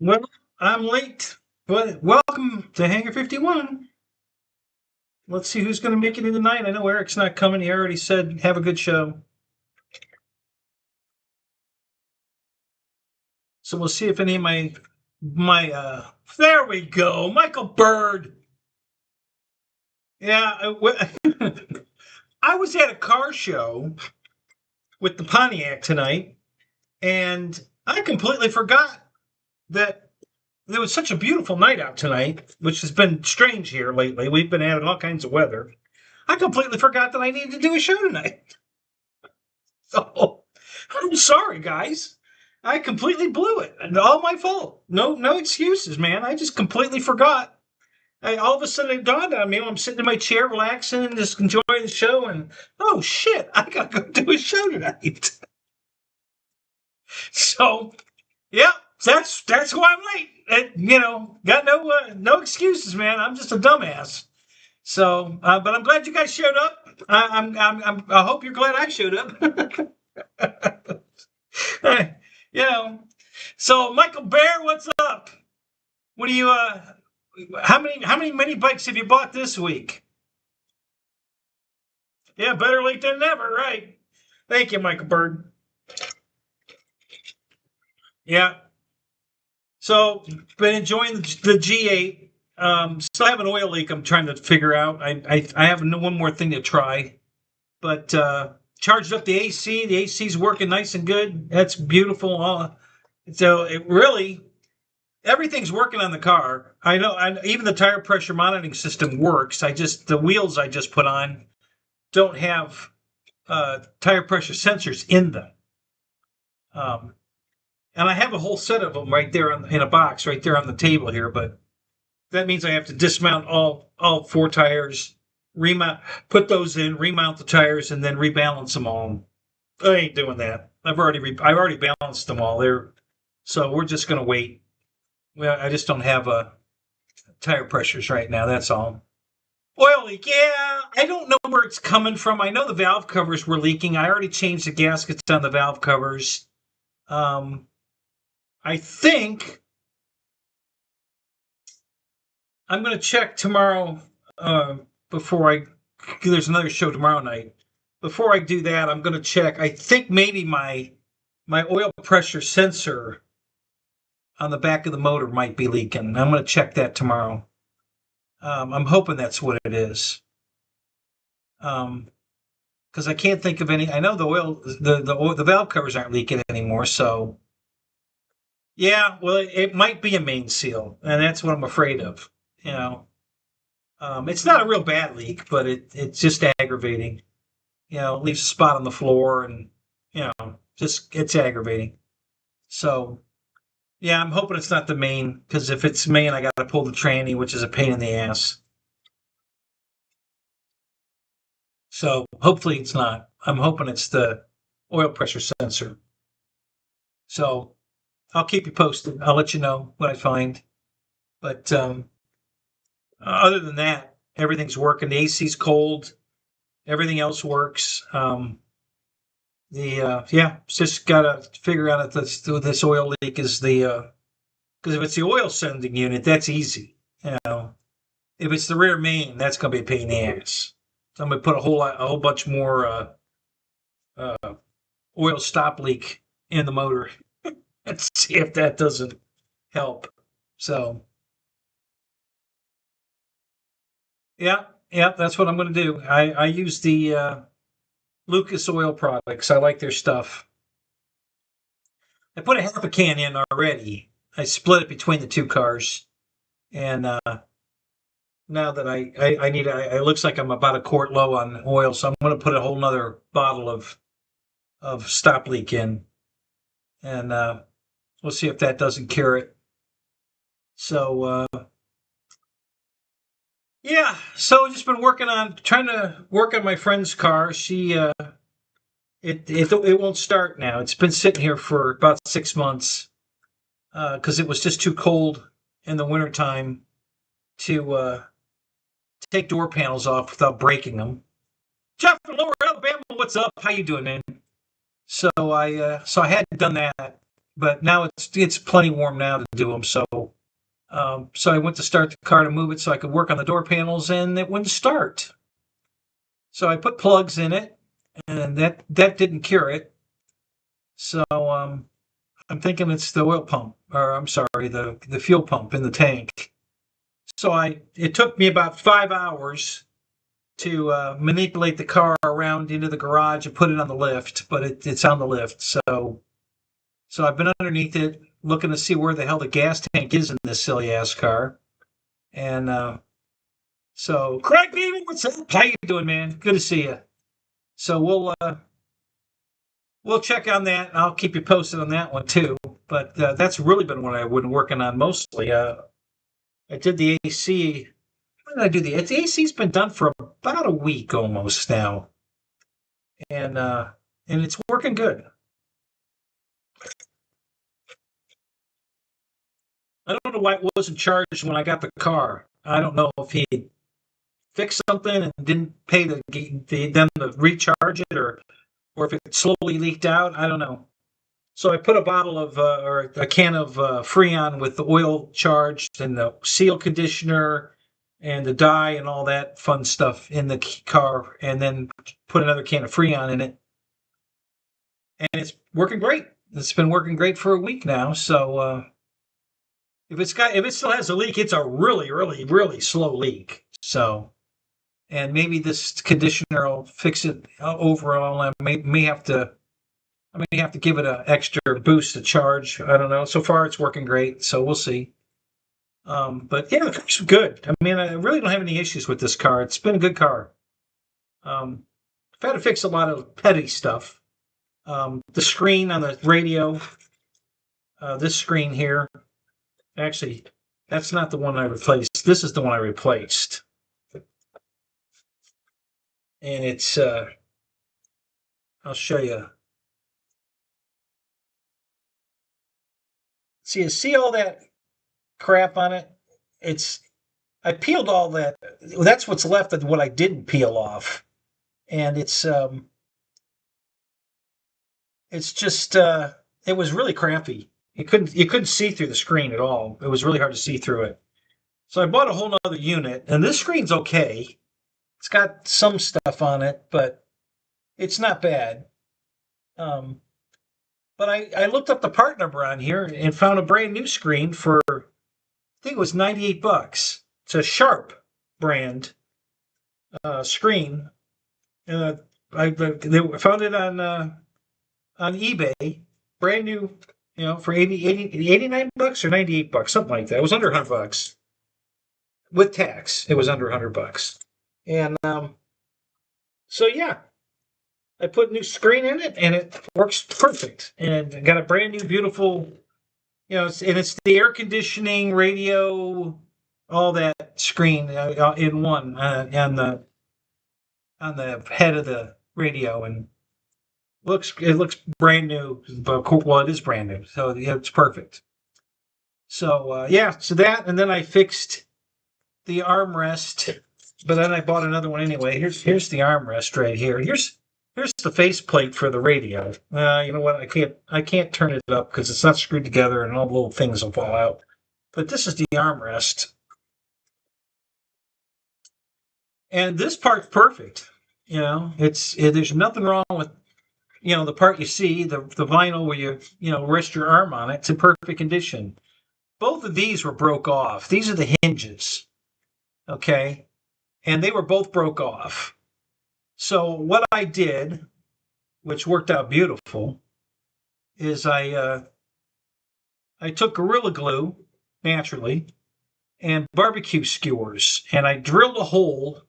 Well, I'm late, but welcome to Hanger 51. Let's see who's going to make it in tonight. I know Eric's not coming. He already said have a good show. So we'll see if any of my there we go, Michael Bird. Yeah, I was at a car show with the Pontiac tonight, and I completely forgot that there was such a beautiful night out tonight, which has been strange here lately. We've been having all kinds of weather. I completely forgot that I needed to do a show tonight. So I'm sorry, guys. I completely blew it. And all my fault. No excuses, man. I just completely forgot. All of a sudden it dawned on me when I'm sitting in my chair relaxing and just enjoying the show, and oh shit, I gotta go do a show tonight. So yeah, that's why I'm late. Got no excuses, man. I'm just a dumbass. So, but I'm glad you guys showed up. I hope you're glad I showed up. you know. So, Michael Bear, what's up? What do you? How many mini bikes have you bought this week? Yeah, better late than never, right? Thank you, Michael Bird. Yeah. So, been enjoying the G8. Still have an oil leak I'm trying to figure out. I have one more thing to try, but charged up the AC. The AC's working nice and good. That's beautiful. So it really everything's working on the car. I know. Even the tire pressure monitoring system works. The wheels I just put on don't have tire pressure sensors in them. And I have a whole set of them right there in a box right there on the table here, but that means I have to dismount all four tires, put those in, remount the tires, and then rebalance them all. I ain't doing that. I've already balanced them all there, so we're just gonna wait. Well, I just don't have tire pressures right now. That's all. Oil leak, yeah. I don't know where it's coming from. I know the valve covers were leaking. I already changed the gaskets on the valve covers. I think I'm going to check tomorrow before there's another show tomorrow night. Before I do that, I'm going to check. I think maybe my oil pressure sensor on the back of the motor might be leaking. I'm going to check that tomorrow. I'm hoping that's what it is. Because I can't think of any. I know the valve covers aren't leaking anymore. So yeah, well, it might be a main seal, and that's what I'm afraid of. You know. It's not a real bad leak, but it's just aggravating. It leaves a spot on the floor, and just it's aggravating. So yeah, I'm hoping it's not the main, because if it's main, I got to pull the tranny, which is a pain in the ass. So hopefully it's not. I'm hoping it's the oil pressure sensor. So I'll keep you posted. I'll let you know what I find. But other than that, everything's working. The AC's cold. Everything else works. It's just gotta figure out if this oil leak is because if it's the oil sending unit, that's easy. If it's the rear main, that's gonna be a pain in the ass. So I'm gonna put a whole bunch more oil stop leak in the motor and see if that doesn't help. So yeah, that's what I'm gonna do. I use the Lucas Oil products. I like their stuff. I put a half a can in already. I split it between the two cars, and now that I need, it looks like I'm about a quart low on oil, so I'm going to put a whole nother bottle of stop leak in, and we'll see if that doesn't cure it. So yeah, so just been trying to work on my friend's car. It won't start now. It's been sitting here for about 6 months because it was just too cold in the wintertime to take door panels off without breaking them. Jeff from Lower Alabama, what's up? How you doing, man? So I hadn't done that, but now it's plenty warm now to do them. So I went to start the car to move it so I could work on the door panels, and it wouldn't start. So I put plugs in it, and that didn't cure it. So I'm thinking it's the oil pump, or I'm sorry, the fuel pump in the tank. So it took me about 5 hours to manipulate the car around into the garage and put it on the lift, but it's on the lift. So I've been underneath it looking to see where the hell the gas tank is in this silly ass car. And so Craig Beaman, what's up? How you doing, man? Good to see you. So we'll check on that, and I'll keep you posted on that one too. But that's really been what I've been working on mostly. I did the AC. When did I do the AC's been done for about a week almost now, and it's working good. I don't know why it wasn't charged when I got the car. I don't know if he fixed something and didn't pay them to recharge it, or if it slowly leaked out. I don't know. So I put a bottle of or a can of Freon with the oil charged and the seal conditioner and the dye and all that fun stuff in the car, and then put another can of Freon in it, and it's working great. It's been working great for a week now. So if it still has a leak, it's a really, really, really slow leak. So, and maybe this conditioner will fix it overall. I may have to give it an extra boost to charge. I don't know. So far, it's working great. So we'll see. But yeah, it's good. I mean, I really don't have any issues with this car. It's been a good car. I've had to fix a lot of petty stuff. The screen on the radio, this screen here, actually, that's not the one I replaced. This is the one I replaced. And it's, I'll show you. See all that crap on it? I peeled all that. That's what's left of what I didn't peel off. And it's just, it was really crappy. You couldn't see through the screen at all. It was really hard to see through it. So I bought a whole nother unit, and this screen's okay. It's got some stuff on it, but it's not bad. But I looked up the part number on here and found a brand new screen for, I think it was $98. It's a Sharp brand screen. I found it on eBay, brand new, for 89 bucks or $98, something like that. It was under $100 with tax. It was under $100, and so yeah, I put a new screen in it, and it works perfect. And got a brand new, beautiful, it's the air conditioning, radio, all that screen in one on the head of the radio, and it looks brand new. Well, it is brand new, so yeah, it's perfect. So so that, and then I fixed the armrest, but then I bought another one anyway. Here's the armrest right here. Here's the faceplate for the radio. You know what? I can't turn it up because it's not screwed together, and all the little things will fall out. But this is the armrest, and this part's perfect. There's nothing wrong with the part you see, the vinyl where you rest your arm on it. It's in perfect condition. Both of these were broke off. These are the hinges, okay, and they were both broke off. So what I did, which worked out beautiful, is I took Gorilla Glue, naturally, and barbecue skewers, and I drilled a hole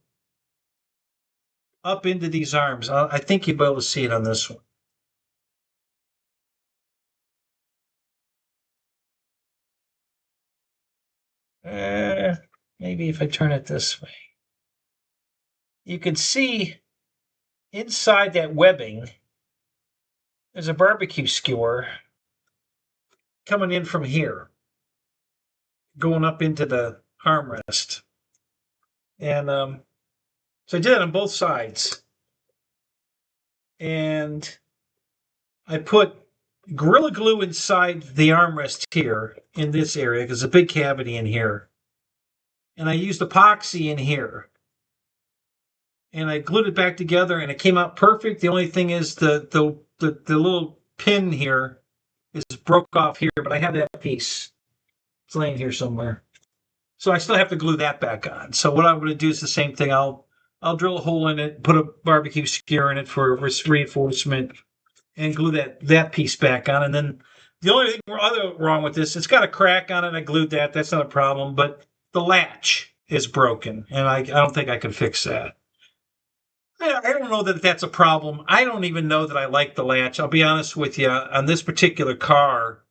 up into these arms. I think you'll be able to see it on this one. Maybe if I turn it this way, you can see inside that webbing, there's a barbecue skewer coming in from here, going up into the armrest. And so I did it on both sides. And I put Gorilla Glue inside the armrest here in this area because there's a big cavity in here. And I used epoxy in here. And I glued it back together and it came out perfect. The only thing is the little pin here is broke off here, but I have that piece. It's laying here somewhere. So I still have to glue that back on. So what I'm going to do is the same thing. I'll drill a hole in it, put a barbecue skewer in it for reinforcement, and glue that piece back on. And then the only thing other wrong with this, it's got a crack on it. I glued that. That's not a problem. But the latch is broken, and I don't think I can fix that. I don't know that that's a problem. I don't even know that I like the latch. I'll be honest with you. On this particular car,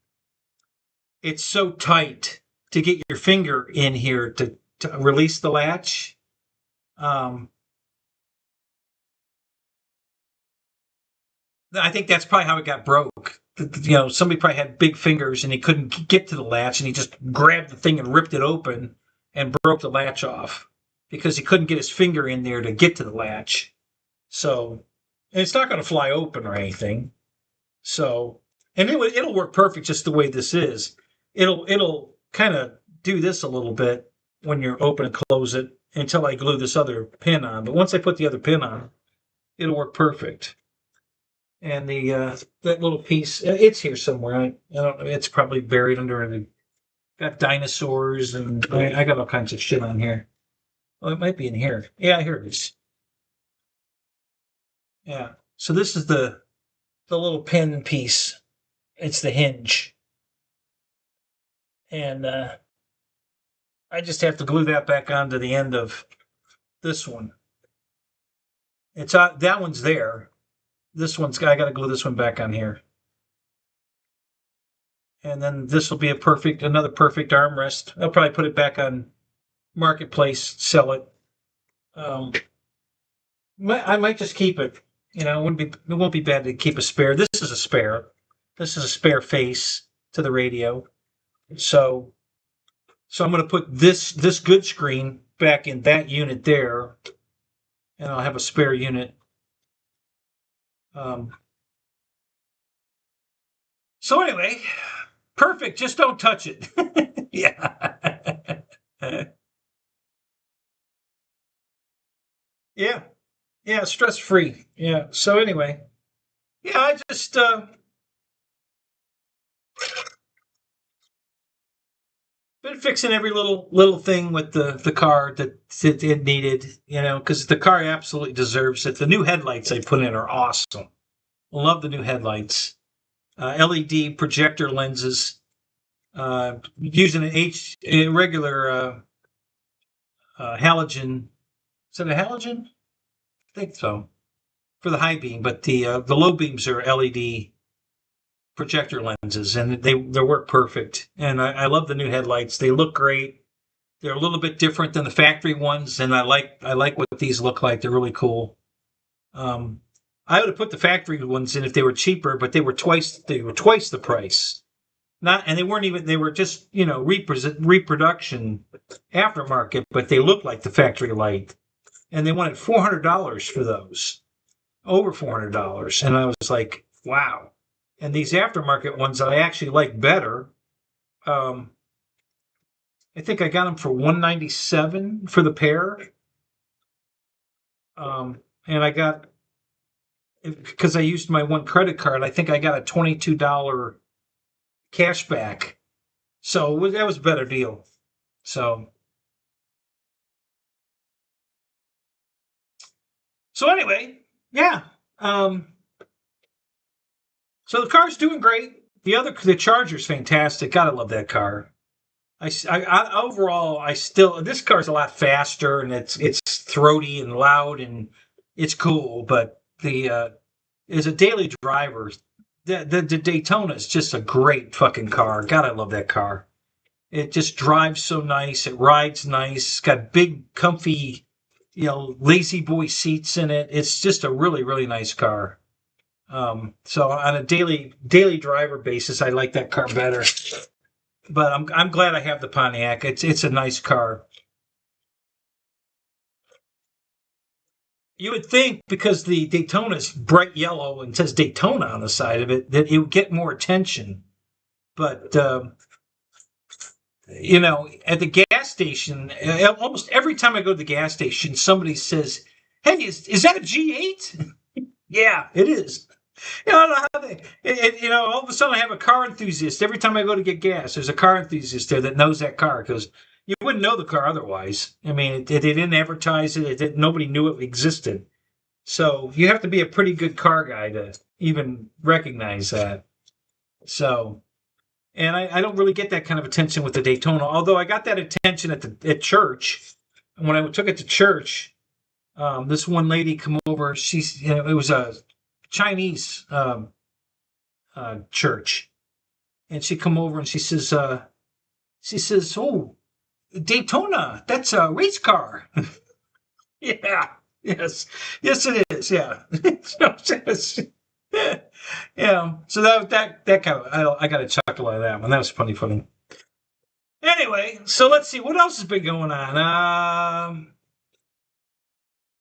it's so tight to get your finger in here to release the latch. I think that's probably how it got broke. Somebody probably had big fingers and he couldn't get to the latch, and he just grabbed the thing and ripped it open and broke the latch off because he couldn't get his finger in there to get to the latch. So, and it's not going to fly open or anything. So, and it'll work perfect just the way this is. It'll kind of do this a little bit when you're open and close it until I glue this other pin on. But once I put the other pin on, it'll work perfect. And that little piece, it's here somewhere. I don't know. It's probably buried under it. Got dinosaurs and I got all kinds of shit on here. Oh, it might be in here. Yeah, here it is. Yeah. So this is the little pin piece. It's the hinge. And I just have to glue that back onto the end of this one. It's that one's there. This one's I got to glue this one back on here. And then this will be another perfect armrest. I'll probably put it back on Marketplace, sell it. I might just keep it. It won't be bad to keep a spare. This is a spare. This is a spare face to the radio. So I'm going to put this good screen back in that unit there, and I'll have a spare unit. So anyway, perfect. Just don't touch it. Yeah. Yeah. Yeah. Stress free. Yeah. So anyway, yeah, I just been fixing every little thing with the car that it needed, because the car absolutely deserves it. The new headlights they put in are awesome. Love the new headlights. LED projector lenses. Using a regular halogen. Is it a halogen? I think so. For the high beam, but the low beams are LED projector lenses, and they work perfect. And I love the new headlights. They look great. They're a little bit different than the factory ones, and I like what these look like. They're really cool. I would have put the factory ones in if they were cheaper, but they were twice the price. They weren't even. They were just reproduction aftermarket, but they looked like the factory light, and they wanted $400 for those, over $400, and I was like, wow. And these aftermarket ones that I actually like better, I think I got them for $197 for the pair, and I got, because I used my one credit card, I think I got a $22 cash back. So that was a better deal. So anyway, yeah. So the car's doing great. The Charger's fantastic. Gotta love that car. Overall, this car's a lot faster, and it's throaty and loud, and it's cool. But as a daily driver, the Daytona is just a great fucking car. God, I love that car. It just drives so nice. It rides nice. It's got big, comfy, lazy boy seats in it. It's just a really, really nice car. So on a daily driver basis, I like that car better. But I'm glad I have the Pontiac. It's a nice car. You would think because the Daytona is bright yellow and says Daytona on the side of it that it would get more attention. But at the gas station, almost every time I go to the gas station, somebody says, "Hey, is that a G8?" Yeah, it is. I don't know how all of a sudden I have a car enthusiast. Every time I go to get gas, there's a car enthusiast there that knows that car because you wouldn't know the car otherwise. I mean, they didn't advertise it. Nobody knew it existed. So you have to be a pretty good car guy to even recognize that. So, and I don't really get that kind of attention with the Daytona, although I got that attention at church. And when I took it to church, this one lady come over. It was a Chinese church, and she come over and she says, "Oh, Daytona, that's a race car." Yeah, yes, yes, it is. Yeah, yeah. So that kind of I got a chuckle out of that one. That was funny. Anyway, so let's see what else has been going on.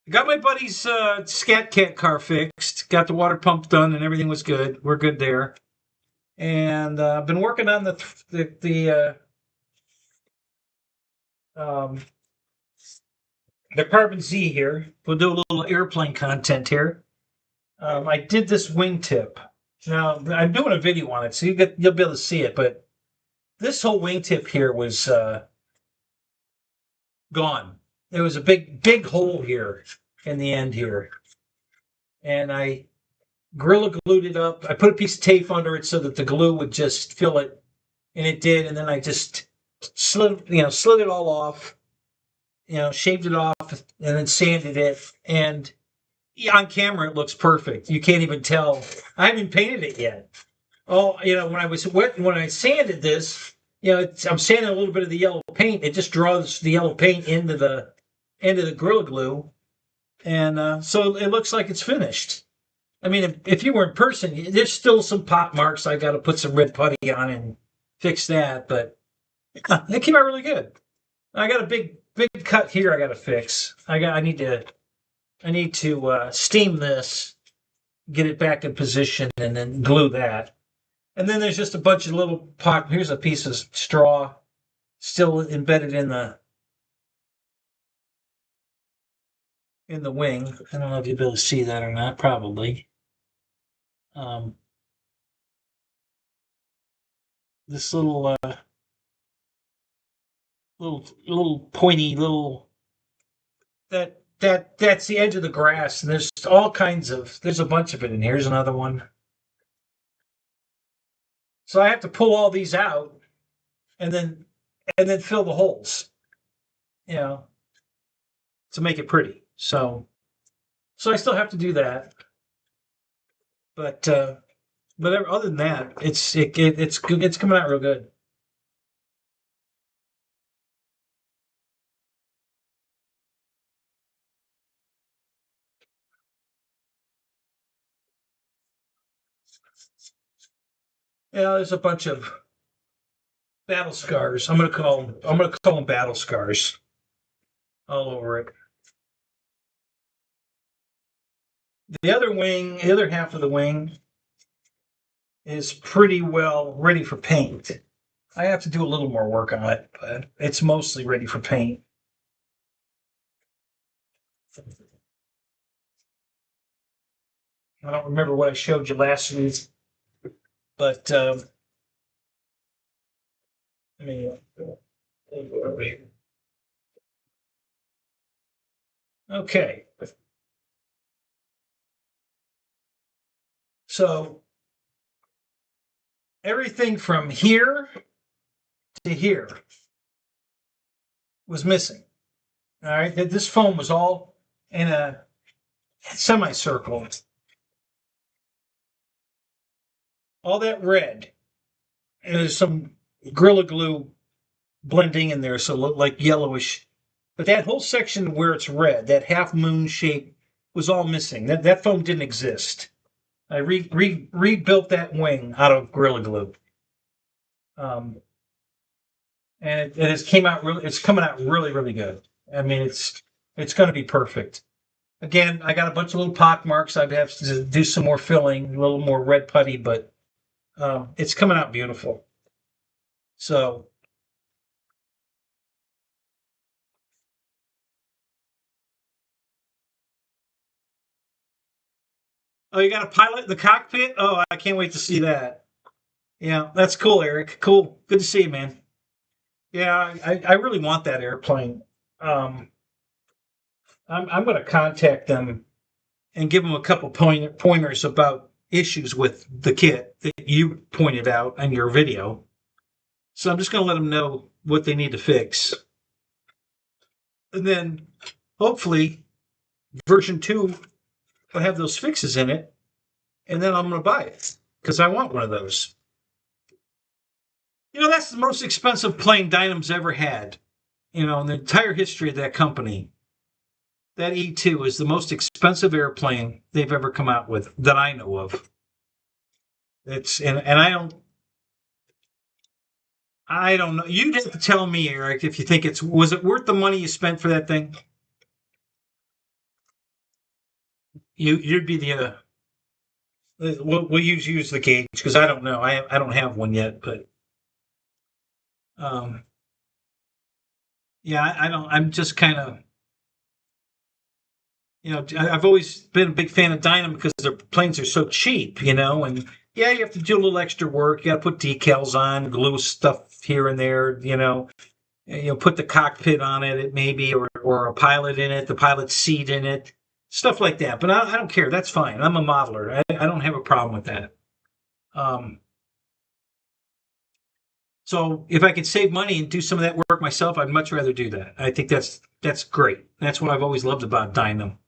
Got my buddy's Scat Cat car fixed. Got the water pump done, and everything was good. We're good there. And I've been working on um, the Carbon Z here. We'll do a little airplane content here. I did this wingtip. Now I'm doing a video on it, so you'll be able to see it. But this whole wingtip here was gone. There was a big hole here in the end here, and I Gorilla glued it up. I put a piece of tape under it so that the glue would just fill it, and it did. And then I just slid it all off, shaved it off, and then sanded it. And on camera, it looks perfect. You can't even tell. I haven't painted it yet. Oh, when I sanded this, I'm sanding a little bit of the yellow paint. It just draws the yellow paint into the Gorilla Glue, and so it looks like it's finished. I mean, if you were in person, there's still some pot marks. I got to put some red putty on and fix that, but it came out really good. I got a big cut here. I got to fix. I need to steam this, get it back in position, and then glue that. And then there's just a bunch of little pot. Here's a piece of straw still embedded in the wing. I don't know if you'll be able to see that or not. Probably. This little pointy that's the edge of the grass, and there's all kinds of there's a bunch of it in here. Here's another one. So I have to pull all these out and then fill the holes, to make it pretty. So I still have to do that, but other than that, it's good. It's coming out real good. Yeah, there's a bunch of battle scars. I'm gonna call them battle scars all over it. The other half of the wing is pretty well ready for paint. I have to do a little more work on it, but it's mostly ready for paint. I don't remember what I showed you last week, but let me go over here. Okay. So everything from here to here was missing. All right. This foam was all in a semicircle. All that red. And there's some Gorilla Glue blending in there, so it looked like yellowish. But that whole section where it's red, that half moon shape, was all missing. That foam didn't exist. I rebuilt that wing out of Gorilla Glue, and it's coming out really really good. I mean, it's going to be perfect. Again, I got a bunch of little pock marks. I'd have to do some more filling, a little more red putty, but it's coming out beautiful. So, oh, you got a pilot in the cockpit? Oh, I can't wait to see that. Yeah, that's cool, Eric. Cool. Good to see you, man. Yeah, I really want that airplane. Um, I'm going to contact them and give them a couple pointers about issues with the kit that you pointed out in your video. So I'm just going to let them know what they need to fix. And then hopefully version 2 will have those fixes in it. And then I'm going to buy it because I want one of those. You know, that's the most expensive plane Dynam's ever had. You know, in the entire history of that company. That E2 is the most expensive airplane they've ever come out with that I know of. It's and I don't know. You'd have to tell me, Eric, if you think was it worth the money you spent for that thing? You'd be the we'll use the gauge because I don't know. I don't have one yet, but um yeah, I don't. I'm just kind of, you know, I've always been a big fan of Dynam because their planes are so cheap, you know, and yeah, you have to do a little extra work. You got to put decals on, glue stuff here and there, you know, put the cockpit on it, maybe, or a pilot in it, the pilot's seat in it, stuff like that. But I don't care. That's fine. I'm a modeler. I don't have a problem with that. Um, so if I could save money and do some of that work myself, I'd much rather do that. I think that's great. That's what I've always loved about Dynam.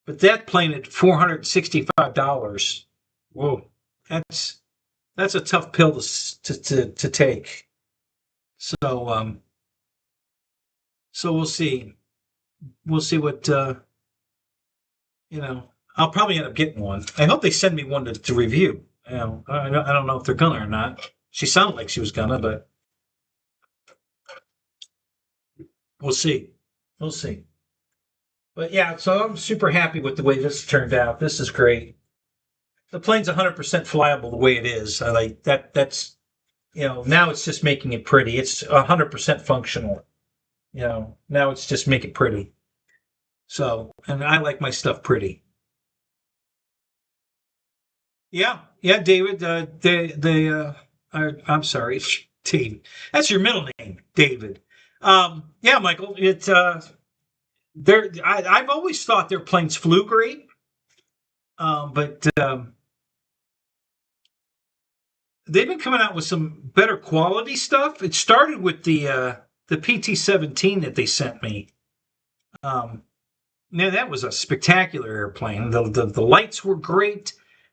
But that plane at $465, whoa, that's a tough pill to take. So so we'll see. We'll see what you know. I'll probably end up getting one. I hope they send me one to review. You know, I don't know if they're gonna or not. She sounded like she was gonna, but we'll see. We'll see. But yeah, so I'm super happy with the way this turned out. This is great. The plane's 100% flyable the way it is. I like that. That's, you know, now it's just making it pretty. It's 100% functional. You know, now it's just make it pretty. So, and I like my stuff pretty. Yeah, yeah, David. I'm sorry, Dave. That's your middle name, David. Yeah, Michael. I've always thought their planes flew great, but they've been coming out with some better quality stuff. It started with the PT-17 that they sent me. Man, that was a spectacular airplane. The lights were great.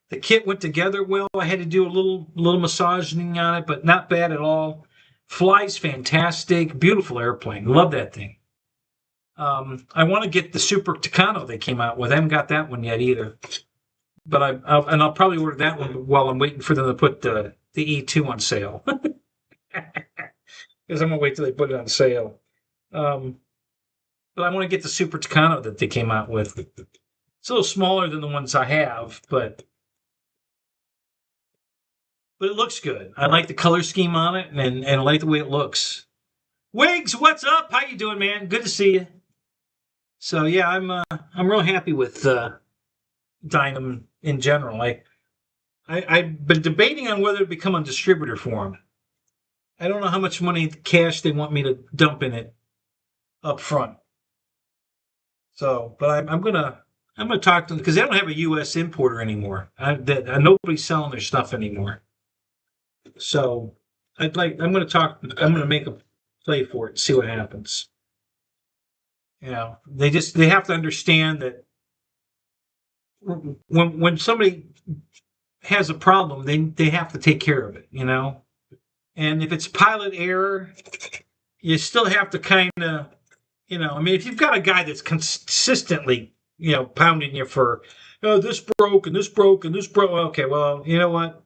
The kit went together well. I had to do a little massaging on it, but not bad at all. Flies fantastic. Beautiful airplane. Love that thing. I want to get the Super Tucano they came out with. I haven't got that one yet either. But I'll probably order that one while I'm waiting for them to put the E2 on sale. Because I'm gonna wait till they put it on sale. Um, but I want to get the Super Tucano that they came out with. It's a little smaller than the ones I have, but it looks good. I like the color scheme on it, and I like the way it looks. Wiggs, what's up? How you doing, man? Good to see you. So yeah, I'm real happy with Dynam in general. I've been debating on whether to become a distributor for them. I don't know how much money cash they want me to dump in it up front. So, but I'm gonna talk to them because they don't have a U.S. importer anymore. Nobody's selling their stuff anymore. So I'm gonna talk. I'm gonna make a play for it and see what happens. You know, they have to understand that when somebody has a problem, they have to take care of it. You know, and if it's pilot error, you still have to kind of, you know, I mean, if you've got a guy that's consistently, you know, pounding you for, oh, this broke and this broke and this broke. Okay, well, you know what?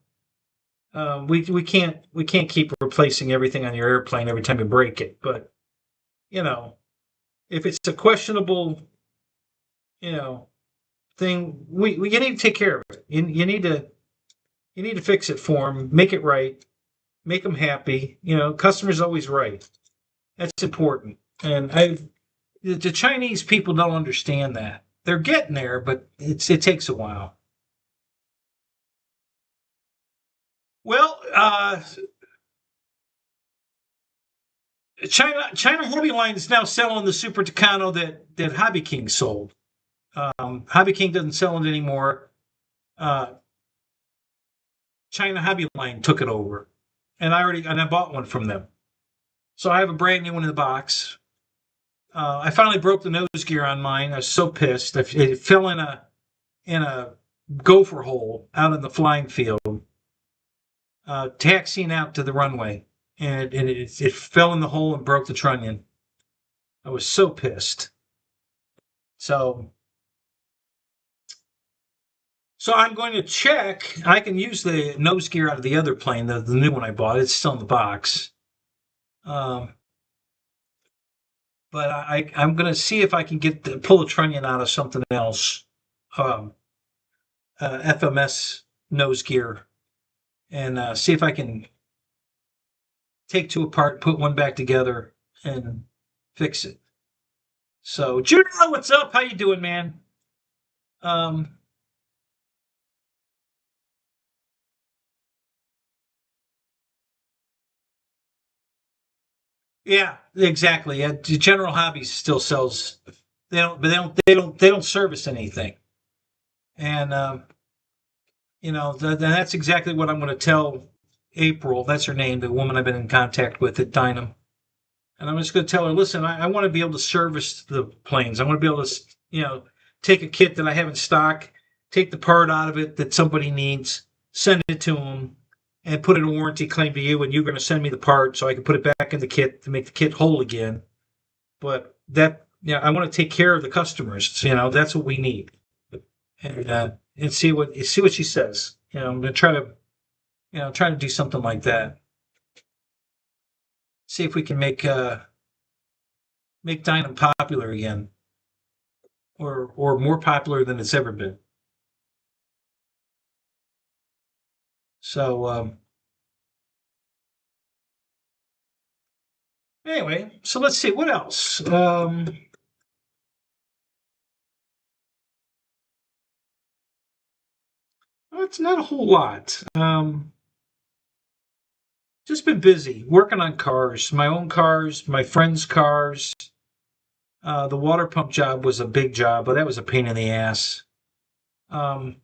We can't keep replacing everything on your airplane every time you break it. But you know, if it's a questionable you know, thing. We you need to take care of it. You need to fix it for them, make it right, make them happy. Customer's always right. That's important. And the Chinese people don't understand that. They're getting there, but it takes a while. Well, China Hobby Line is now selling the Super Tucano that Hobby King sold. Hobby King doesn't sell it anymore. Uh, China Hobby Line took it over, and I bought one from them. So I have a brand new one in the box. I finally broke the nose gear on mine. I was so pissed. It fell in a gopher hole out in the flying field, taxiing out to the runway, and it fell in the hole and broke the trunnion. I was so pissed. So So I'm going to check. I can use the nose gear out of the other plane, the new one I bought. It's still in the box. Um, but I'm going to see if I can pull a trunnion out of something else. Um, FMS nose gear, and see if I can take two apart, put one back together, and fix it. So, Judah, what's up? How you doing, man? Um, yeah, exactly. General Hobbies still sells. They don't service anything. And that's exactly what I'm going to tell April. That's her name, the woman I've been in contact with at Dynam. And I'm just going to tell her, listen, I want to be able to service the planes. I want to be able to, take a kit that I have in stock, take the part out of it that somebody needs, send it to them, and put in a warranty claim to you, and you're going to send me the part so I can put it back in the kit to make the kit whole again. But I want to take care of the customers. That's what we need. And see what she says. I'm gonna try to do something like that. See if we can make Dynam popular again, or more popular than it's ever been. So anyway, so let's see what else. Well, it's not a whole lot. Just been busy working on cars, my own cars, my friends' cars. The water pump job was a big job, but that was a pain in the ass. Um,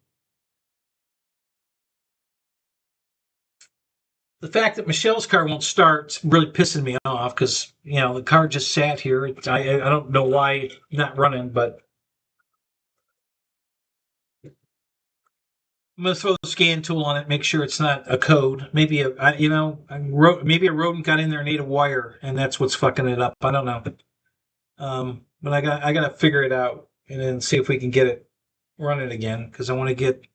the fact that Michelle's car won't start really pissing me off because the car just sat here. I don't know why it's not running, but I'm gonna throw the scan tool on it, make sure it's not a code. Maybe maybe a rodent got in there and ate a wire, and that's what's fucking it up. I don't know. But I gotta figure it out and then see if we can get it running again because I want to get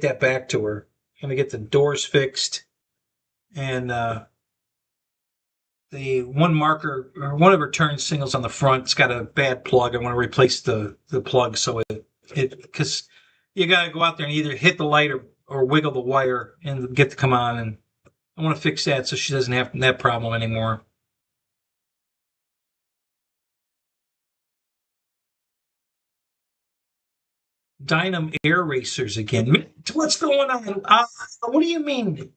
that back to her. I'm gonna get the doors fixed and the one marker or one of her turn signals on the front, it's got a bad plug. I want to replace the plug so it because you got to go out there and either hit the light or wiggle the wire and get to come on. And I want to fix that so she doesn't have that problem anymore. Dynam Air Racers again. What's going on? What do you mean?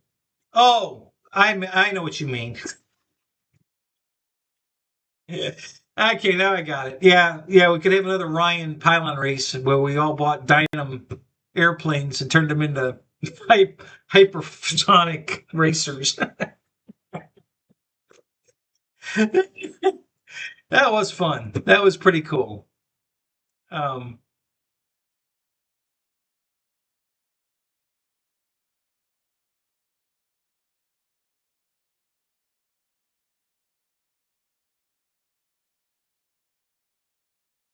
Oh, I know what you mean. Okay, now I got it. Yeah, yeah, we could have another Ryan pylon race where we all bought Dynam airplanes and turned them into hypersonic racers. That was fun. That was pretty cool. Um,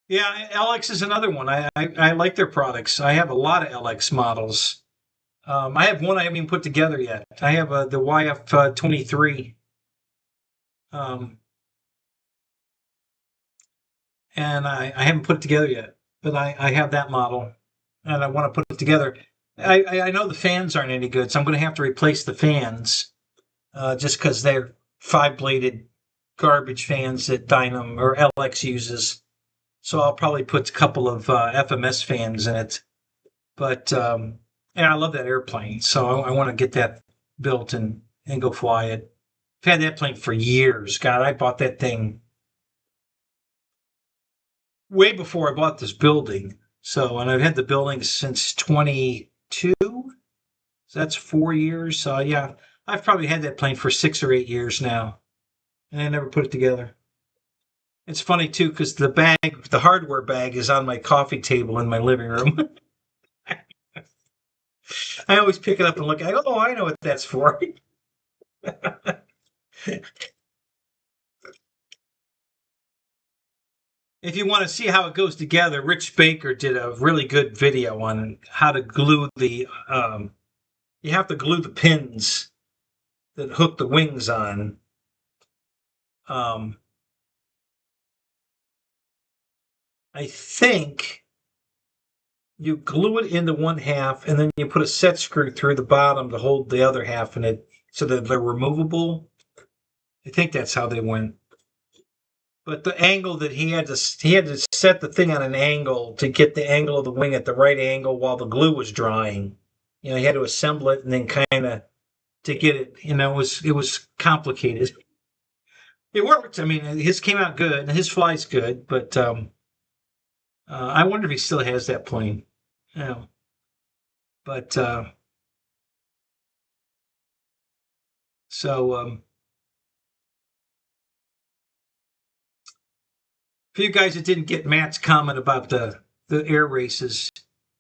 yeah, LX is another one. I like their products. I have a lot of LX models. I have one I haven't even put together yet. I have the YF-23. Um, and I haven't put it together yet. but I have that model, and I want to put it together. I know the fans aren't any good, so I'm going to have to replace the fans, just because they're 5-bladed garbage fans that Dynam or LX uses. So I'll probably put a couple of FMS fans in it. But and I love that airplane, so I want to get that built and go fly it. I've had that plane for years. God, I bought that thing way before I bought this building. So, and I've had the building since 22. So that's 4 years. So yeah, I've probably had that plane for 6 or 8 years now, and I never put it together. It's funny too, because the hardware bag is on my coffee table in my living room. I always pick it up and look. I go, oh, I know what that's for. If you want to see how it goes together, Rich Baker did a really good video on how to glue the. You have to glue the pins that hook the wings on. I think you glue it into one half, and then you put a set screw through the bottom to hold the other half in it, so that they're removable. I think that's how they went. But the angle that he had to set the thing on an angle to get the angle of the wing at the right angle while the glue was drying. You know, he had to assemble it and then kind of to get it. You know, it was complicated. It worked. I mean, his came out good, and his flies good. But I wonder if he still has that plane. You know, but so for you guys that didn't get Matt's comment about the air races,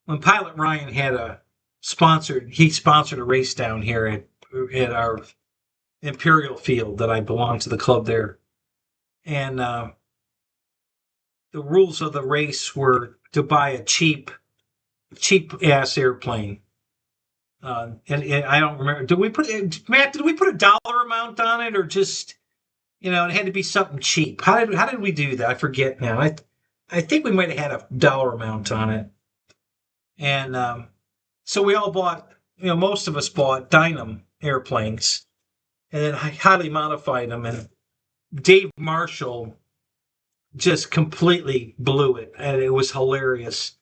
when Pilot Ryan had he sponsored a race down here at our Imperial Field that I belong to the club there, and the rules of the race were to buy a cheap ass airplane. And I don't remember. Did we put Matt? Did we put a dollar amount on it, or just it had to be something cheap? How did we do that? I forget now. I think we might have had a dollar amount on it, and so we all bought. Most of us bought Dynam airplanes, and then highly modified them. And Dave Marshall just completely blew it, and it was hilarious.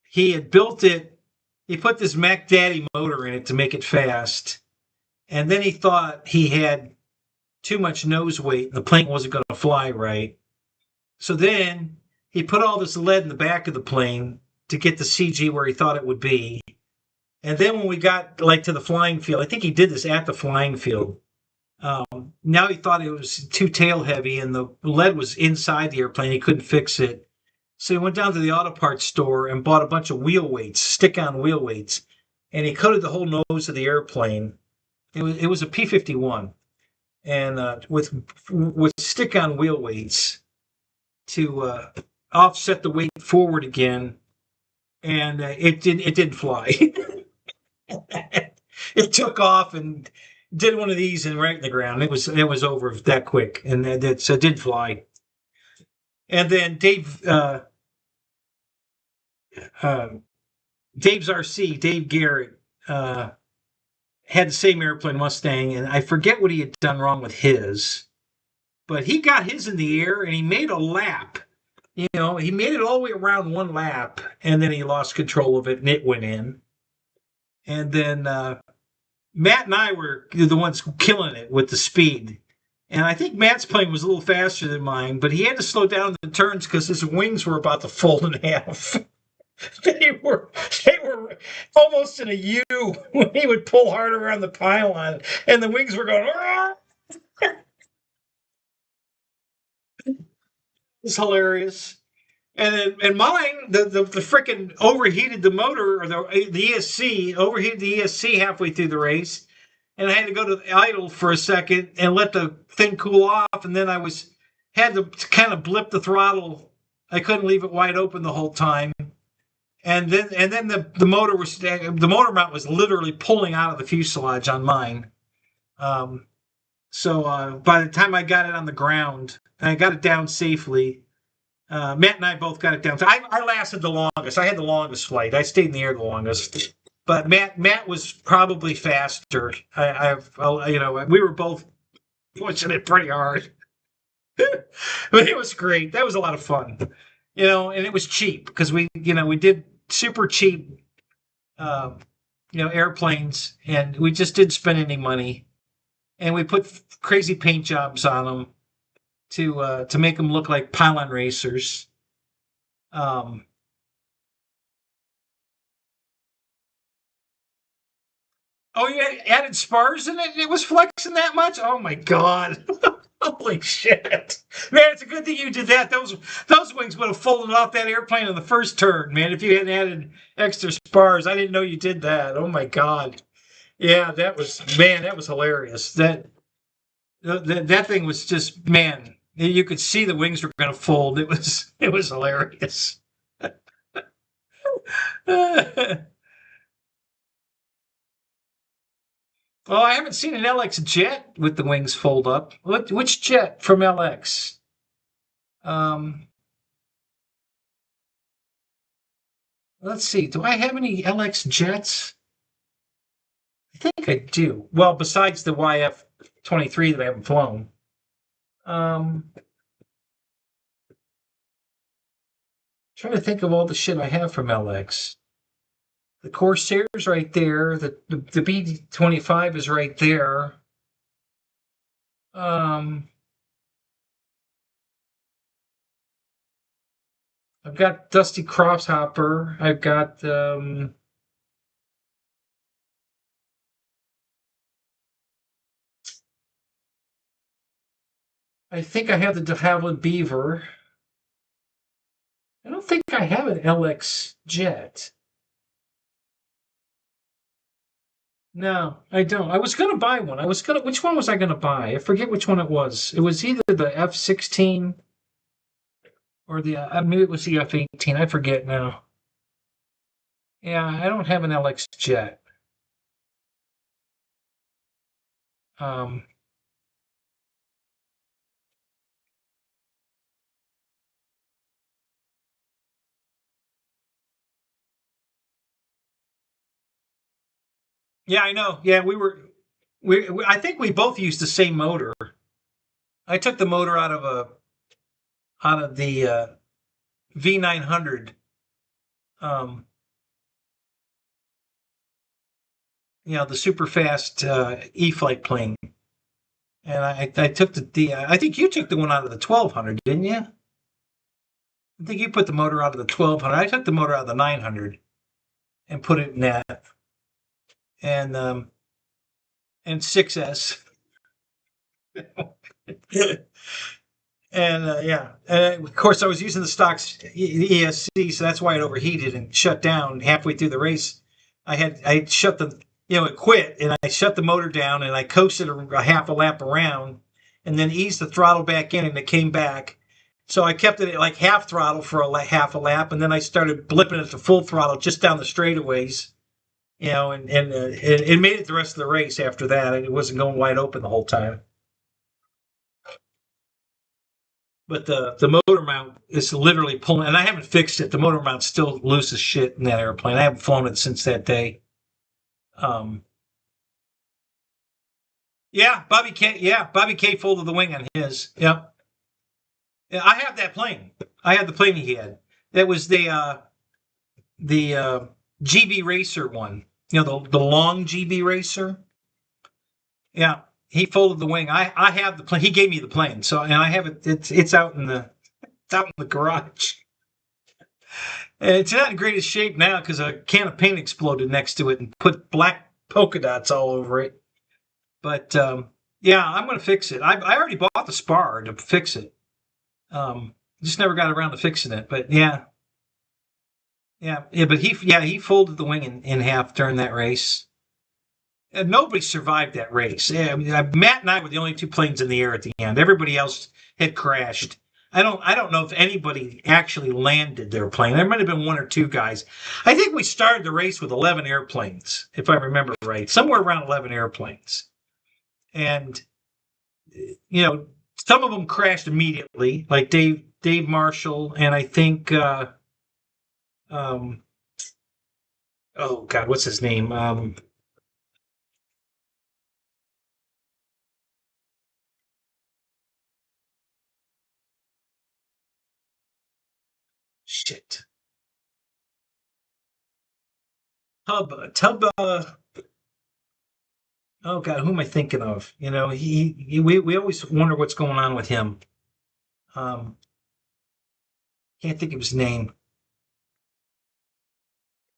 He had built it. He put this Mac Daddy motor in it to make it fast, and then he thought he had too much nose weight, and the plane wasn't going to fly right. So then he put all this lead in the back of the plane to get the CG where he thought it would be. And then when we got to the flying field, I think he did this at the flying field. Now he thought it was too tail heavy, and the lead was inside the airplane. He couldn't fix it. So he went down to the auto parts store and bought a bunch of wheel weights, stick-on wheel weights, and he coated the whole nose of the airplane. It was a P-51, and with stick-on wheel weights to offset the weight forward again, and it didn't fly. It took off and did one of these and right in the ground. It was over that quick, and so it did fly. And then Dave's RC, Dave Garrett, had the same airplane, Mustang, and I forget what he had done wrong with his, but he got his in the air and he made a lap. He made it all the way around one lap, and then he lost control of it and it went in. And then Matt and I were the ones killing it with the speed. And I think Matt's plane was a little faster than mine, but he had to slow down the turns because his wings were about to fold in half. They were almost in a U when he would pull harder on the pylon, and the wings were going. It's hilarious. And mine, the frickin' overheated the motor, or the ESC overheated the ESC halfway through the race, and I had to go to the idle for a second and let the thing cool off, and then had to kind of blip the throttle. I couldn't leave it wide open the whole time. And then the motor mount was literally pulling out of the fuselage on mine. So by the time I got it on the ground, and I got it down safely, Matt and I both got it down. So I lasted the longest. I had the longest flight. I stayed in the air the longest. But Matt was probably faster. We were both pushing it pretty hard. But it was great. That was a lot of fun. And it was cheap because we did super cheap, airplanes, and we just didn't spend any money. And we put crazy paint jobs on them to make them look like pylon racers. Um, oh, you added spars in it, and it was flexing that much? Oh my god! Holy shit, man! It's a good thing you did that. Those wings would have folded off that airplane in the first turn, man. If you hadn't added extra spars, I didn't know you did that. Oh my god! Yeah, that was hilarious. That thing was just, man. You could see the wings were going to fold. It was hilarious. Well, I haven't seen an LX jet with the wings fold up. Which jet from LX? Um, let's see. Do I have any LX jets? I think I do. Well, besides the YF-23 that I haven't flown. Trying to think of all the shit I have from LX. The Corsair's right there. The B-25 is right there. I've got Dusty Crosshopper. I've got I think I have the de Havilland Beaver. I don't think I have an LX jet. No, I don't. I was gonna buy one. Which one was I gonna buy? I forget which one it was. It was either the F-16 or maybe it was the F-18. I forget now. Yeah, I don't have an LX jet. Um, yeah, I know. Yeah, I think we both used the same motor. I took the motor out of the V900. The super fast E-flite plane. And I took I think you took the one out of the 1200, didn't you? I think you put the motor out of the 1200. I took the motor out of the 900 and put it in that. And 6S. And yeah, and of course I was using the stocks ESC, so that's why it overheated and shut down halfway through the race. I shut it quit, and I shut the motor down, and I coasted a half a lap around, and then eased the throttle back in, and it came back. So I kept it at like half throttle for half a lap, and then I started blipping it to full throttle just down the straightaways, and it made it the rest of the race after that. It wasn't going wide open the whole time. But the motor mount is literally pulling, and I haven't fixed it. The motor mount's still loose as shit in that airplane. I haven't flown it since that day. Yeah, Bobby K. Yeah, Bobby K. folded the wing on his. Yep. Yeah, I have that plane. I had the plane he had. That was the GB Racer one. The long GB Racer. Yeah, he folded the wing. I have the plane. He gave me the plane. So, and I have it. It's out in the garage. And it's not in greatest shape now because a can of paint exploded next to it and put black polka dots all over it. But yeah, I'm going to fix it. I already bought the spar to fix it. Just never got around to fixing it. But yeah. But he folded the wing in half during that race. And nobody survived that race. Yeah, Matt and I were the only two planes in the air at the end. Everybody else had crashed. I don't know if anybody actually landed their plane. There might have been one or two guys. I think we started the race with 11 airplanes, if I remember right. Somewhere around 11 airplanes. And some of them crashed immediately. Like Dave Dave Marshall, and I think um, oh God, what's his name? Shit. Tub. Oh God, who am I thinking of? You know, we always wonder what's going on with him. Um, can't think of his name.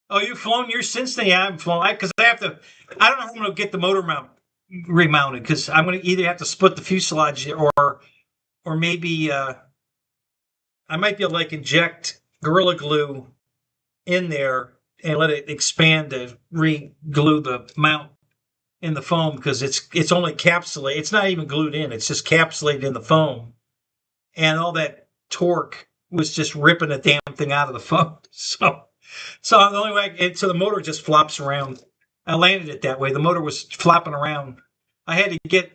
Oh, you've flown yours since then? Yeah, I've flown. Because I have to. I don't know how I'm going to get the motor mount remounted because I'm going to either have to split the fuselage or maybe I might be able to like inject Gorilla Glue in there and let it expand to re-glue the mount in the foam because it's only capsulated. It's not even glued in. It's just capsulated in the foam, and all that torque was just ripping the damn thing out of the foam. So the only way, so the motor just flops around. I landed it that way. The motor was flopping around. I had to get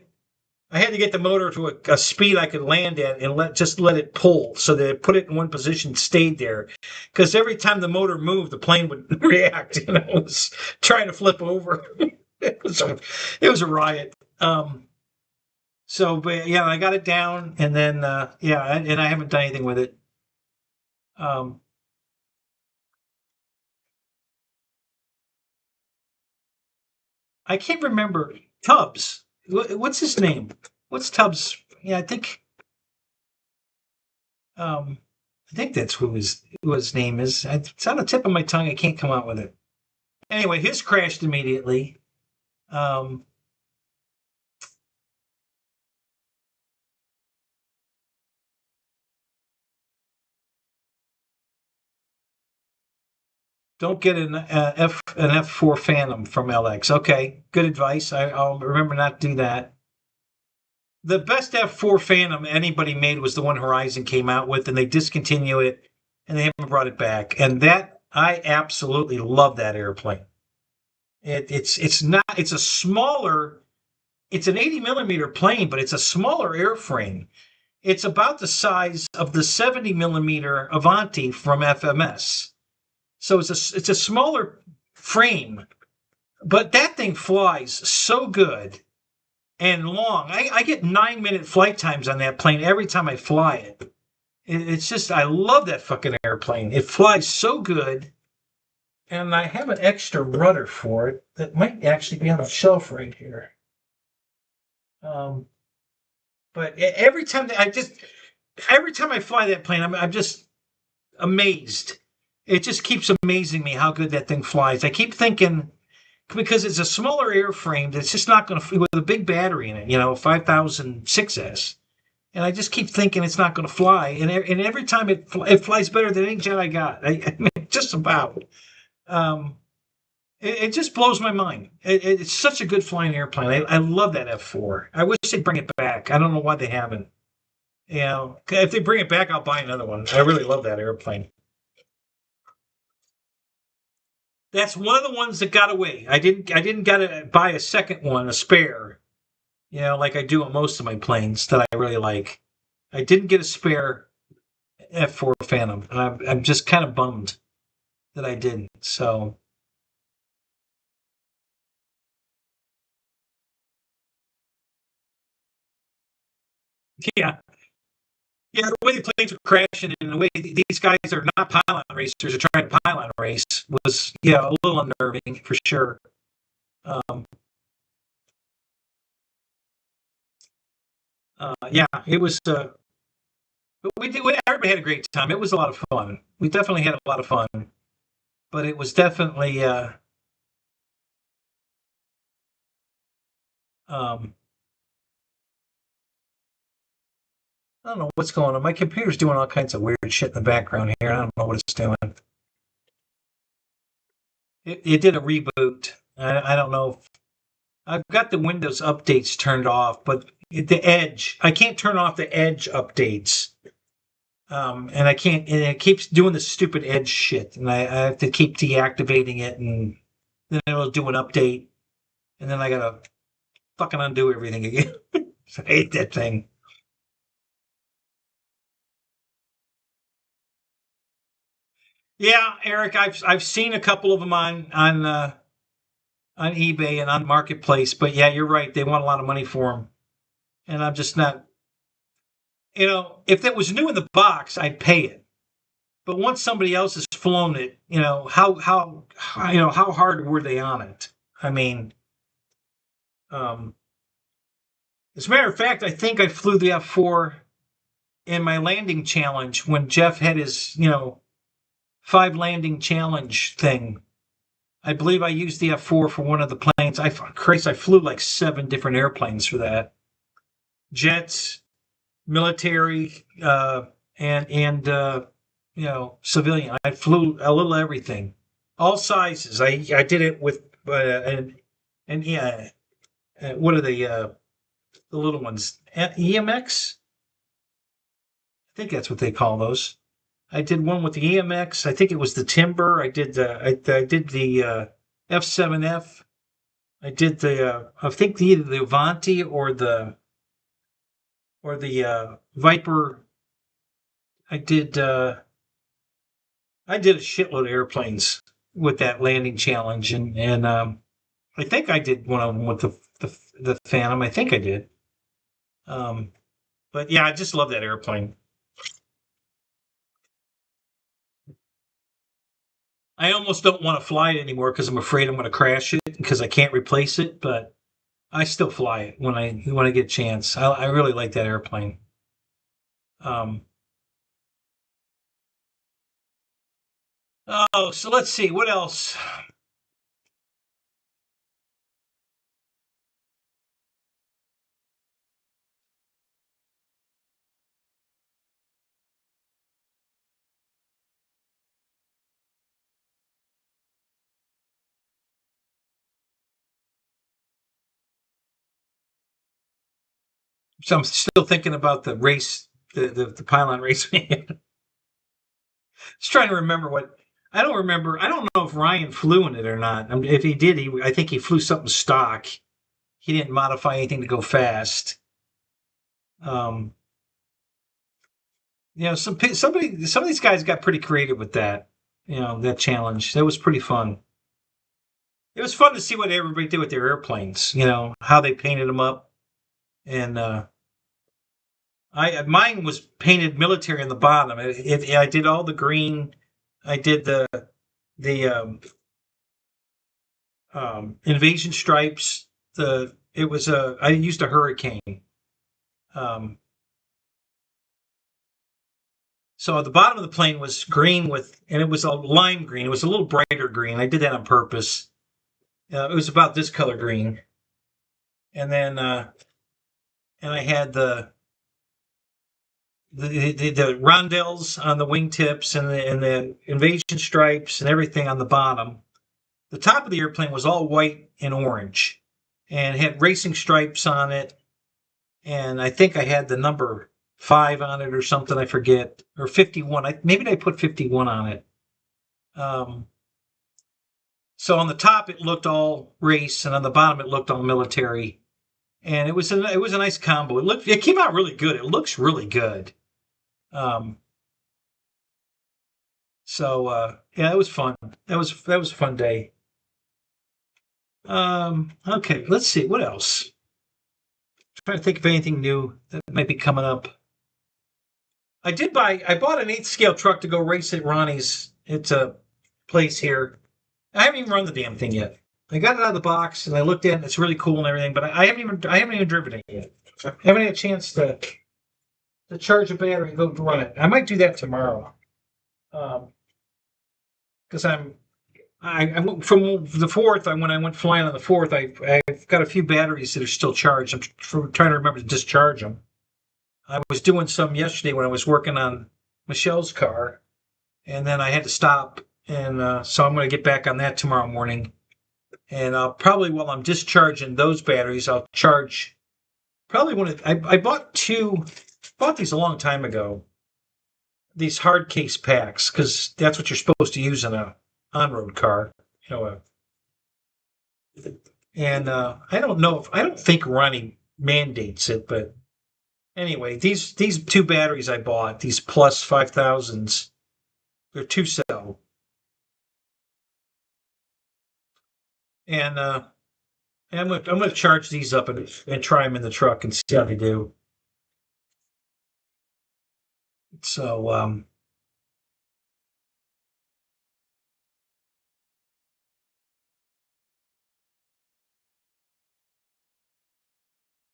I had to get the motor to a speed I could land at and let it pull so that it put it in one position, stayed there. Because every time the motor moved, the plane would react. It was trying to flip over. it was a, it was a riot. But yeah, I got it down, and then and I haven't done anything with it. Um, I can't remember Tubbs. What's his name? What's Tubbs? Yeah, um, I think that's who his name is. It's on the tip of my tongue. I can't come out with it. Anyway, his crashed immediately. Um, don't get an F4 Phantom from LX. Okay, good advice. I'll remember not to do that. The best F4 Phantom anybody made was the one Horizon came out with, and they discontinue it, and they haven't brought it back. And that I absolutely love that airplane. It's not it's a smaller it's an 80 millimeter plane, but it's a smaller airframe. It's about the size of the 70 millimeter Avanti from FMS. So it's a smaller frame, but that thing flies so good and long. I get 9-minute flight times on that plane every time I fly it. It's just I love that fucking airplane. It flies so good, and I have an extra rudder for it that might actually be on a shelf right here. Um, but every time I fly that plane, I'm just amazed. It just keeps amazing me how good that thing flies. I keep thinking because it's a smaller airframe, it's just not going to with a big battery in it. 5006S, and I just keep thinking it's not going to fly. And every time it flies better than any jet I got. I mean, just about. Um, it just blows my mind. It's such a good flying airplane. I love that F4. I wish they'd bring it back. I don't know why they haven't. If they bring it back, I'll buy another one. I really love that airplane. That's one of the ones that got away. I didn't got to buy a second one, a spare. Like I do on most of my planes that I really like. I didn't get a spare F4 Phantom. I'm just kind of bummed that I didn't. So yeah, yeah. The way the planes were crashing and the way these guys are not pylon racers are trying to pylon race was a little unnerving for sure. Um, yeah, it was. But everybody had a great time. It was a lot of fun. We definitely had a lot of fun. But it was definitely. Um, I don't know what's going on. My computer's doing all kinds of weird shit in the background here. I don't know what it's doing. It did a reboot. I don't know. I've got the Windows updates turned off, but the Edge, I can't turn off the Edge updates. And I can't, and it keeps doing the stupid Edge shit, and I have to keep deactivating it, and then it'll do an update, and then I gotta fucking undo everything again. I hate that thing. Yeah, Eric, I've seen a couple of them on eBay and on Marketplace, but yeah, you're right. They want a lot of money for them, and I'm just not. If it was new in the box, I'd pay it. But once somebody else has flown it, how hard were they on it? I mean, um, as a matter of fact, I think I flew the F4 in my landing challenge when Jeff had his 5 landing challenge thing. I believe I used the F4 for one of the planes. I flew like 7 different airplanes for that. Jets, military, and civilian. I flew a little everything, all sizes. I did it with and yeah, what are the little ones? EMX. I think that's what they call those. I did one with the EMX. I think it was the Timber. I did the F7F. I did I think either the Avanti or the Viper. I did I did a shitload of airplanes with that landing challenge, and I think I did one of them with the Phantom. I think I did. Um, but yeah, I just love that airplane. I almost don't want to fly it anymore because I'm afraid I'm going to crash it because I can't replace it. But I still fly it when I get a chance. I really like that airplane. Um, so let's see what else. So I'm still thinking about the race, the pylon race. Just trying to remember what I don't remember. I don't know if Ryan flew in it or not. I mean, if he did, I think he flew something stock. He didn't modify anything to go fast. Um, some of these guys got pretty creative with that. That challenge. That was pretty fun. It was fun to see what everybody did with their airplanes. How they painted them up, and mine was painted military on the bottom. I did all the green. I did the invasion stripes. I used a hurricane. Um, so the bottom of the plane was green and it was a lime green. It was a little brighter green. I did that on purpose. It was about this color green, and then and I had the rondelles on the wingtips and the invasion stripes and everything on the bottom. The top of the airplane was all white and orange, and had racing stripes on it. And I think I had the number 5 on it or something. I forget, or 51. Maybe I put 51 on it. Um, so on the top it looked all race, and on the bottom it looked all military. And it was a nice combo. It came out really good. It looks really good. Um, yeah, it was fun. That was a fun day. Okay, let's see what else. Trying to think of anything new that might be coming up. I bought an 8th scale truck to go race at Ronnie's. It's a place here. I haven't even run the damn thing yet. I got it out of the box and I looked at it. It's really cool and everything, but I haven't even driven it yet. I haven't had a chance to charge a battery and go run it. I might do that tomorrow. Because I went from the fourth. When I went flying on the fourth, I've got a few batteries that are still charged. I'm trying to remember to discharge them. I was doing some yesterday when I was working on Michelle's car, and then I had to stop, and so I'm going to get back on that tomorrow morning. And I'll probably, while I'm discharging those batteries, I'll charge probably I bought these a long time ago. These hard case packs, because that's what you're supposed to use in a on-road car. You know, and I don't think Ronnie mandates it, but anyway, these 2 batteries I bought, these plus 5000s, they're 2 cell. And I'm gonna charge these up and try them in the truck and see how they do. So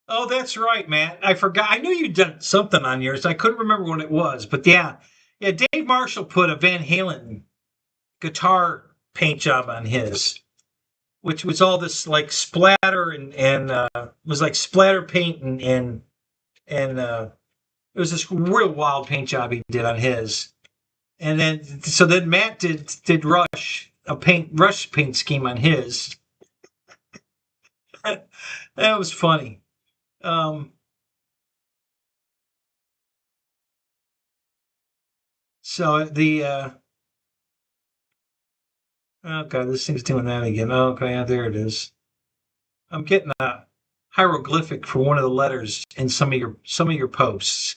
oh, that's right, Matt. I forgot. I knew you'd done something on yours. I couldn't remember what it was, but yeah, yeah. Dave Marshall put a Van Halen guitar paint job on his, which was all this like splatter and was like splatter paint and it was this real wild paint job he did on his. And then Matt did Rush paint scheme on his. That was funny. Um, so oh god, this thing's doing that again. Oh, okay, yeah, there it is. I'm getting a hieroglyphic for one of the letters in some of your posts.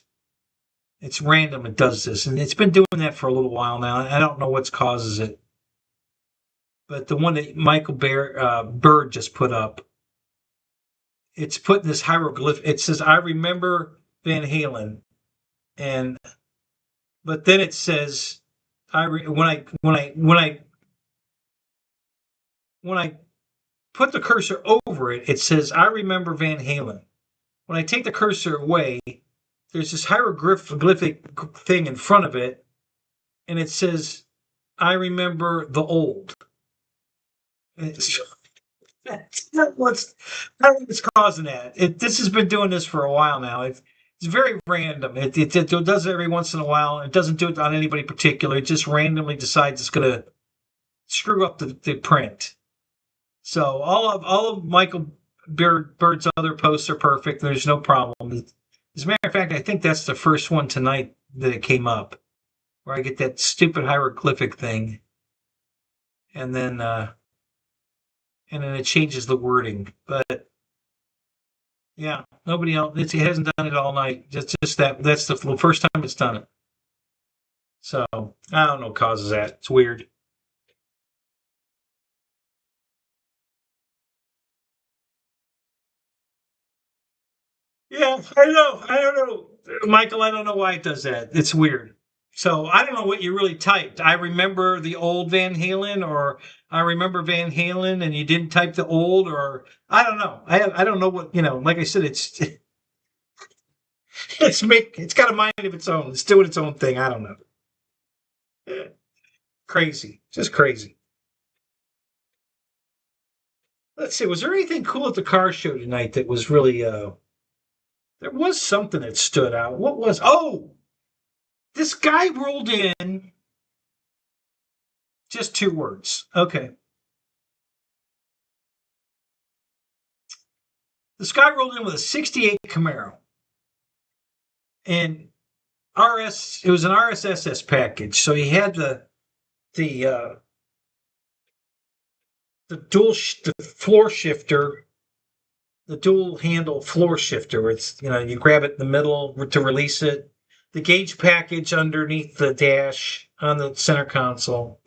It's random. It does this, and it's been doing that for a little while now. I don't know what causes it, but the one that Michael Bird just put up, it's putting this hieroglyph. It says, "I remember Van Halen," and but then it says, when I put the cursor over it, it says, "I remember Van Halen." When I take the cursor away, there's this hieroglyphic thing in front of it, and it says, "I remember the old." It's, that's what's causing that. This has been doing this for a while now. It's very random. It does it every once in a while. It doesn't do it on anybody particular. It just randomly decides it's going to screw up the print. So all of Michael Bird's other posts are perfect. There's no problem. As a matter of fact, I think that's the first one tonight that it came up, where I get that stupid hieroglyphic thing, and then it changes the wording. But yeah, nobody else. It hasn't done it all night. Just that. That's the first time it's done it. So I don't know what causes that. It's weird. Yeah, I know. I don't know, Michael. I don't know why it does that. It's weird. So I don't know what you really typed. I remember the old Van Halen, or I remember Van Halen, and you didn't type the old, or I don't know. I don't know what. Like I said, it's got a mind of its own. It's doing its own thing. I don't know. Crazy, just crazy. Let's see. Was there anything cool at the car show tonight that was really? There was something that stood out. What was? Oh, this guy rolled in. Just two words. Okay. This guy rolled in with a '68 Camaro, and It was an RSSS package, so he had the uh, the floor shifter, the dual handle floor shifter, where it's you grab it in the middle to release it. The gauge package underneath the dash on the center console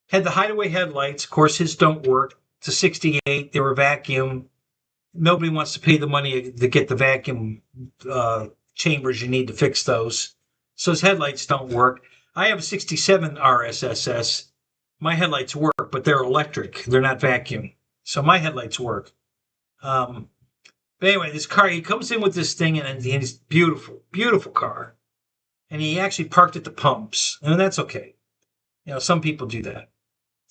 had the hideaway headlights. Of course, his don't work. It's a '68. They were vacuum. Nobody wants to pay the money to get the vacuum chambers you need to fix those. So his headlights don't work. I have a '67 RSSS. My headlights work, but they're electric. They're not vacuum. So my headlights work. Um, but anyway, this car, he comes in with this thing, and it's beautiful, beautiful car. And he actually parked at the pumps, and that's okay. Some people do that.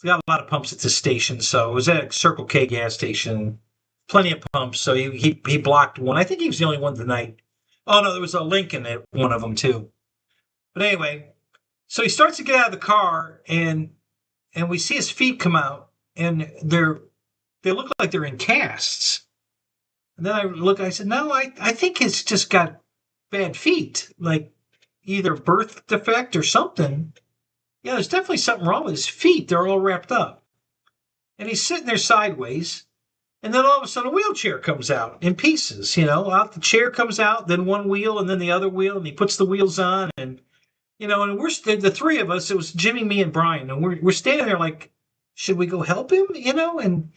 We got a lot of pumps at this station, so it was at a Circle K gas station. Plenty of pumps, so he blocked one. I think he was the only one tonight. Oh no, there was a Lincoln at one of them too. But anyway, so he starts to get out of the car, and we see his feet come out, and they look like they're in casts. And then I said, no, I think he's just got bad feet, like either birth defect or something. Yeah, there's definitely something wrong with his feet. They're all wrapped up. And he's sitting there sideways. And then all of a sudden, a wheelchair comes out in pieces. Out the chair comes out, then one wheel, and then the other wheel, and he puts the wheels on, and and we're the three of us. It was Jimmy, me, and Brian, and we're standing there like, should we go help him? And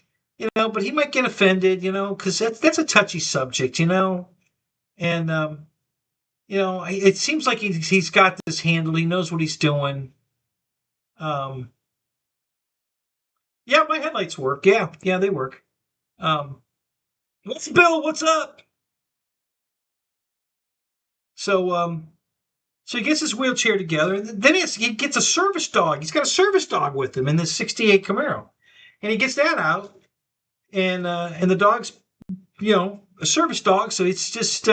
but he might get offended, because that's a touchy subject, and it seems like he's got this handled. He knows what he's doing. Um, yeah, my headlights work. Yeah, they work. Um, what's Bill? What's up? So, so he gets his wheelchair together, and then he gets a service dog. He's got a service dog with him in this '68 Camaro, and he gets that out, and the dog's a service dog, so it's just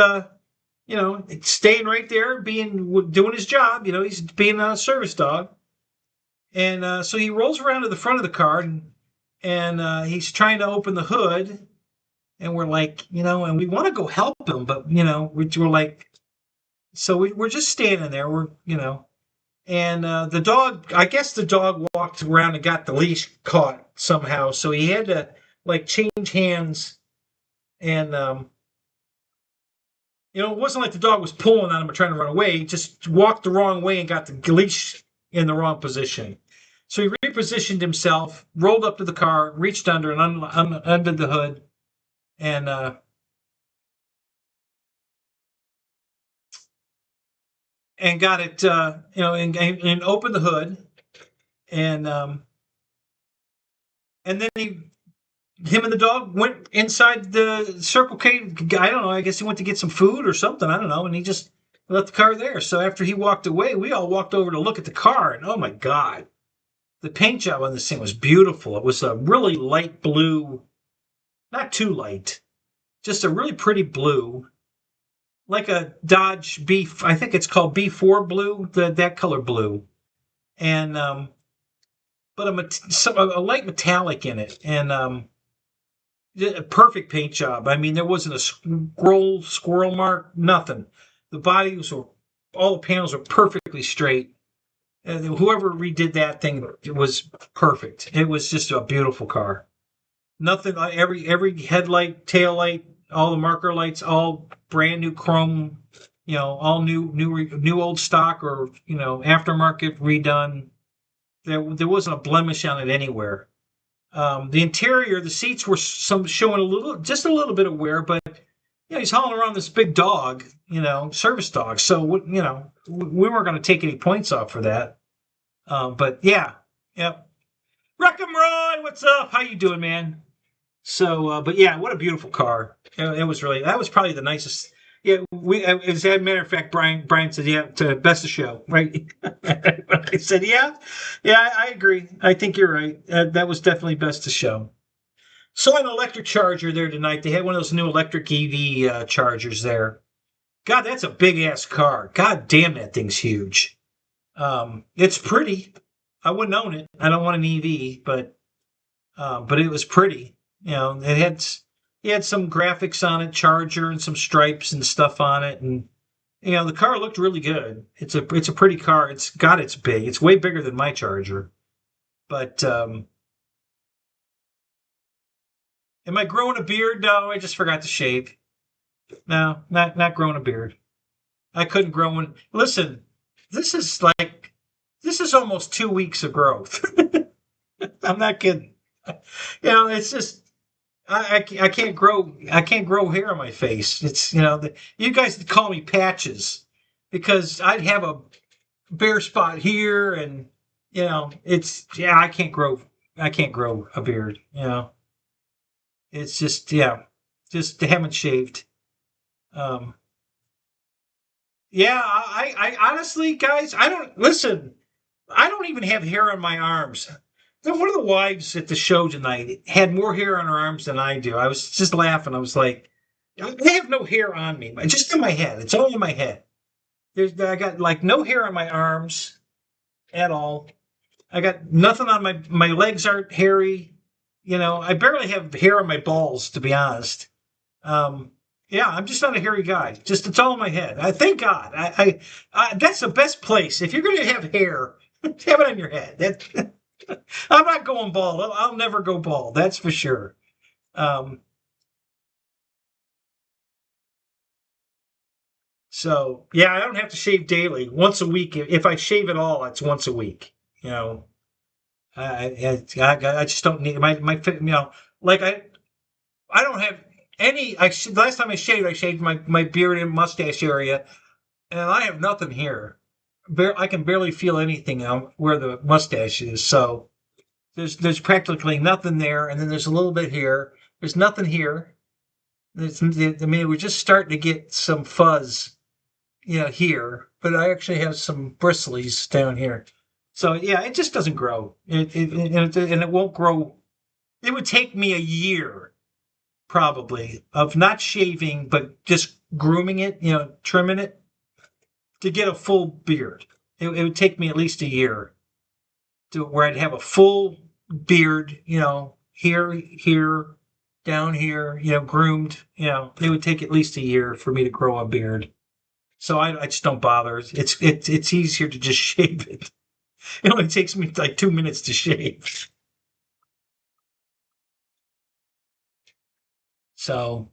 it's staying right there, doing his job. He's being a service dog, and so he rolls around to the front of the car, and he's trying to open the hood, and we're like, and we want to go help him, but we're like, so we're just standing there, and the dog, I guess the dog walked around and got the leash caught somehow, so he had to like change hands, and it wasn't like the dog was pulling on him or trying to run away. He just walked the wrong way and got the leash in the wrong position. So he repositioned himself, rolled up to the car, reached under and undid the hood, and got it, and opened the hood, and then him and the dog went inside the Circle K. I don't know. I guess he went to get some food or something. I don't know. And he just left the car there. So after he walked away, we all walked over to look at the car. And oh my God, the paint job on this thing was beautiful. It was a really light blue, not too light, just a really pretty blue, like a Dodge B. I think it's called B4 blue, that color blue, and but a light metallic in it, and a perfect paint job. I mean, there wasn't a squirrel mark, nothing. The bodies were, all the panels were perfectly straight. And whoever redid that thing, it was perfect. It was just a beautiful car. Nothing. Every headlight, tail light, all the marker lights, all brand new chrome. All new old stock or aftermarket redone. There wasn't a blemish on it anywhere. The interior, the seats were showing just a little bit of wear, but he's hauling around this big dog, service dog. So we weren't going to take any points off for that. But yeah, Wreckham Roy, what's up? How you doing, man? So, but yeah, what a beautiful car. It was really, that was probably the nicest. Yeah, as a matter of fact, Brian said, yeah, to best of show, right? I said, yeah, I agree. I think you're right. That was definitely best of show. Saw an electric charger there tonight. They had one of those new electric EV chargers there. God, that's a big ass car. God damn, that thing's huge. It's pretty. I wouldn't own it. I don't want an EV, but it was pretty. It had some graphics on it, charger and some stripes and stuff on it, and the car looked really good. It's a pretty car. It's big. It's way bigger than my Charger. But am I growing a beard? No, I just forgot to shave. No, not growing a beard. I couldn't grow one. Listen, this is almost 2 weeks of growth. I'm not kidding. It's just I can't grow hair on my face. It's you guys call me Patches because I'd have a bare spot here, and I can't grow a beard. It's just haven't shaved. Um, yeah, I honestly, guys, I don't listen. I don't even have hair on my arms. One of the wives at the show tonight had more hair on her arms than I do. I was just laughing. I was like, I have no hair on me, just in my head. It's only in my head. I got like no hair on my arms at all. I got nothing on my legs aren't hairy. I barely have hair on my balls, to be honest. Yeah, I'm just not a hairy guy. Just it's all in my head. I thank God. That's the best place. If you're going to have hair, have it on your head. I'm not going bald. I'll never go bald. That's for sure. Um, so yeah, I don't have to shave daily. Once a week. If I shave at all, it's once a week. You know. I just don't need my fit. Like I don't have any. The last time I shaved my beard and mustache area, and I have nothing here. I can barely feel anything where the mustache is. So there's practically nothing there, and then there's a little bit here. There's nothing here. I mean, we're just starting to get some fuzz, here, but I actually have some bristles down here. So yeah, it just doesn't grow. And it won't grow. It would take me a year probably of not shaving, but just grooming it, trimming it to get a full beard. It would take me at least a year to where I'd have a full beard, here, down here, groomed. It would take at least a year for me to grow a beard. So I just don't bother. It's easier to just shave it. It only takes me like 2 minutes to shave. So,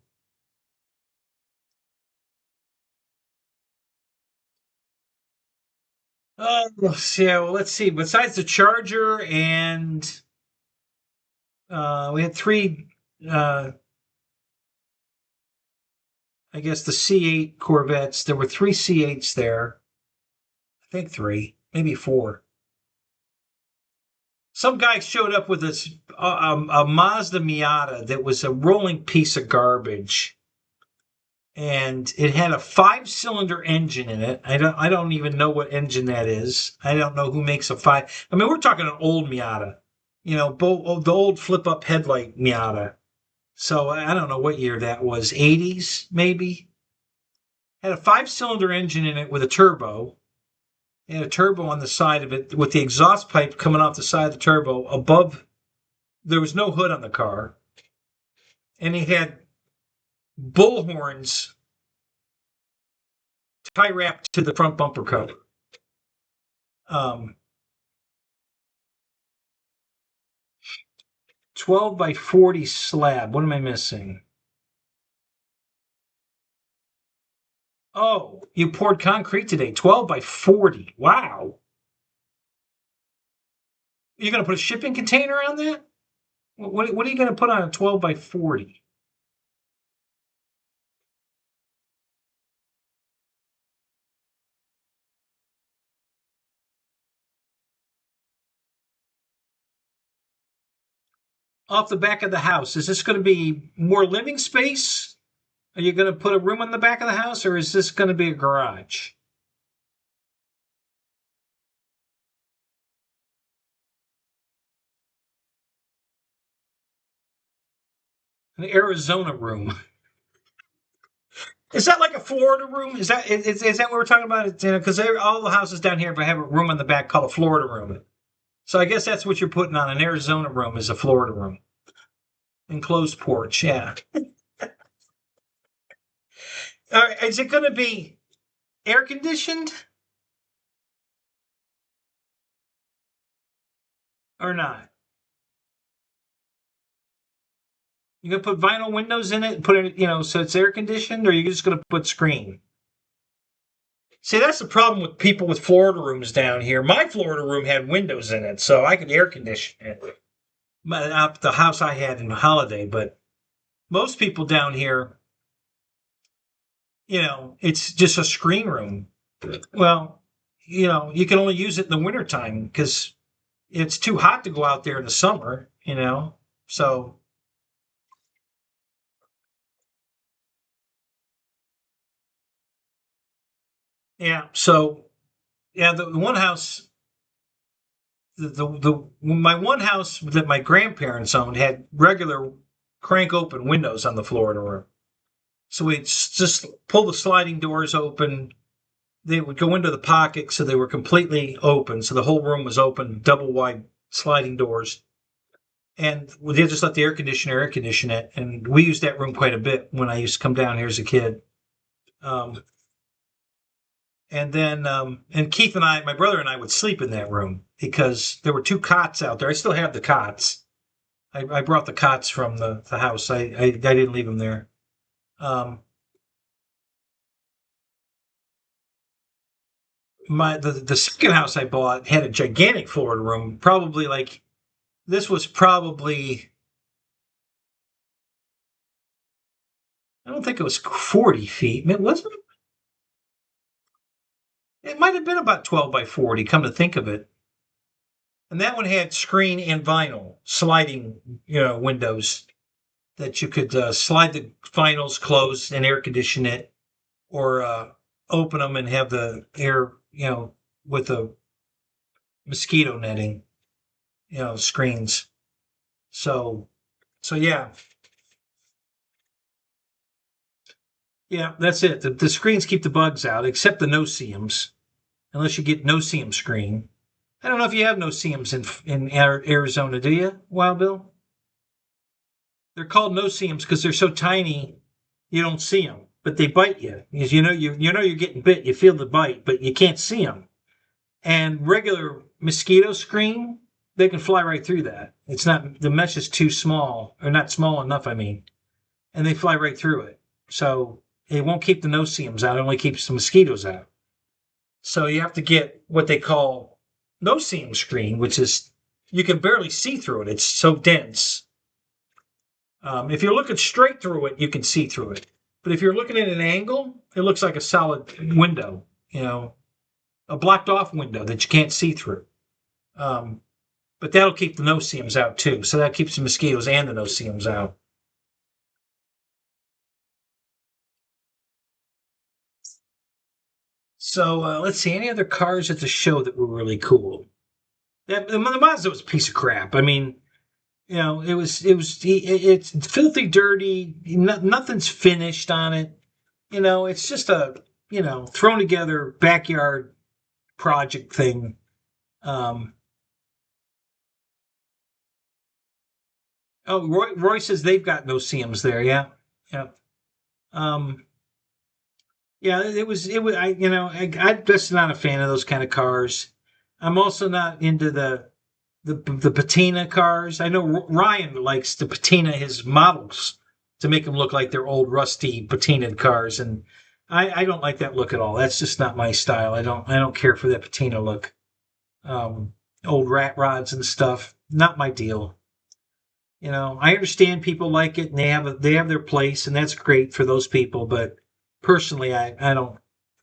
yeah, well, let's see. Besides the Charger and we had three, uh, I guess the C8 Corvettes. There were three C8s there. I think three, maybe four. Some guy showed up with this a Mazda Miata that was a rolling piece of garbage, and it had a 5-cylinder engine in it. I don't even know what engine that is. I don't know who makes a five. I mean, we're talking an old Miata, the old flip up headlight Miata. So I don't know what year that was, 80s maybe. Had a 5-cylinder engine in it with a turbo. It had a turbo on the side of it with the exhaust pipe coming off the side of the turbo above. There was no hood on the car, and it had bull horns tie wrapped to the front bumper cover. Um, 12 by 40 slab. What am I missing? Oh, you poured concrete today. 12 by 40. Wow. You're going to put a shipping container on that? What are you going to put on a 12 by 40? Off the back of the house. Is this going to be more living space? Are you going to put a room on the back of the house, or is this going to be a garage? An Arizona room. Is that like a Florida room? Is that what we're talking about? Because all the houses down here have a room on the back called a Florida room. So I guess that's what you're putting on an Arizona room is a Florida room. Enclosed porch, yeah. All right, is it going to be air conditioned or not? You gonna put vinyl windows in it and put it, so it's air conditioned, or are you just gonna put screen? See, that's the problem with people with Florida rooms down here. My Florida room had windows in it, so I could air condition it. The house I had in Holiday, but most people down here, it's just a screen room. Well, you can only use it in the wintertime because it's too hot to go out there in the summer. So, yeah. So, yeah, the one house, my one house that my grandparents owned had regular crank open windows on the Florida room. So we'd just pull the sliding doors open. They would go into the pocket, so they were completely open. So the whole room was open, double wide sliding doors. And they just let the air condition it. And we used that room quite a bit when I used to come down here as a kid. Um, and then, and Keith and my brother and I would sleep in that room because there were two cots out there. I still have the cots. I brought the cots from the house. I didn't leave them there. Um, the second house I bought had a gigantic Florida room, probably like This was probably, I don't think it was 40 feet. It wasn't. It might have been about 12 by 40, come to think of it. And that one had screen and vinyl sliding, windows that you could slide the vinyls closed and air condition it, or open them and have the air, with the mosquito netting, screens. So, yeah, that's it. The screens keep the bugs out, except the no-see-ums, unless you get no-see-um screen. I don't know if you have no-see-ums in Arizona, do you, Wild Bill? They're called no-see-ums because they're so tiny you don't see them, but they bite you. Because you're getting bit. You feel the bite, but you can't see them. And regular mosquito screen, they can fly right through that. It's not, the mesh is too small, or not small enough, I mean, and they fly right through it. So it won't keep the no-see-ums out. It only keeps the mosquitoes out. So you have to get what they call no-see-um screen, which is, you can barely see through it. It's so dense. If you're looking straight through it, you can see through it. But if you're looking at an angle, it looks like a solid window, a blocked off window that you can't see through. But that'll keep the no-see-ums out too. So that keeps the mosquitoes and the no-see-ums out. So let's see, any other cars at the show that were really cool? The Mazda was a piece of crap. I mean, it's filthy dirty. Nothing's finished on it. It's just a, thrown together backyard project thing. Um, oh, Roy says they've got no CMs there. Yeah, yeah, um, yeah. It was. I'm just not a fan of those kind of cars. I'm also not into the patina cars. I know Ryan likes to patina his models to make them look like they're old rusty patinaed cars, and I don't like that look at all. That's just not my style. I don't care for that patina look. Um, Old rat rods and stuff, not my deal. I understand people like it and they have their place, and that's great for those people. But personally, I don't.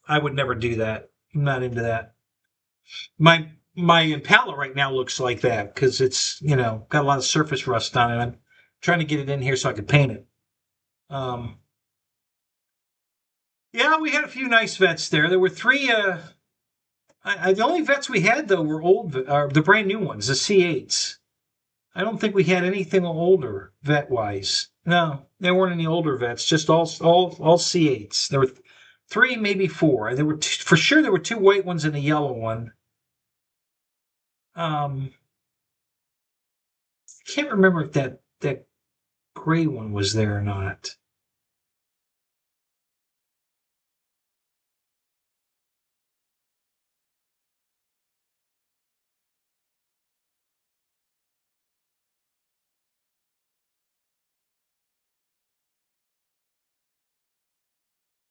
I would never do that. I'm not into that. My Impala right now looks like that because it's got a lot of surface rust on it. I'm trying to get it in here so I can paint it. Um, yeah, we had a few nice vets there. There were three. The only vets we had though were old, the brand new ones, the C8s. I don't think we had anything older vet wise. No, there weren't any older vets. Just all C8s. There were three, maybe four. There were for sure. There were two white ones and a yellow one. Um, can't remember if that gray one was there or not.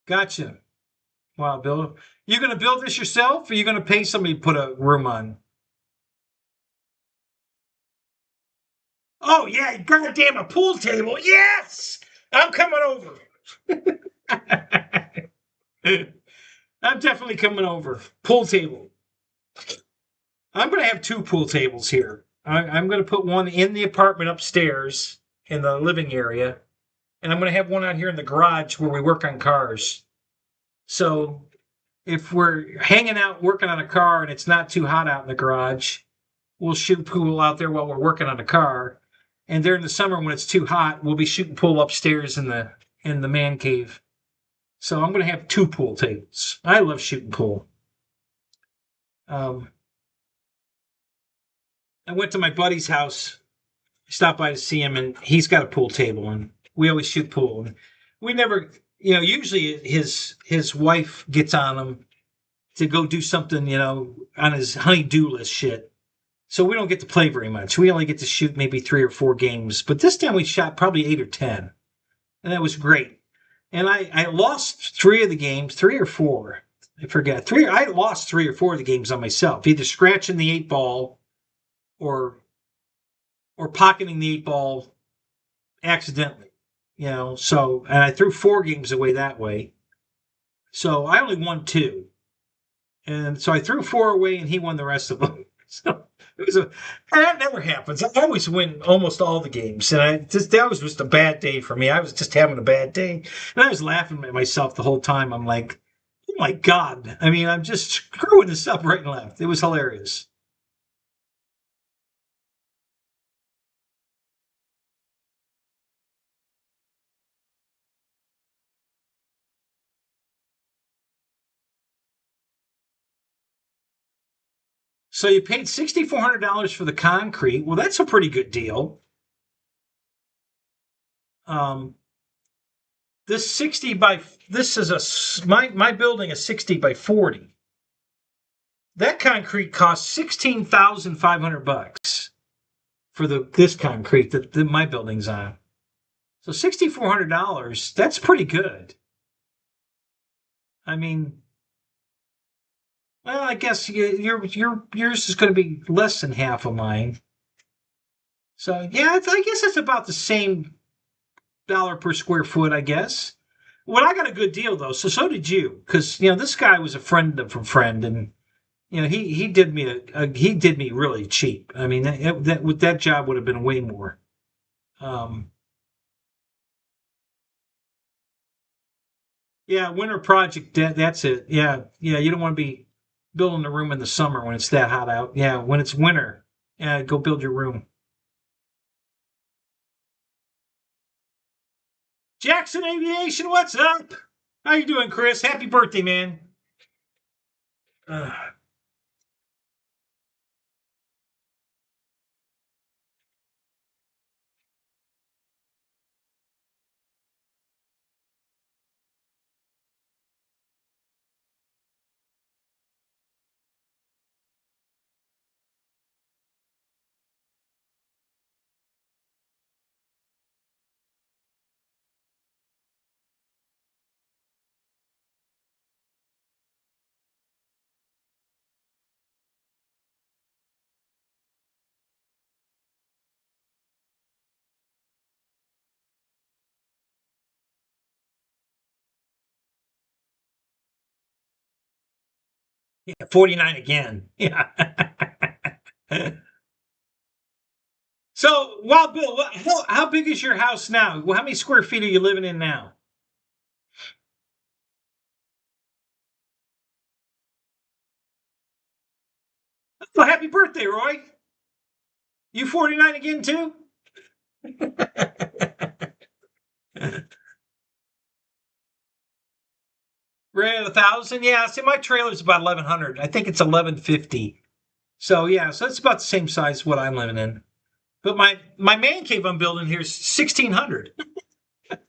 Gotcha. Wow, Bill, you gonna build this yourself, or you gonna pay somebody to put a room on? Oh yeah, goddamn a pool table. Yes, I'm coming over. I'm definitely coming over. Pool table. I'm going to have two pool tables here. I'm going to put one in the apartment upstairs in the living area, and I'm going to have one out here in the garage where we work on cars. So if we're hanging out working on a car and it's not too hot out in the garage, we'll shoot pool out there while we're working on a car. And during the summer when it's too hot, we'll be shooting pool upstairs in the man cave. So I'm going to have two pool tables. I love shooting pool. Um, I went to my buddy's house, stopped by to see him, and he's got a pool table, and we always shoot pool. And we never, usually his wife gets on him to go do something, on his honey-do list shit. So we don't get to play very much. We only get to shoot maybe 3 or 4 games. But this time we shot probably 8 or 10, and that was great. And I lost 3 of the games, 3 or 4. I forget. I lost 3 or 4 of the games on myself, either scratching the 8 ball or or pocketing the 8-ball accidentally, So, and I threw 4 games away that way. So I only won 2. And so I threw 4 away and he won the rest of them. So it was and that never happens. I always win almost all the games. And that was just a bad day for me. I was just having a bad day. And I was laughing at myself the whole time. I'm like, oh my God. I mean, I'm just screwing this up right and left. It was hilarious. So you paid $6,400 for the concrete. Well, that's a pretty good deal. Um, this is my building is 60 by 40. That concrete costs $16,500 for this concrete that my building's on. So $6,400, that's pretty good. I mean, well, I guess yours is going to be less than half of mine. So yeah, I guess it's about the same dollar per square foot, I guess. Well, I got a good deal though, so did you, because this guy was a friend of a friend, and he did me he did me really cheap. I mean that job would have been way more. Um, yeah, winter project. That's it. Yeah, yeah. You don't want to be building a room in the summer when it's that hot out. Yeah, when it's winter, yeah, go build your room. Jackson Aviation, what's up? How you doing, Chris? Happy birthday, man. Uh, yeah, 49 again. Yeah. So, Wild Bill, how big is your house now? Well, how many square feet are you living in now? Well, happy birthday, Roy. You 49 again, too? Right at 1,000? Yeah, see, my trailer's about 1,100. I think it's 1,150. So, yeah, so it's about the same size as what I'm living in. But my man cave I'm building here is 1,600.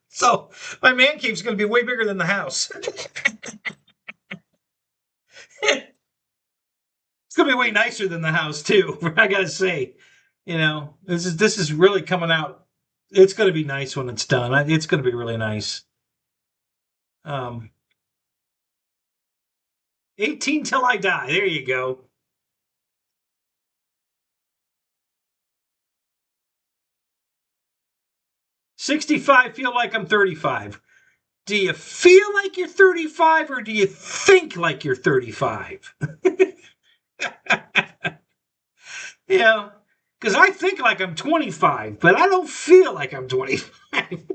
So, my man cave's going to be way bigger than the house. It's going to be way nicer than the house, too, I got to say. This is really coming out. It's going to be nice when it's done. It's going to be really nice. Um, 18 till I die. There you go. 65, feel like I'm 35. Do you feel like you're 35 or do you think like you're 35? Yeah, because I think like I'm 25, but I don't feel like I'm 25.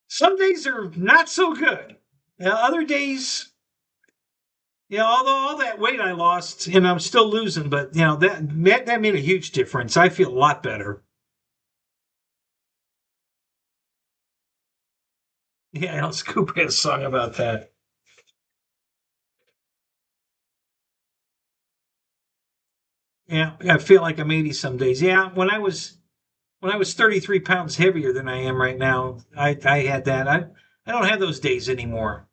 Some days are not so good. Other days, although all that weight I lost, and I'm still losing, but that made a huge difference. I feel a lot better. Yeah, Scoop had a song about that. Yeah, I feel like I'm 80 some days. Yeah, when I was 33 pounds heavier than I am right now, I had that. I don't have those days anymore,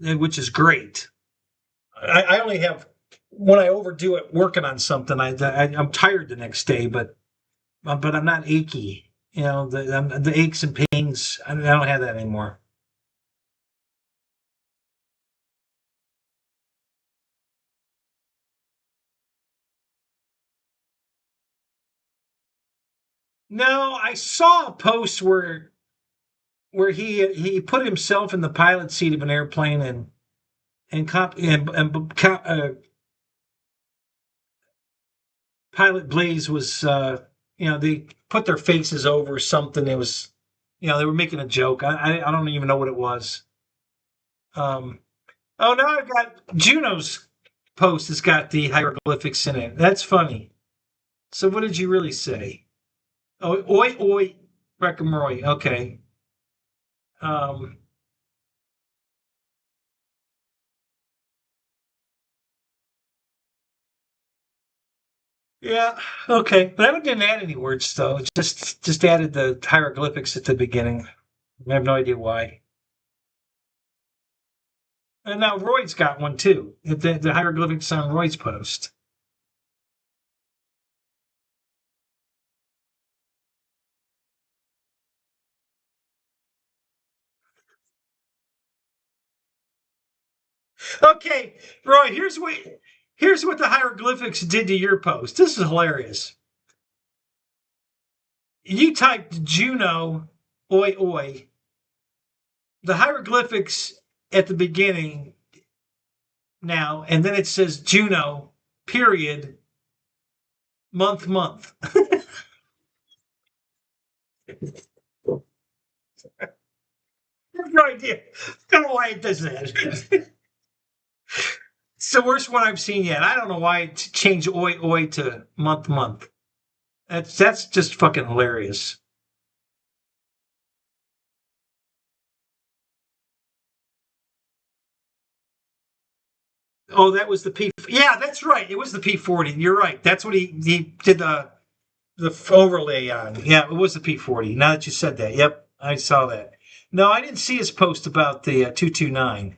which is great. I only have when I overdo it working on something. I'm tired the next day, but I'm not achy. The aches and pains. I don't have that anymore. No, I saw a post where he put himself in the pilot seat of an airplane and Pilot Blaze was they put their faces over something. It was they were making a joke. I don't even know what it was. Um, oh, now I've got Juno's post has got the hieroglyphics in it. That's funny. So what did you really say? Oh, oi oi, Breckenroy. Okay. Um, yeah. Okay. But I didn't add any words though. It just added the hieroglyphics at the beginning. I have no idea why. And now Roy's got one too. The hieroglyphics on Roy's post. Okay, Roy. Here's what the hieroglyphics did to your post. This is hilarious. You typed Juno, oi oi. The hieroglyphics at the beginning now, and then it says Juno, period, month. I have no idea. I don't know why it does that. It's the worst one I've seen yet. I don't know why it changed oi oi to month. That's just fucking hilarious. Oh, that was the P. Yeah, that's right. It was the P40. You're right. That's what he did the overlay on. Yeah, it was the P40. Now that you said that, yep, I saw that. No, I didn't see his post about the 229.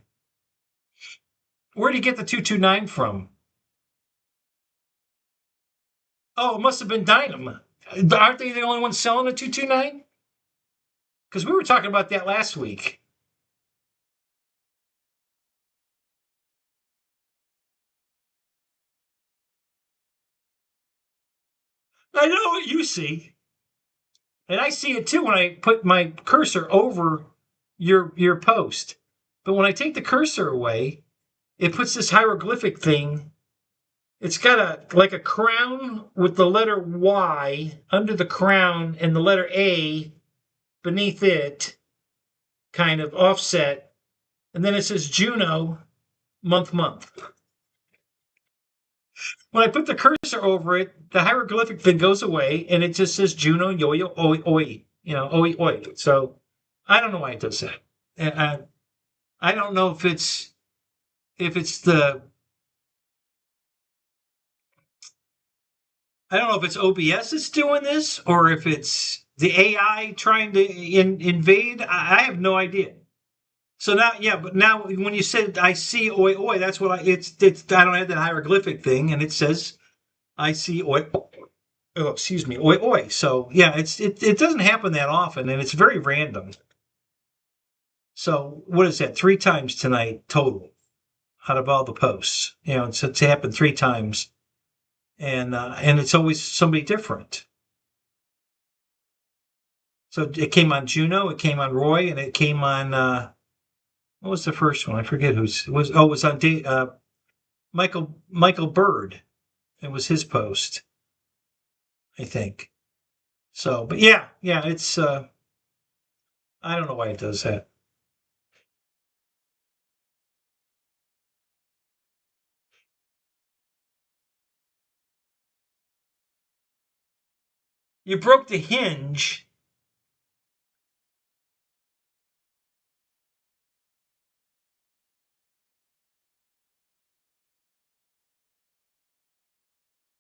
Where did he get the 229 from? Oh, it must have been Dynam. Aren't they the only ones selling a 229? Because we were talking about that last week. I know what you see, and I see it too when I put my cursor over your post. But when I take the cursor away, it puts this hieroglyphic thing. It's got a crown with the letter Y under the crown and the letter A beneath it, kind of offset, and then it says Juno month. When I put the cursor over it, the hieroglyphic thing goes away, and it just says Juno yo yo oi oi, oi oi. So I don't know why it does that. I don't know if it's the I don't know if it's OBS that's doing this or if it's the AI trying to invade. I have no idea. So now, yeah, but now when you said I see oi oi, that's what it's I don't have that hieroglyphic thing, and it says I see oi. Oh, excuse me, oi oi. So yeah, it doesn't happen that often, and it's very random. So what is that? Three times tonight total out of all the posts. It's happened three times, and it's always somebody different. So it came on Juno, it came on Roy, and it came on what was the first one? I forget who's it was. Oh, it was on Michael Bird. It was his post, I think. So, but yeah, it's I don't know why it does that. You broke the hinge.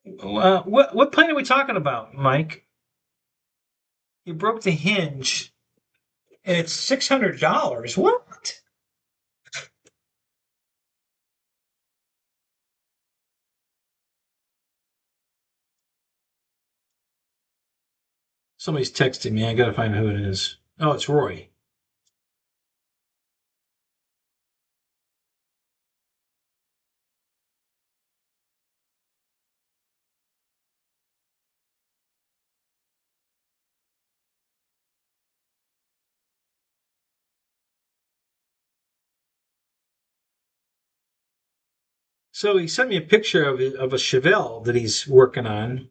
What plane are we talking about, Mike? You broke the hinge, and it's $600. What? Somebody's texting me. I gotta find who it is. Oh, it's Roy. So he sent me a picture of a Chevelle that he's working on.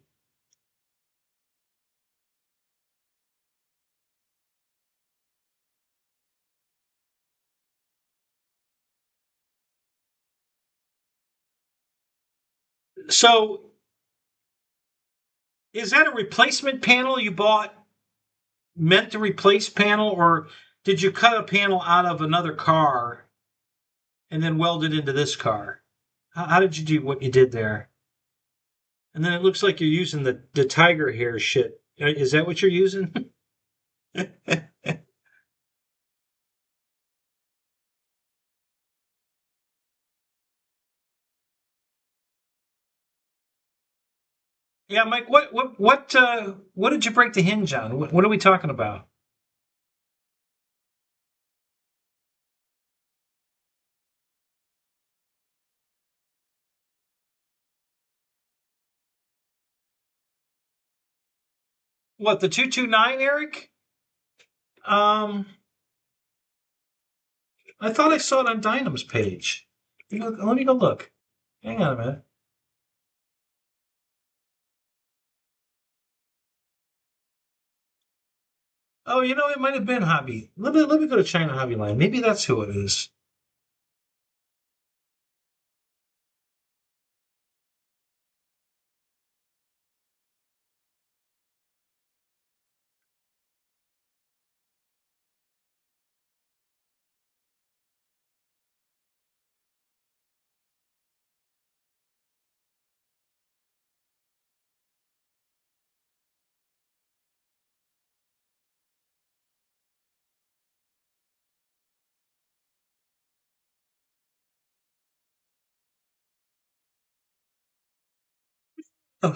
So is that a replacement panel you bought, meant to replace panel, or did you cut a panel out of another car and then weld it into this car? How did you do what you did there? And then it looks like you're using the tiger hair shit. Is that what you're using? Yeah, Mike. What did you break the hinge on? What are we talking about? What, the 229, Eric? Um, I thought I saw it on Dynam's page. Let me go look. Hang on a minute. Oh, it might have been Hobby. Let me go to China Hobby Line. Maybe that's who it is. Oh,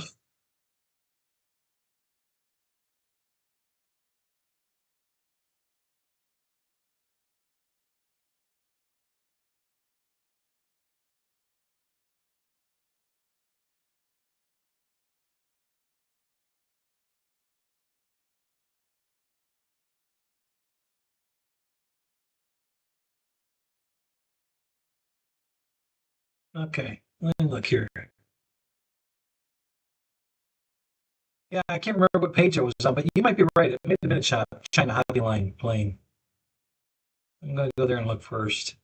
okay. Let me look here. Yeah, I can't remember what page it was on, but you might be right. It may have been a China Hobby Line plane. I'm going to go there and look first.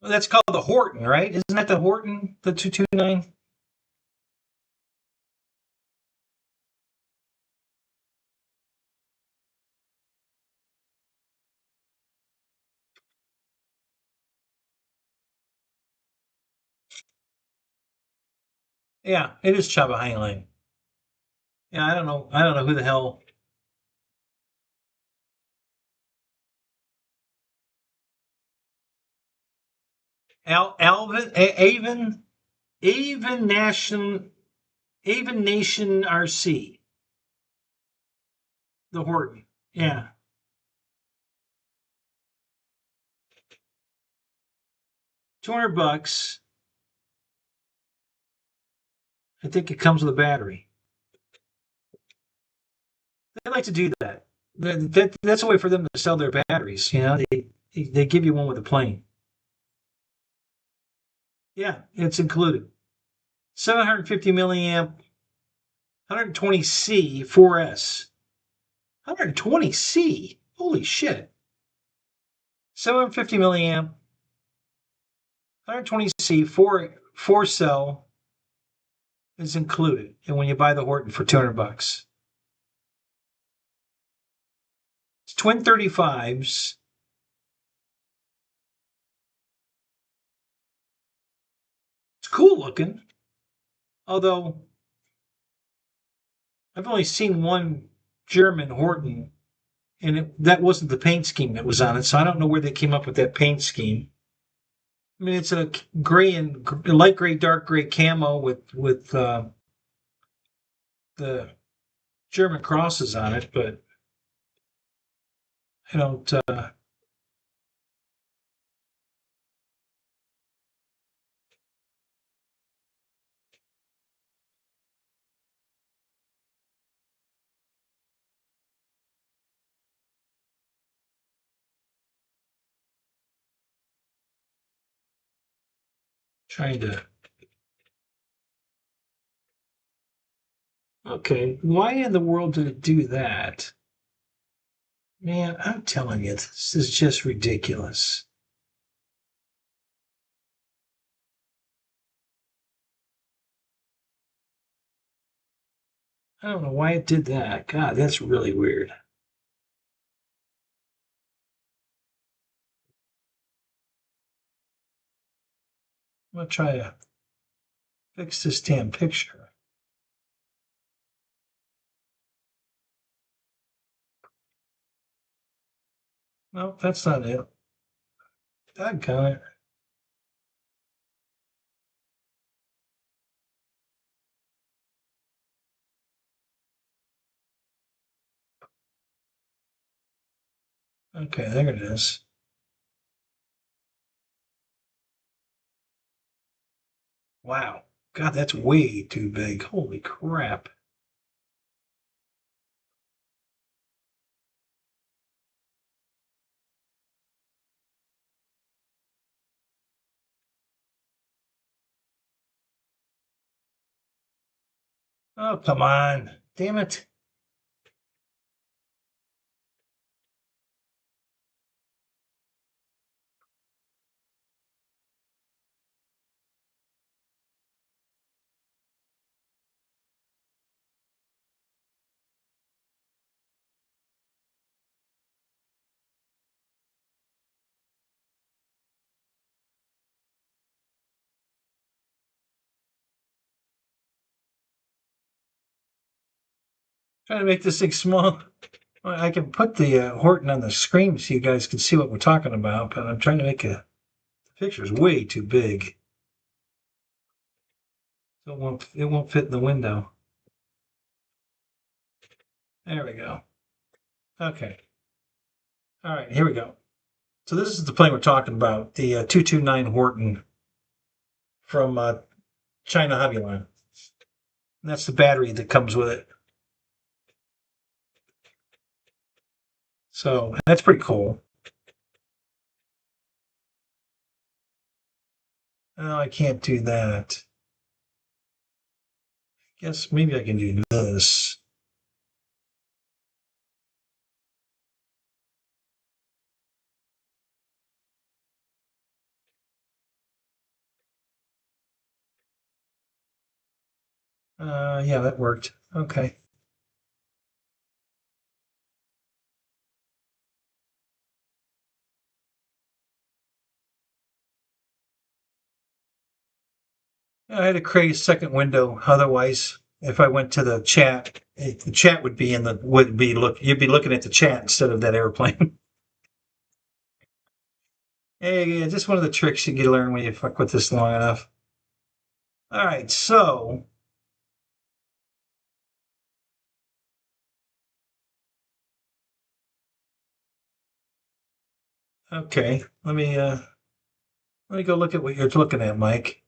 Well, that's called the Horton, right? Isn't that the Horton, the 229? Yeah, it is China Hobby Line. Yeah, I don't know. I don't know who the hell. Alvin, Avon Nation, Avon Nation RC, the Horton. Yeah, 200 bucks. I think it comes with a battery. They like to do that. That's a way for them to sell their batteries. They give you one with a plane. Yeah, it's included. 750 milliamp, 120C 4S. 120C. Holy shit. 750 milliamp, 120C 4 cell is included. And when you buy the Horton for 200 bucks, it's twin 35s. It's cool looking. Although I've only seen one German Horton, and that wasn't the paint scheme that was on it. So I don't know where they came up with that paint scheme. I mean, it's a gray and light gray, dark gray camo with the German crosses on it, but I don't. Trying to. Okay, why in the world did it do that? Man, I'm telling you, this is just ridiculous. I don't know why it did that. God, that's really weird. I'm gonna try to fix this damn picture. No, that's not it. Doggone it. Okay, there it is. Wow. God, that's way too big. Holy crap. Oh, come on. Damn it. Trying to make this thing small. I can put the Horton on the screen so you guys can see what we're talking about, but I'm trying to make a. The picture's way too big. So it won't fit in the window. There we go. Okay. All right, here we go. So this is the plane we're talking about, the 229 Horton from China Hobby Line. And that's the battery that comes with it. So that's pretty cool. Oh, I can't do that. Guess maybe I can do this. Yeah, that worked. Okay. I had to create a second window. Otherwise, if I went to the chat, the chat would be you'd be looking at the chat instead of that airplane. Hey, yeah, just one of the tricks you can learn when you fuck with this long enough. All right, so okay, let me go look at what you're looking at, Mike.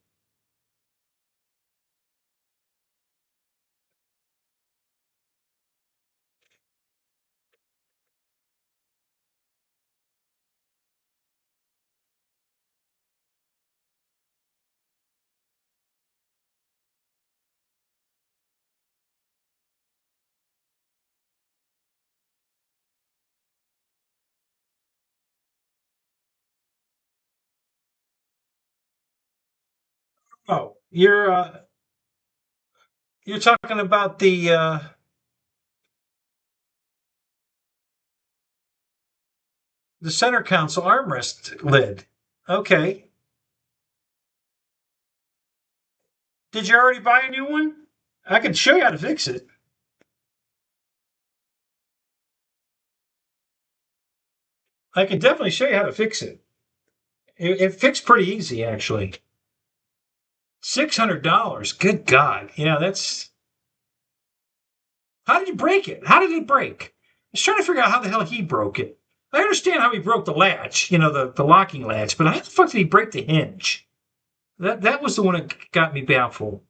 Oh, you're talking about the center console armrest lid. Okay. Did you already buy a new one? I can show you how to fix it. I can definitely show you how to fix it. It fixed pretty easy, actually. $600. Good God. Yeah, that's. How did you break it? How did it break? I was trying to figure out how the hell he broke it. I understand how he broke the latch, the locking latch, but how the fuck did he break the hinge? That was the one that got me baffled.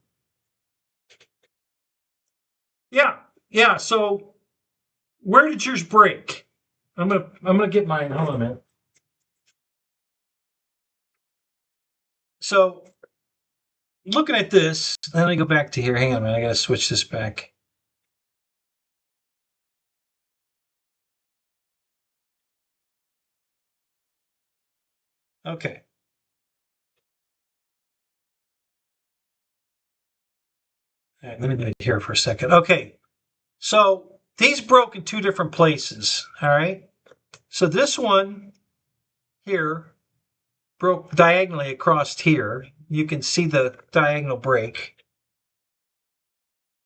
Yeah, yeah. So where did yours break? I'm gonna get mine. Hold on a minute. So looking at this, let me go back to here. Hang on a minute, I gotta switch this back. Okay. All right, let me do it here for a second. Okay, so these broke in two different places. All right. So this one here broke diagonally across here. You can see the diagonal break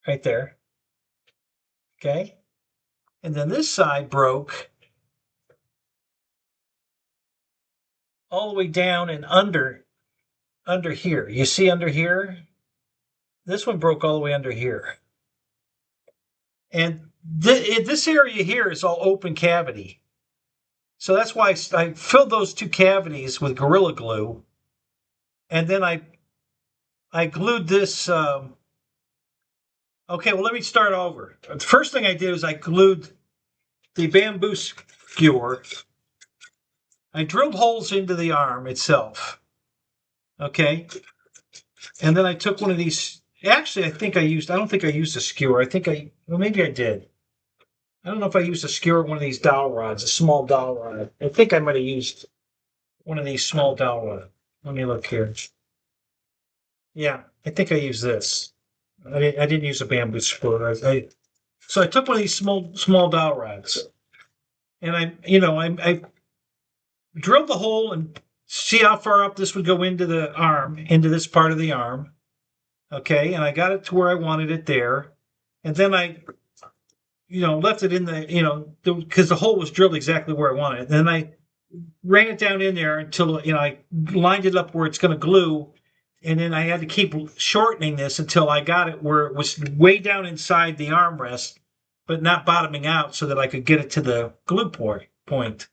right there. Okay. And then this side broke all the way down and under here. You see under here? This one broke all the way under here. And this area here is all open cavity. So that's why I filled those two cavities with Gorilla Glue. And then I glued this. Okay, well, let me start over. The first thing I did was I glued the bamboo skewer. I drilled holes into the arm itself. Okay. And then I took one of these. Actually, I don't think I used a skewer. Well, maybe I did. I don't know if I used a skewer, one of these dowel rods, a small dowel rod. I think I might have used one of these small dowel rods. Let me look here. Yeah, I think I used this. I didn't use a bamboo skewer. So I took one of these small dowel rods, and I drilled the hole and see how far up this would go into the arm, into this part of the arm. Okay, and I got it to where I wanted it there, and then I left it in the, because the hole was drilled exactly where I wanted it. And then I ran it down in there until, I lined it up where it's going to glue. And then I had to keep shortening this until I got it where it was way down inside the armrest, but not bottoming out so that I could get it to the glue point.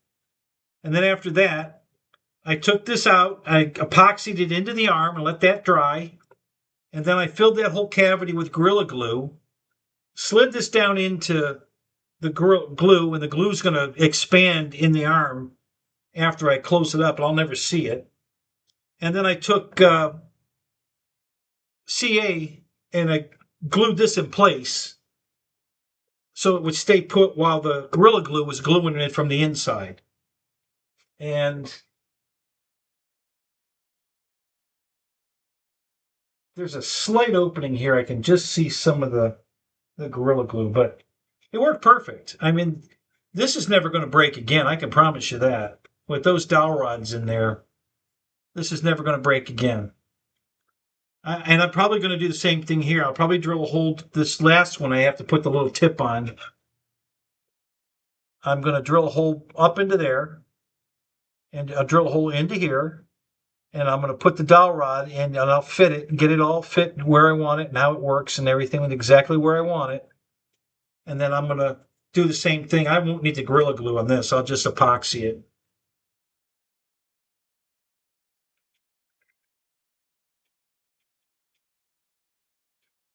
And then after that, I took this out, I epoxied it into the arm and let that dry. And then I filled that whole cavity with Gorilla Glue, slid this down into the glue, and the glue's going to expand in the arm after I close it up, and I'll never see it. And then I took CA and I glued this in place so it would stay put while the Gorilla Glue was gluing it from the inside. And there's a slight opening here. I can just see some of the Gorilla Glue, but it worked perfect. I mean, this is never going to break again. I can promise you that. With those dowel rods in there, this is never going to break again. And I'm probably going to do the same thing here. I'll probably drill a hole. This last one, I have to put the little tip on. I'm going to drill a hole up into there, and I'll drill a hole into here, and I'm going to put the dowel rod in, and I'll fit it and get it all fit where I want it and how it works and everything with exactly where I want it. And then I'm going to do the same thing. I won't need the Gorilla Glue on this. I'll just epoxy it.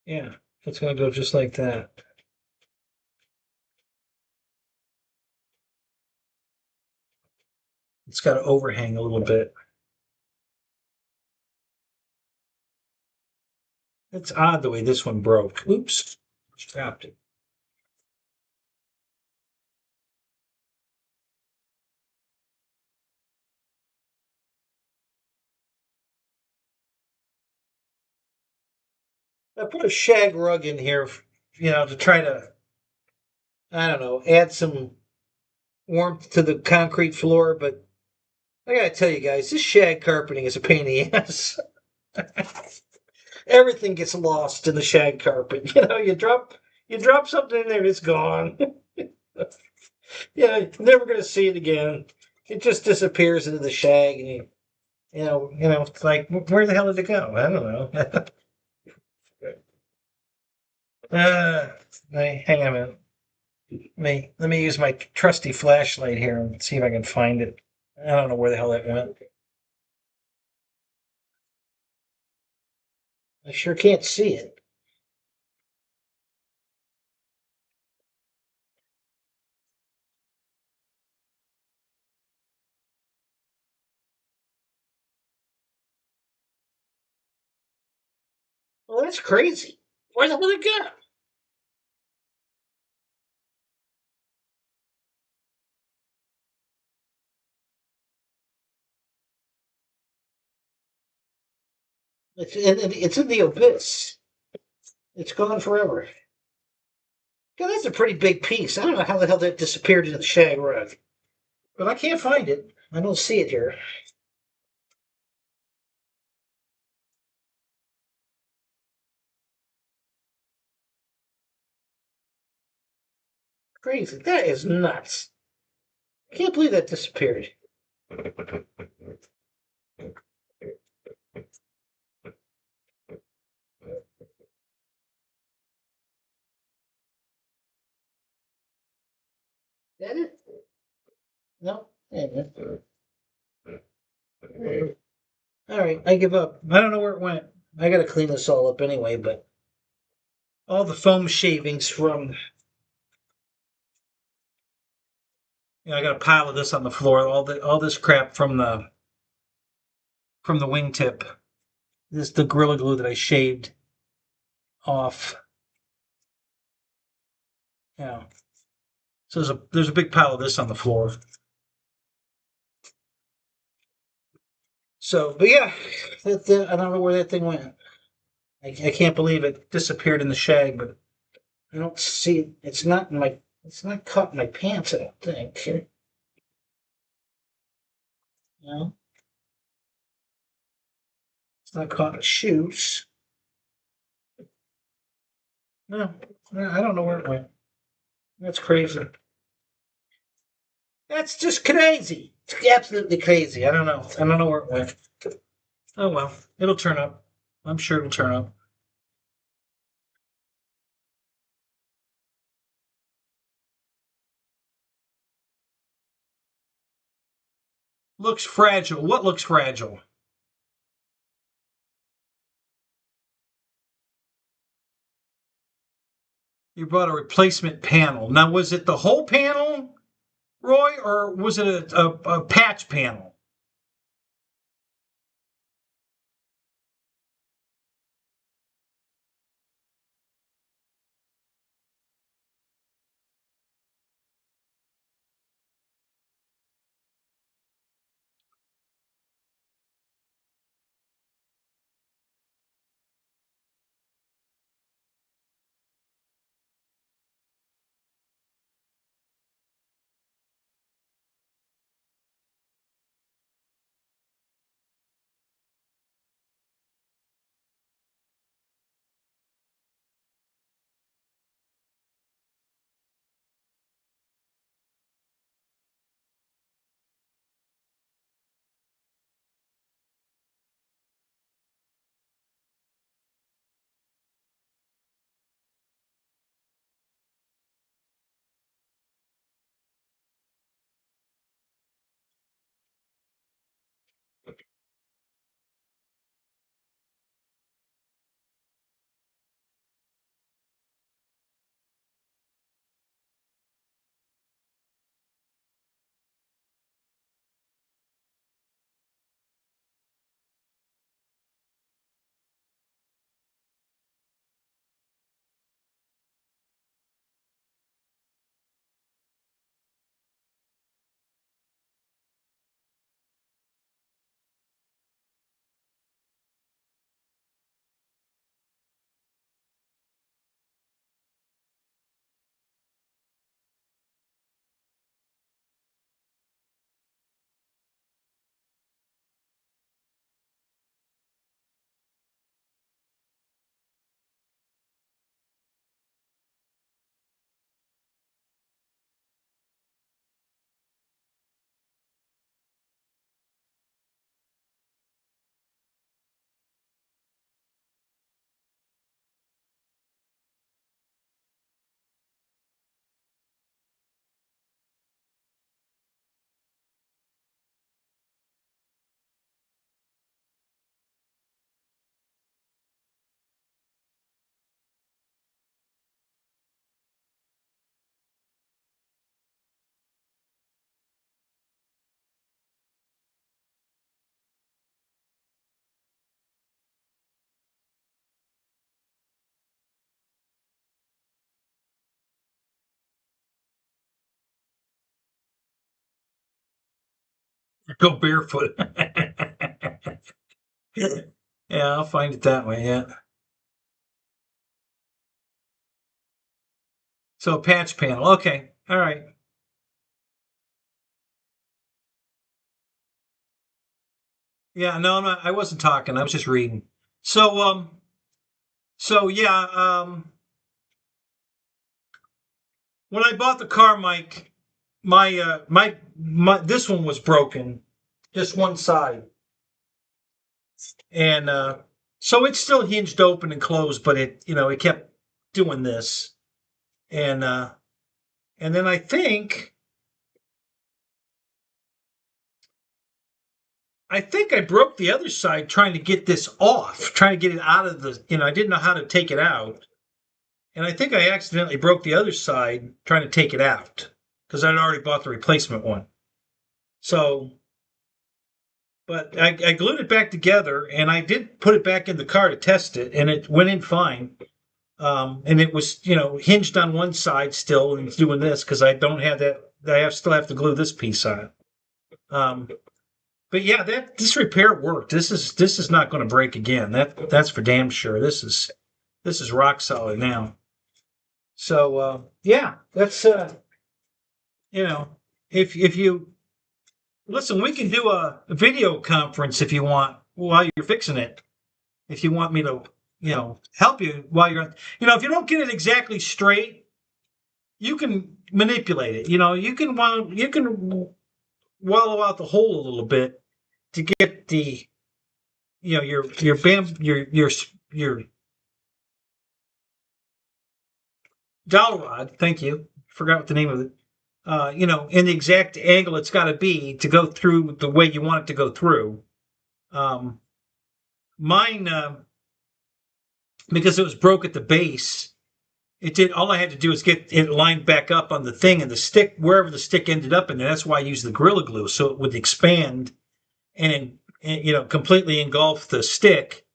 Yeah, it's going to go just like that. It's got to overhang a little bit. It's odd the way this one broke. Oops, dropped it. I put a shag rug in here, to try to, I don't know, add some warmth to the concrete floor, but I gotta tell you guys, this shag carpeting is a pain in the ass. Everything gets lost in the shag carpet. You drop something in there and it's gone. You're never gonna see it again. It just disappears into the shag, and it's like, where the hell did it go? I don't know. uh, hang on a minute. Let me use my trusty flashlight here and see if I can find it. I don't know where the hell that went. I sure can't see it. That's crazy. Where the hell did it go? It's in the abyss. It's gone forever. God, that's a pretty big piece. I don't know how the hell that disappeared into the shag rug. But I can't find it. I don't see it here. Crazy. That is nuts. I can't believe that disappeared. Is that it? No? All right, I give up. I don't know where it went. I gotta clean this all up anyway, but all the foam shavings from, I got a pile of this on the floor. All this crap from the wingtip. This is the Gorilla Glue that I shaved off. Yeah. So there's a big pile of this on the floor. So, but yeah, I don't know where that thing went. I can't believe it disappeared in the shag, but I don't see it. It's not caught in my pants, I don't think. No, it's not caught in the shoes. No, I don't know where it went. That's crazy. That's just crazy. It's absolutely crazy. I don't know where it went. Oh well, it'll turn up. I'm sure it'll turn up. Looks fragile. What looks fragile? You brought a replacement panel. Now, was it the whole panel, Roy, or was it a patch panel? Go barefoot. Yeah, I'll find it that way. Yeah. So a patch panel. Okay. All right. Yeah. No, I'm not, I wasn't talking. I was just reading. So so yeah. When I bought the car, Mike, my this one was broken, just one side, and so it's still hinged open and closed, but it kept doing this, and and then I think I broke the other side trying to get this off, trying to get it out of I didn't know how to take it out, and I think I accidentally broke the other side trying to take it out because I'd already bought the replacement one. So but I glued it back together, and I did put it back in the car to test it, and it went in fine. And it was, hinged on one side still, and it's doing this because I don't have that. Still have to glue this piece on. Um, but yeah, that this repair worked. This is not going to break again. That's for damn sure. This is rock solid now. So yeah, that's you know, if you listen, we can do a video conference if you want while you're fixing it. If you want me to, help you while you're, if you don't get it exactly straight, you can manipulate it. You can wallow out the hole a little bit to get the, your bam, your dowel rod. Thank you. Forgot what the name of it. In the exact angle it's got to be to go through the way you want it to go through. Um, Mine, because it was broke at the base, it did. All I had to do was get it lined back up on the thing, and the stick, wherever the stick ended up in there. That's why I used the Gorilla Glue, so it would expand and completely engulf the stick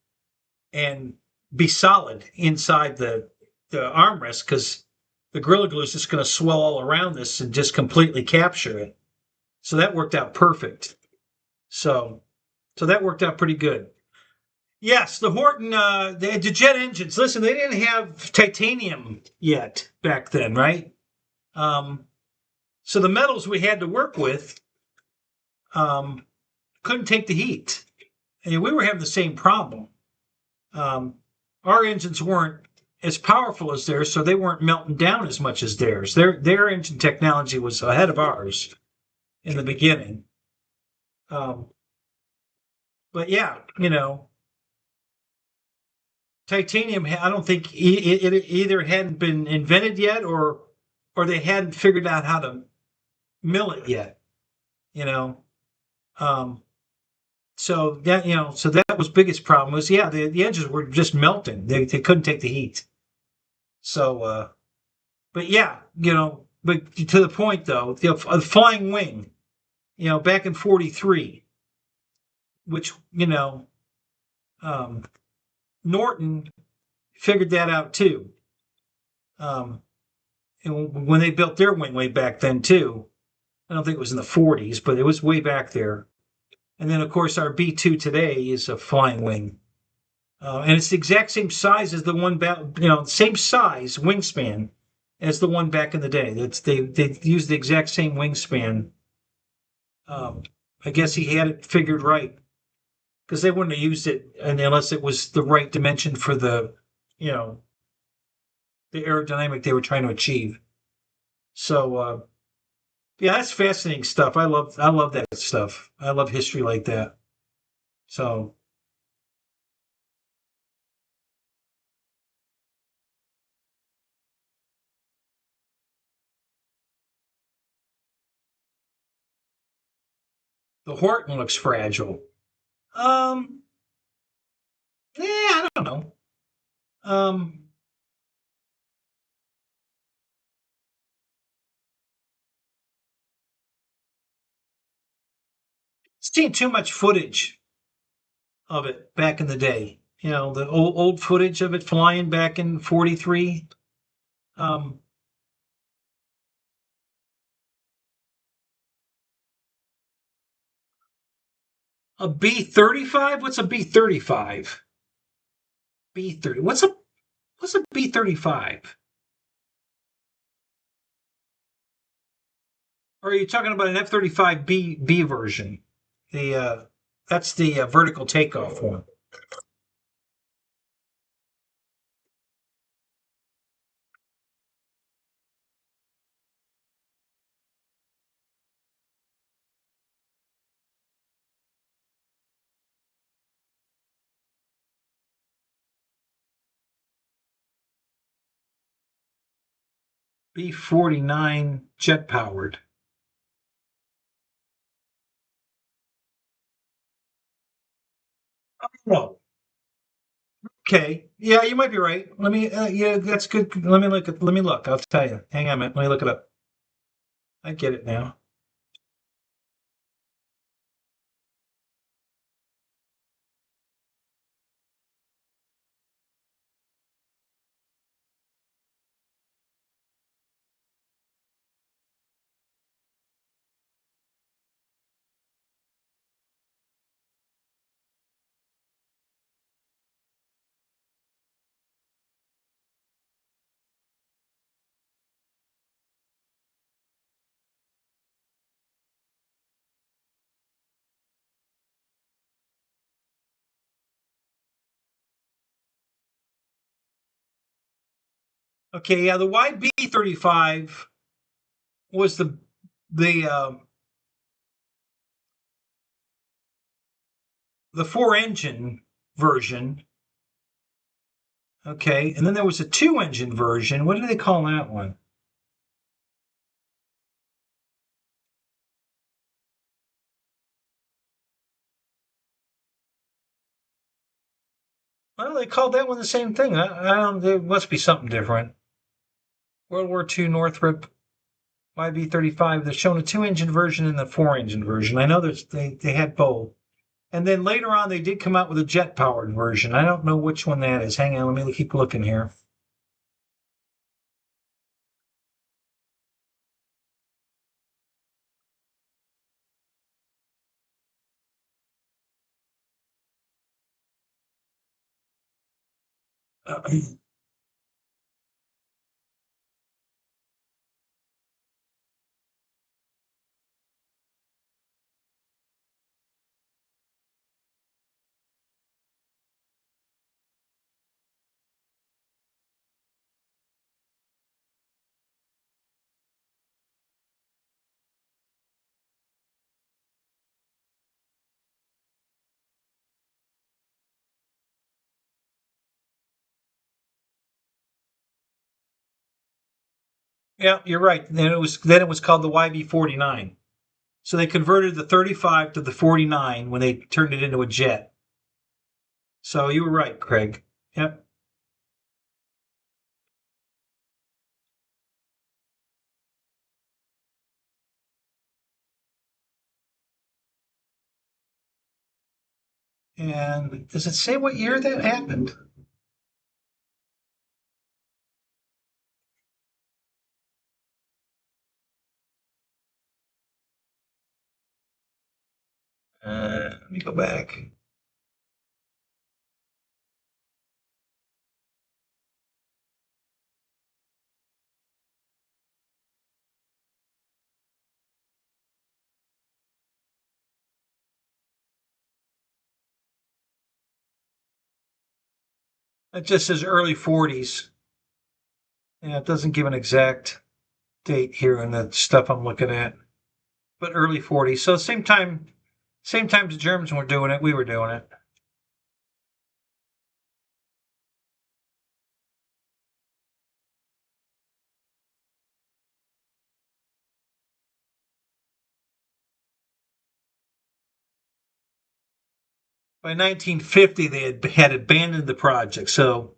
and be solid inside the armrest because the Gorilla Glue is just going to swell all around this and just completely capture it. So that worked out perfect. So so that worked out pretty good. Yes, the Horton, the jet engines. Listen, they didn't have titanium yet back then, right? Um, so the metals we had to work with um, couldn't take the heat. And we were having the same problem. Um, our engines weren't as powerful as theirs, so they weren't melting down as much as theirs. Their engine technology was ahead of ours in the beginning. Um, but yeah, titanium. I don't think it either hadn't been invented yet, or they hadn't figured out how to mill it yet. You know, um, so that was biggest problem was the engines were just melting. They couldn't take the heat. So, but yeah, but to the point though, the flying wing, back in '43, which um, Norton figured that out too. Um, and when they built their wing way back then too, I don't think it was in the '40s, but it was way back there. And then of course our B-2 today is a flying wing. And it's the exact same size as the one back, same size wingspan as the one back in the day. They used the exact same wingspan. Um, I guess he had it figured right because they wouldn't have used it unless it was the right dimension for you know, the aerodynamic they were trying to achieve. So yeah, that's fascinating stuff. I love that stuff. I love history like that. So the Horton looks fragile. Um, yeah, I don't know. Um, seen too much footage of it back in the day. The old footage of it flying back in '43. Um, A B-35? What's a B-35? B-30. What's a B-35? Or are you talking about an F-35B version? That's the vertical takeoff one. B-49 jet powered. No. Okay. Yeah, you might be right. Let me. Yeah, that's good. Let me look. Let me look. I'll tell you. Hang on a minute. Let me look it up. I get it now. Okay. Yeah, the YB-35 was the the four engine version. Okay, and then there was a two engine version. What do they call that one? Well, they called that one the same thing. I don't. There must be something different. World War II Northrop YB-35. They're showing a two-engine version and the four-engine version. I know they had both. And then later on, they did come out with a jet-powered version. I don't know which one that is. Hang on, let me keep looking here. Yeah, you're right. Then it was called the YB-49. So they converted the 35 to the 49 when they turned it into a jet. So you were right, Craig. Yep. And does it say what year that happened? Let me go back. It just says early 40s. Yeah, it doesn't give an exact date here in the stuff I'm looking at, but early 40s. So same time the Germans were doing it, we were doing it. By 1950, they had abandoned the project. So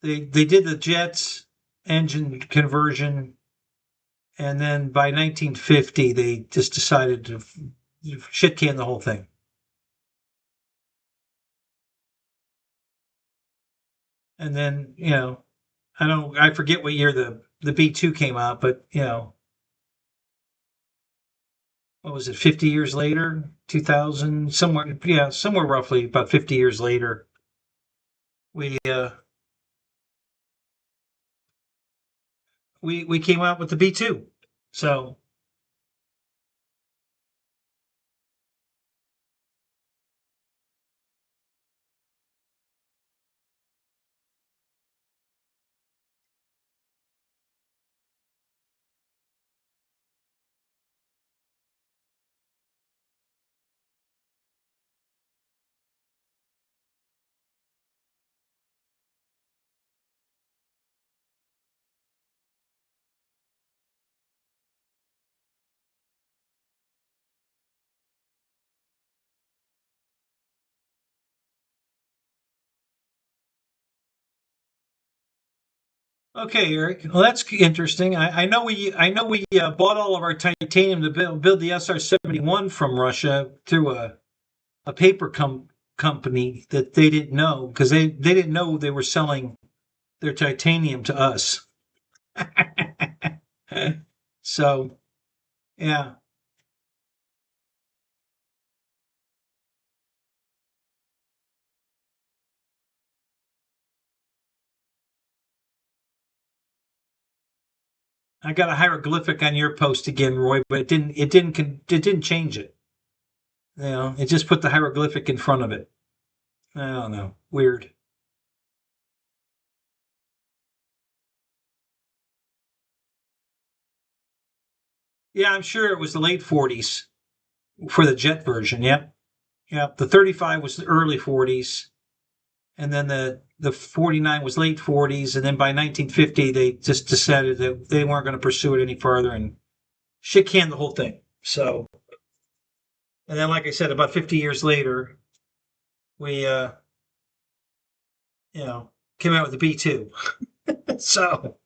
they did the jets engine conversion, and then by 1950, they just decided to shit can the whole thing. And then I forget what year the B2 came out, but what was it, 50 years later, 2000, somewhere, yeah, somewhere roughly about 50 years later, we we came out with the B2. So okay, Eric. Well, that's interesting. I know we bought all of our titanium to build the SR-71 from Russia through a paper company that they didn't know because they didn't know they were selling their titanium to us. So yeah, I got a hieroglyphic on your post again, Roy, but it didn't change it. You know, it just put the hieroglyphic in front of it. I don't know. Weird. Yeah, I'm sure it was the late 40s for the jet version. Yep. Yep. The 35 was the early 40s, and then the 49 was late 40s, and then by 1950 they just decided that they weren't going to pursue it any further and shit canned the whole thing. So, and then like I said, about 50 years later, we you know came out with the B2. So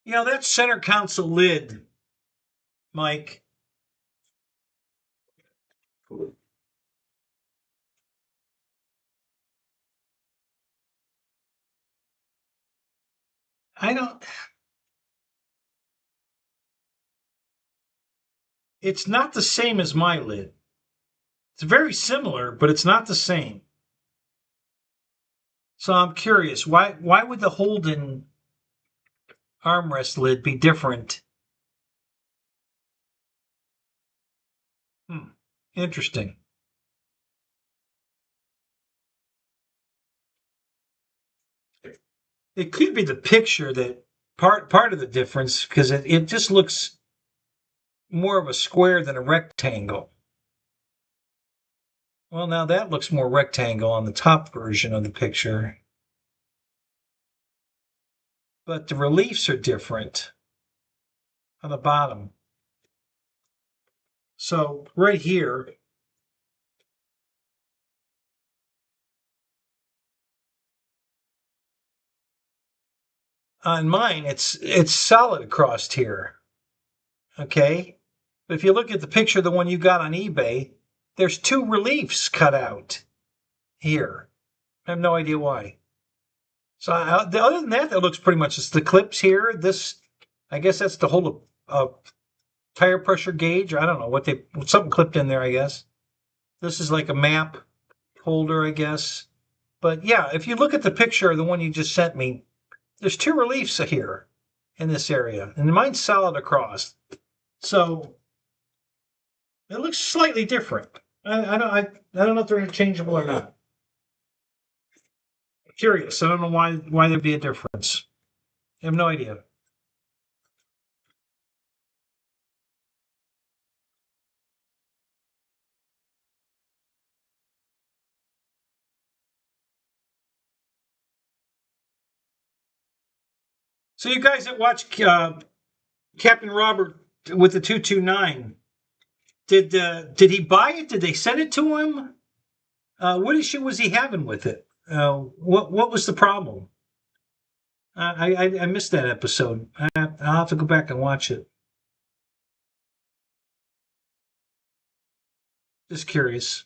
that center console lid, Mike. I don't. It's not the same as my lid. It's very similar, but it's not the same. So I'm curious, why would the Holden armrest lid be different? Hmm. Interesting. It could be the picture that part of the difference because it just looks more of a square than a rectangle. Well, now that looks more rectangle on the top version of the picture, but the reliefs are different on the bottom. So right here on mine, it's solid across here. Okay, but if you look at the picture, the one you got on eBay, there's two reliefs cut out here. I have no idea why. So other than that, that looks pretty much just the clips here. This, I guess that's to hold a tire pressure gauge. I don't know what something clipped in there. I guess this is like a map holder. I guess, but yeah, if you look at the picture of the one you just sent me, there's two reliefs here in this area, and mine's solid across. So it looks slightly different. I don't know if they're interchangeable or not. I'm curious. I don't know why there'd be a difference. I have no idea. So you guys that watch Captain Robert with the 229, did he buy it? Did they send it to him? What issue was he having with it? What was the problem? I missed that episode. I'll have to go back and watch it. Just curious.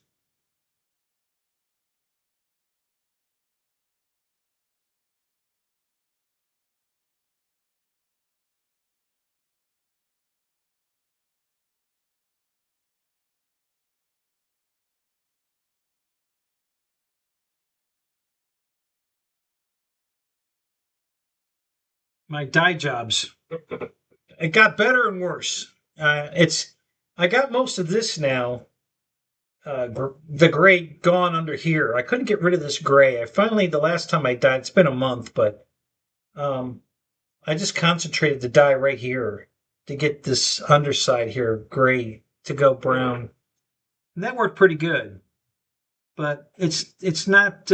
My dye jobs. It got better and worse. I got most of this now. The gray gone under here. I couldn't get rid of this gray. I finally, the last time I dyed, it's been a month, but um, I just concentrated the dye right here to get this underside here gray to go brown, and that worked pretty good. But it's not.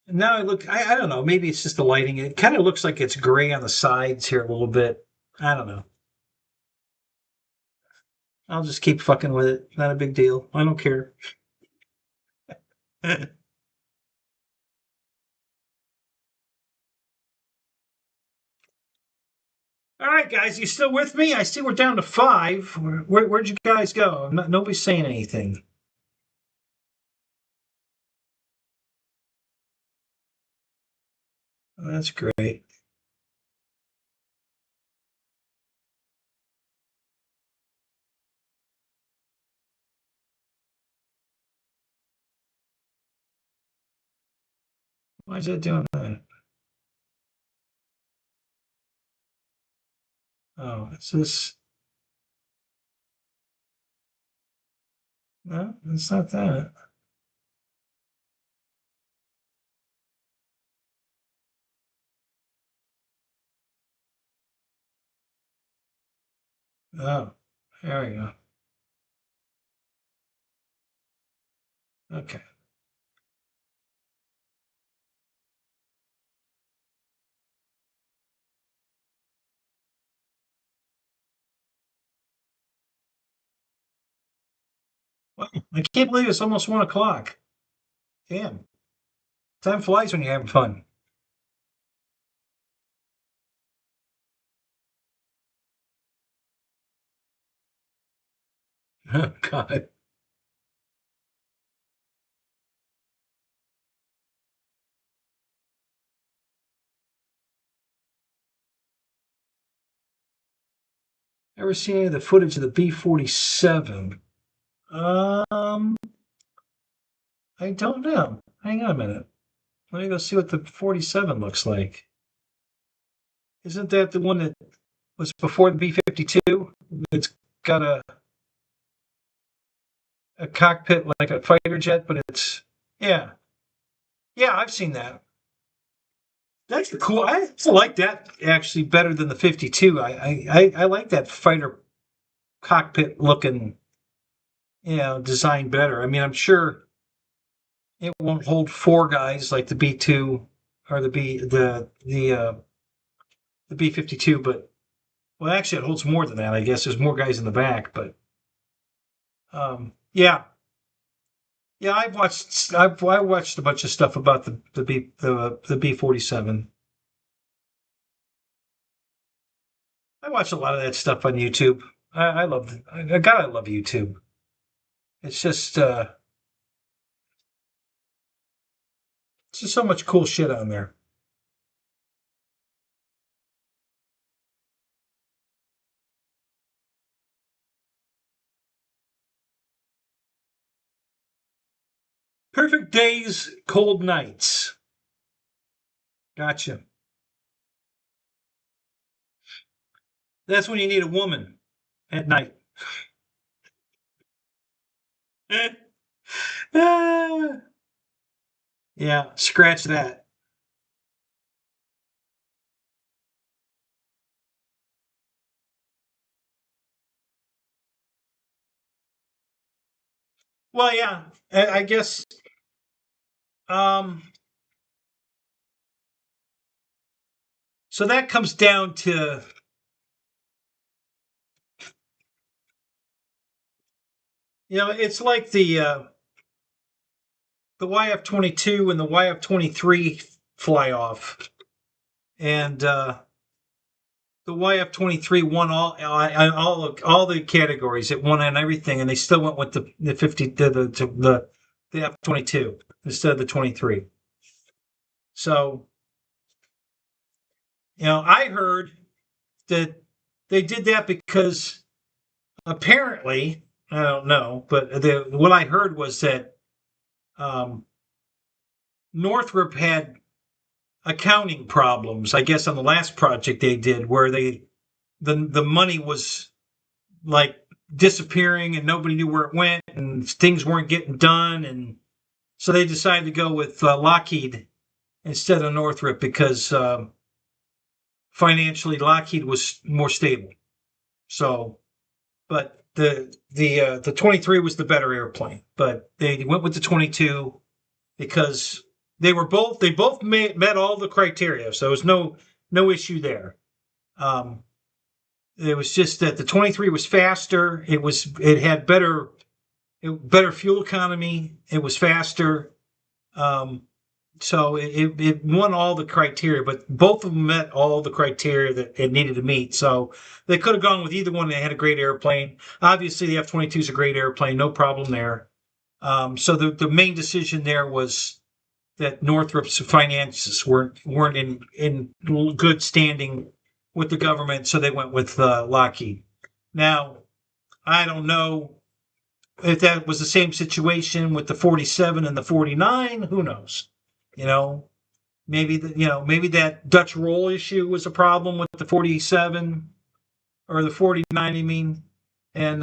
Now I look. I don't know. Maybe it's just the lighting. It kind of looks like it's gray on the sides here a little bit. I don't know. I'll just keep fucking with it. Not a big deal. I don't care. All right, guys, you still with me? I see we're down to 5. Where'd you guys go? Nobody's saying anything. Oh, that's great. Why is it doing that? Oh, it's this. No, it's not that. Oh, there we go. Okay. Well, I can't believe it's almost 1 o'clock. Damn. Time flies when you're having fun. Oh, God. Ever seen any of the footage of the B-47? Um, I don't know. Hang on a minute. Let me go see what the 47 looks like. Isn't that the one that was before the B-52? It's got a cockpit like a fighter jet, but it's yeah, yeah. I've seen that. That's cool. I like that actually better than the 52. I like that fighter cockpit looking, design better. I mean, I'm sure it won't hold 4 guys like the B2 or the B-52, but well, actually, it holds more than that. I guess there's more guys in the back, but yeah, yeah. I watched a bunch of stuff about the B-47. I watch a lot of that stuff on YouTube. I love, God, I love YouTube. It's just so much cool shit on there. Perfect days, cold nights. Gotcha. That's when you need a woman at night. Ah, yeah, scratch that. Well, yeah, I guess. Um, So that comes down to, it's like the YF-22 and the YF-23 fly off, and the YF-23 won all the categories. It won on everything, and they still went with the 50 the F-22 instead of the 23. So, I heard that they did that because apparently, I don't know, but what I heard was that Northrop had accounting problems, I guess, on the last project they did, where the money was like disappearing and nobody knew where it went and things weren't getting done, and so they decided to go with Lockheed instead of Northrop because financially Lockheed was more stable. So, but the 23 was the better airplane, but they went with the 22 because they both met all the criteria, so there was no issue there. It was just that the 23 was faster. It had better fuel economy. It was faster. So it won all the criteria, but both of them met all the criteria that it needed to meet. So they could have gone with either one. They had a great airplane. Obviously, the F-22 is a great airplane, no problem there. So the main decision there was that Northrop's finances weren't in good standing with the government, so they went with Lockheed. Now, I don't know if that was the same situation with the 47 and the 49. Who knows? Maybe maybe that Dutch roll issue was a problem with the 47 or the 49. I mean, and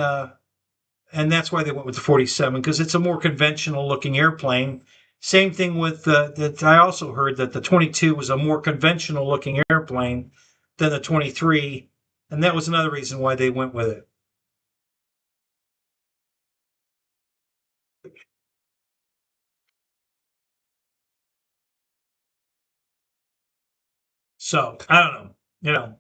that's why they went with the 47 because it's a more conventional looking airplane. Same thing with I also heard that the 22 was a more conventional looking airplane than the 23, and that was another reason why they went with it. So I don't know.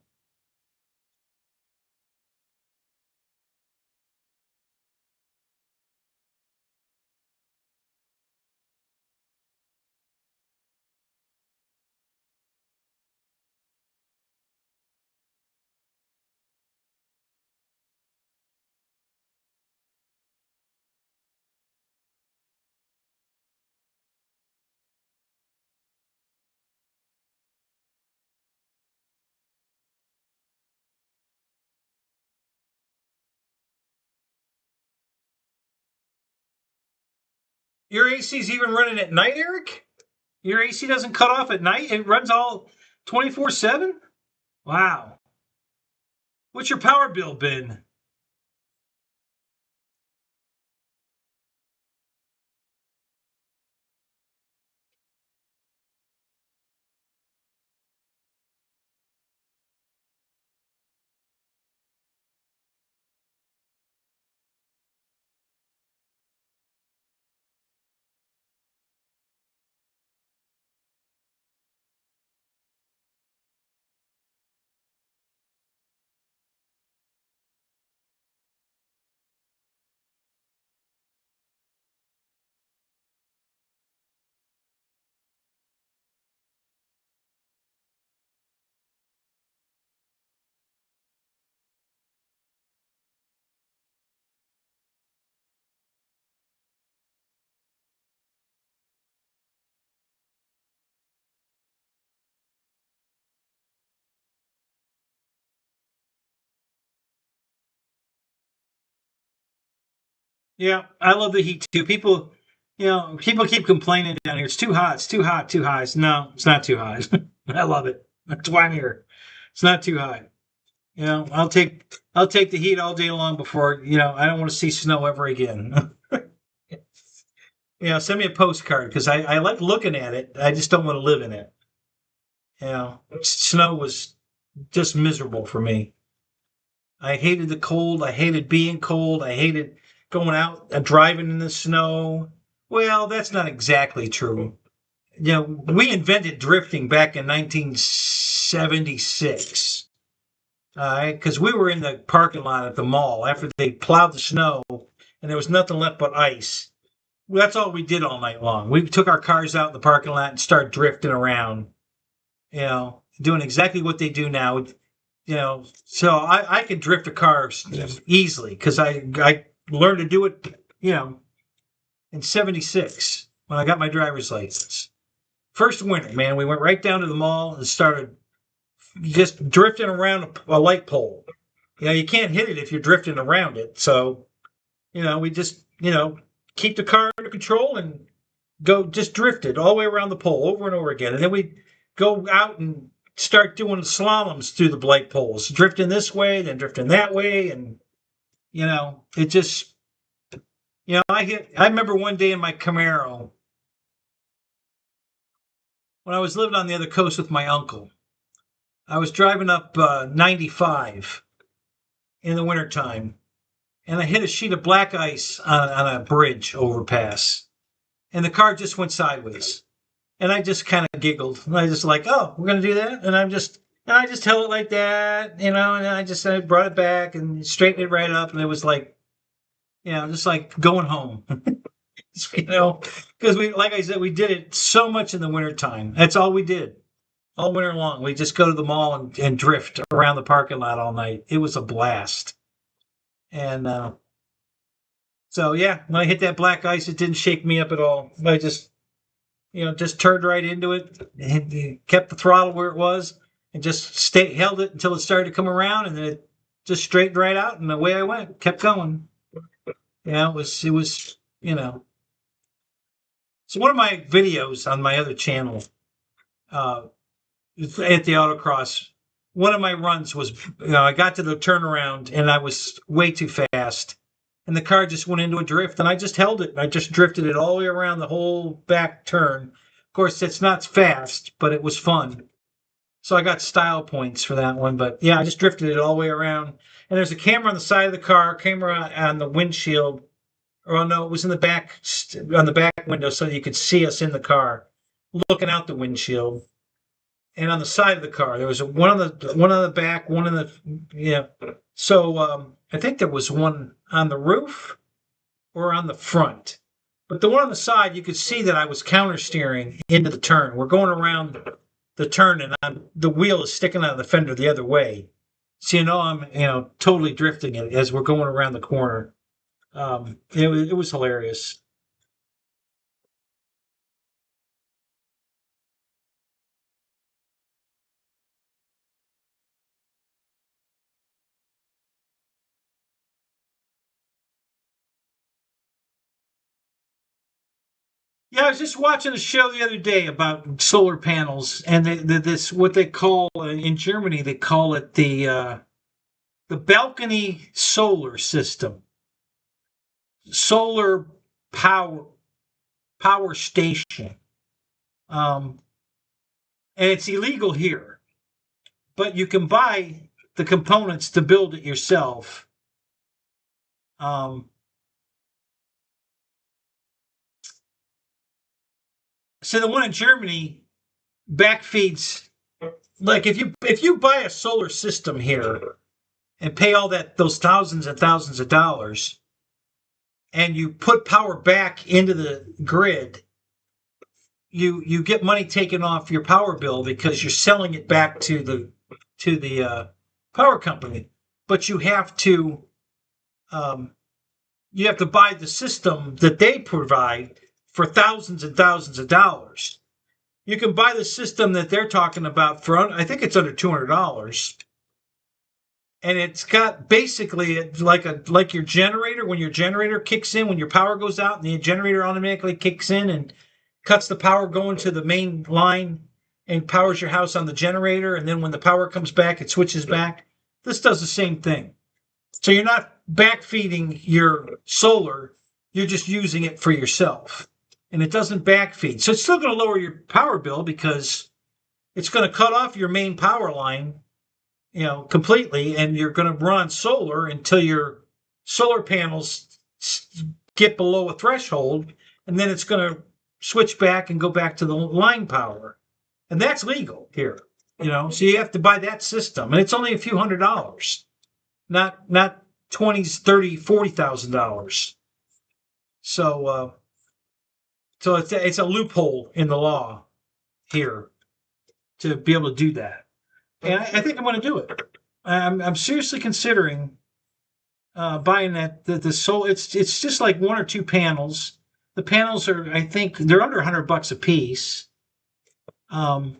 Your AC's even running at night, Eric? Your AC doesn't cut off at night? It runs all 24/7? Wow. What's your power bill been? Yeah, I love the heat too. People keep complaining down here. It's too hot. It's too hot. Too high. No, it's not too high. I love it. That's why I'm here. It's not too high. I'll take the heat all day long before I don't want to see snow ever again. Send me a postcard because I like looking at it. I just don't want to live in it. Snow was just miserable for me. I hated the cold. I hated being cold. I hated going out and driving in the snow. Well, that's not exactly true. we invented drifting back in 1976. All right, because we were in the parking lot at the mall after they plowed the snow and there was nothing left but ice. That's all we did all night long. We took our cars out in the parking lot and started drifting around, doing exactly what they do now. So I could drift a car easily because I learned to do it, in 76 when I got my driver's license. First winter, man, we went right down to the mall and started just drifting around a light pole. You can't hit it if you're drifting around it. So, we just, keep the car under control and go just drift it all the way around the pole over and over again. And then we go out and start doing slaloms through the light poles, drifting this way, then drifting that way. And, it just, I remember one day in my Camaro when I was living on the other coast with my uncle. I was driving up 95 in the wintertime, and I hit a sheet of black ice on a bridge overpass, and the car just went sideways. And I just kind of giggled. And I just like, oh, we're going to do that? And I just held it like that, and I brought it back and straightened it right up, and it was like, just like going home. Because like I said, we did it so much in the wintertime. That's all we did. All winter long, we just go to the mall and drift around the parking lot all night. It was a blast. And so, yeah, when I hit that black ice, it didn't shake me up at all. I just turned right into it, and kept the throttle where it was, and just held it until it started to come around, and then it just straightened right out, and away I went. Kept going. It was. So one of my videos on my other channel, at the autocross, one of my runs was, I got to the turnaround and I was way too fast, and the car just went into a drift, and I just held it. I just drifted it all the way around the whole back turn. Of course, it's not fast, but it was fun. So I got style points for that one. But yeah, I just drifted it all the way around. And there's a camera on the side of the car, camera on the windshield. Or no, it was in the back, on the back window, so you could see us in the car, looking out the windshield. And on the side of the car, there was one on the back, one in the So I think there was one on the roof or on the front, but the one on the side, you could see that I was counter steering into the turn. We're going around the turn, and the wheel is sticking out of the fender the other way, so I'm totally drifting it as we're going around the corner. It was hilarious. Yeah, I was just watching a show the other day about solar panels, and this what they call in Germany, they call it the balcony solar system, solar power station. And it's illegal here, but you can buy the components to build it yourself. So the one in Germany backfeeds, like if you buy a solar system here and pay all those thousands and thousands of dollars, and you put power back into the grid, you get money taken off your power bill because you're selling it back to the power company. But you have to buy the system that they provide for thousands and thousands of dollars. You can buy the system that they're talking about for, I think it's under $200. And it's got basically like your generator. When your generator kicks in, when your power goes out, and the generator automatically kicks in and cuts the power going to the main line and powers your house on the generator. And then when the power comes back, it switches back. This does the same thing. So you're not backfeeding your solar. You're just using it for yourself. And it doesn't backfeed. So it's still going to lower your power bill because it's going to cut off your main power line, completely, and you're going to run on solar until your solar panels get below a threshold, and then it's going to switch back and go back to the line power. And that's legal here, so you have to buy that system. And it's only a few $100s, not 20s, 30, $40,000. So it's a loophole in the law here to be able to do that. And I think I'm going to do it. I'm seriously considering buying that. The solar. It's just like one or two panels. The panels are, I think, they're under $100 a piece. And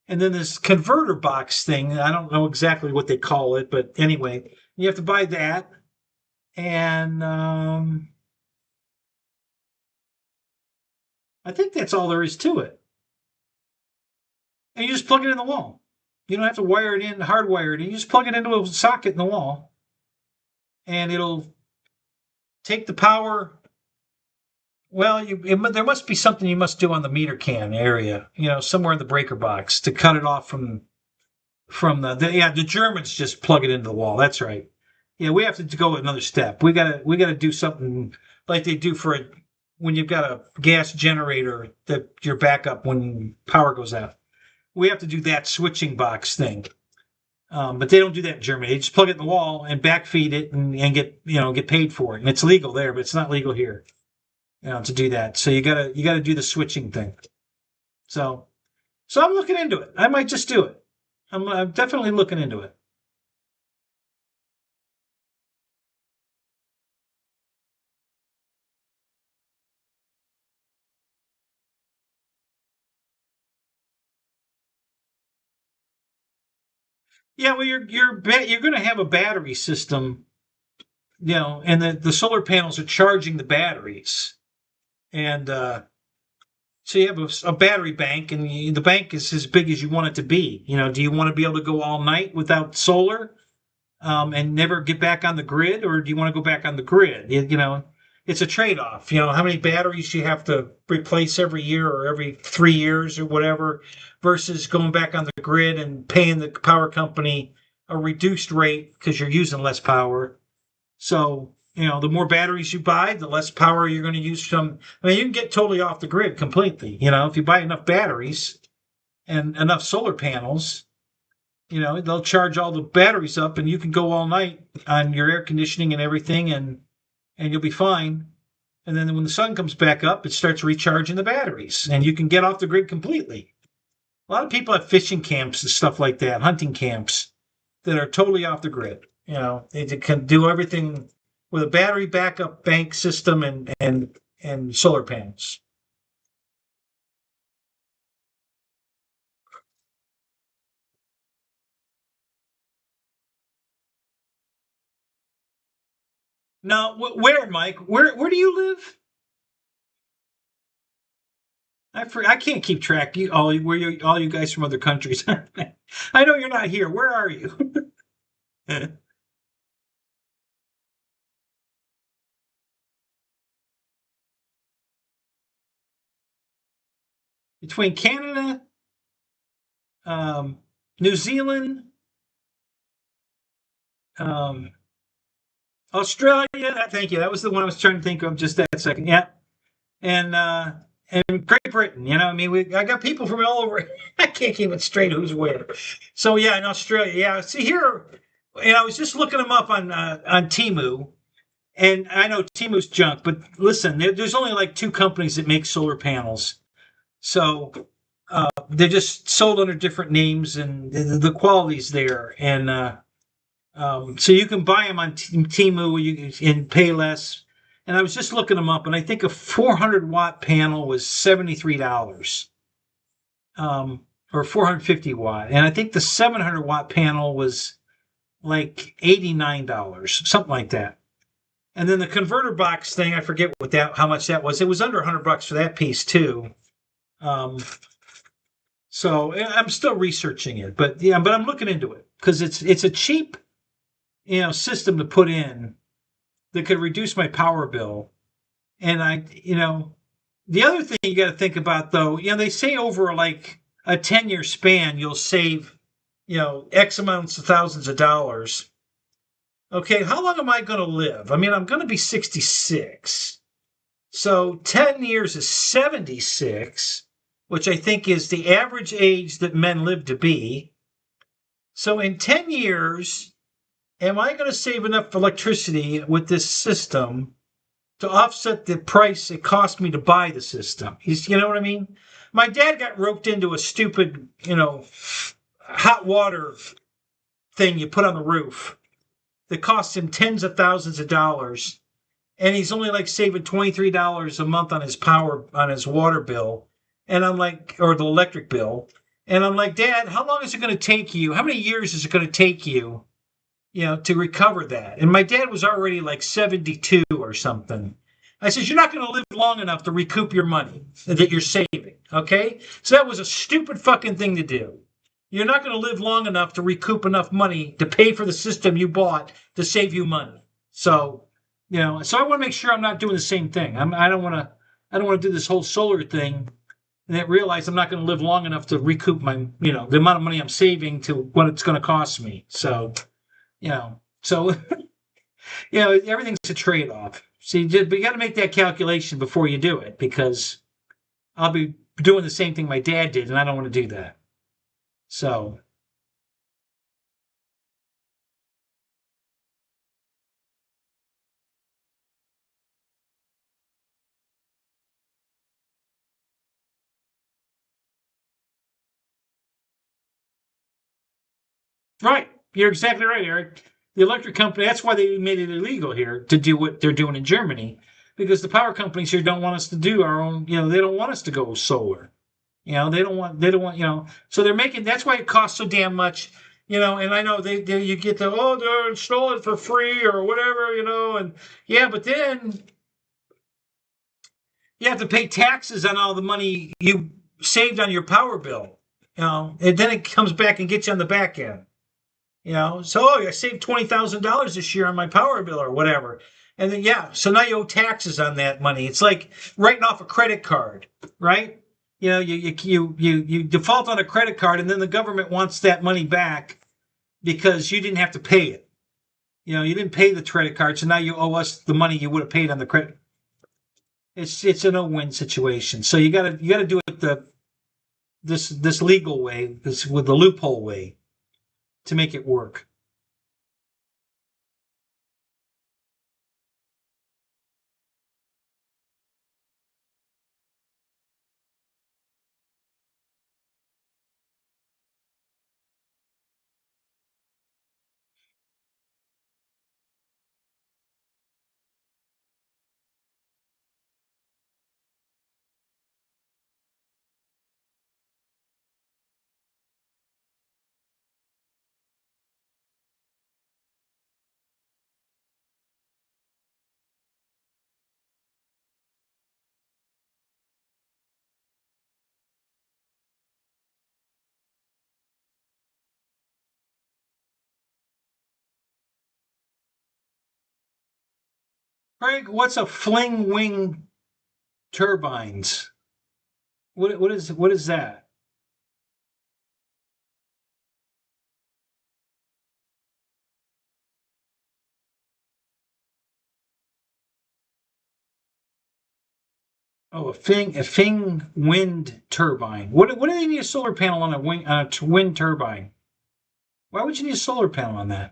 then this converter box thing, I don't know exactly what they call it, but anyway, you have to buy that. And I think that's all there is to it. And you just plug it in the wall. You don't have to wire it in, hardwire it in. You just plug it into a socket in the wall, and it'll take the power. Well, there must be something you must do on the meter can area, somewhere in the breaker box to cut it off from the Germans just plug it into the wall. That's right. Yeah, we have to go another step. We gotta do something like they do when you've got a gas generator that your backup when power goes out. We have to do that switching box thing. But they don't do that in Germany. They just plug it in the wall and backfeed it and get paid for it. And it's legal there, but it's not legal here, to do that. So you gotta do the switching thing. So I'm looking into it. I might just do it. I'm definitely looking into it. Yeah, well, you're going to have a battery system, and the solar panels are charging the batteries, and so you have a battery bank, and the bank is as big as you want it to be. Do you want to be able to go all night without solar, and never get back on the grid, or do you want to go back on the grid? It's a trade-off. How many batteries you have to replace every year or every 3 years or whatever, versus going back on the grid and paying the power company a reduced rate because you're using less power. So, the more batteries you buy, the less power you're going to use from. I mean, you can get totally off the grid completely. If you buy enough batteries and enough solar panels, they'll charge all the batteries up and you can go all night on your air conditioning and everything, and you'll be fine. And then when the sun comes back up, it starts recharging the batteries and you can get off the grid completely. A lot of people have fishing camps and stuff like that, hunting camps that are totally off the grid. They can do everything with a battery backup bank system and solar panels. Now, where, Mike? Where do you live? I can't keep track. All you guys from other countries. I know you're not here. Where are you? Between Canada, New Zealand, um, Australia. Thank you. That was the one I was trying to think of just that second. Yeah, and Great Britain. I mean, I got people from all over. I can't keep it straight who's where. So yeah, in Australia. Yeah, see here, and I was just looking them up on Temu, and I know Temu's junk, but listen, there's only like 2 companies that make solar panels, so they're just sold under different names, and the quality's there, and so you can buy them on Temu and pay less. And I was just looking them up, and I think a 400-watt panel was $73, or 450-watt, and I think the 700-watt panel was like $89, something like that. And then the converter box thing, I forget how much that was. It was under $100 for that piece too. So I'm still researching it, but I'm looking into it because it's a cheap, system to put in that could reduce my power bill. And the other thing you got to think about though, they say over like a 10-year span, you'll save, X amounts of thousands of dollars. Okay, how long am I going to live? I mean, I'm going to be 66. So 10 years is 76, which I think is the average age that men live to be. So in 10 years, am I going to save enough electricity with this system to offset the price it cost me to buy the system? You know what I mean? My dad got roped into a stupid, hot water thing you put on the roof that cost him tens of thousands of dollars. And he's only like saving $23 a month on his water bill. And I'm like, or the electric bill. And I'm like, Dad, how long is it going to take you? How many years is it going to take you, to recover that? And my dad was already like 72 or something. I said, you're not going to live long enough to recoup your money that you're saving. Okay. So that was a stupid fucking thing to do. You're not going to live long enough to recoup enough money to pay for the system you bought to save you money. So, so I want to make sure I'm not doing the same thing. I don't want to do this whole solar thing and then realize I'm not going to live long enough to recoup my, the amount of money I'm saving to what it's going to cost me. So, everything's a trade-off. See, but you got to make that calculation before you do it, because I'll be doing the same thing my dad did, and I don't want to do that. So. Right. You're exactly right, Eric. The electric company, that's why they made it illegal here to do what they're doing in Germany, because the power companies here don't want us to do our own, they don't want us to go solar. So they're making, that's why it costs so damn much, and I know you get they'll install it for free or whatever, and yeah, but then you have to pay taxes on all the money you saved on your power bill, and then it comes back and gets you on the back end. So I saved $20,000 this year on my power bill or whatever. And then, so now you owe taxes on that money. It's like writing off a credit card, right? You default on a credit card, and then the government wants that money back because you didn't have to pay it. You didn't pay the credit card, so now you owe us the money you would have paid on the credit. It's a no-win situation. So you gotta do it this legal way, with the loophole way, to make it work. Craig, what's a fling wing turbines? What is that? Oh, a fing wind turbine. What do they need a solar panel on a wind turbine? Why would you need a solar panel on that?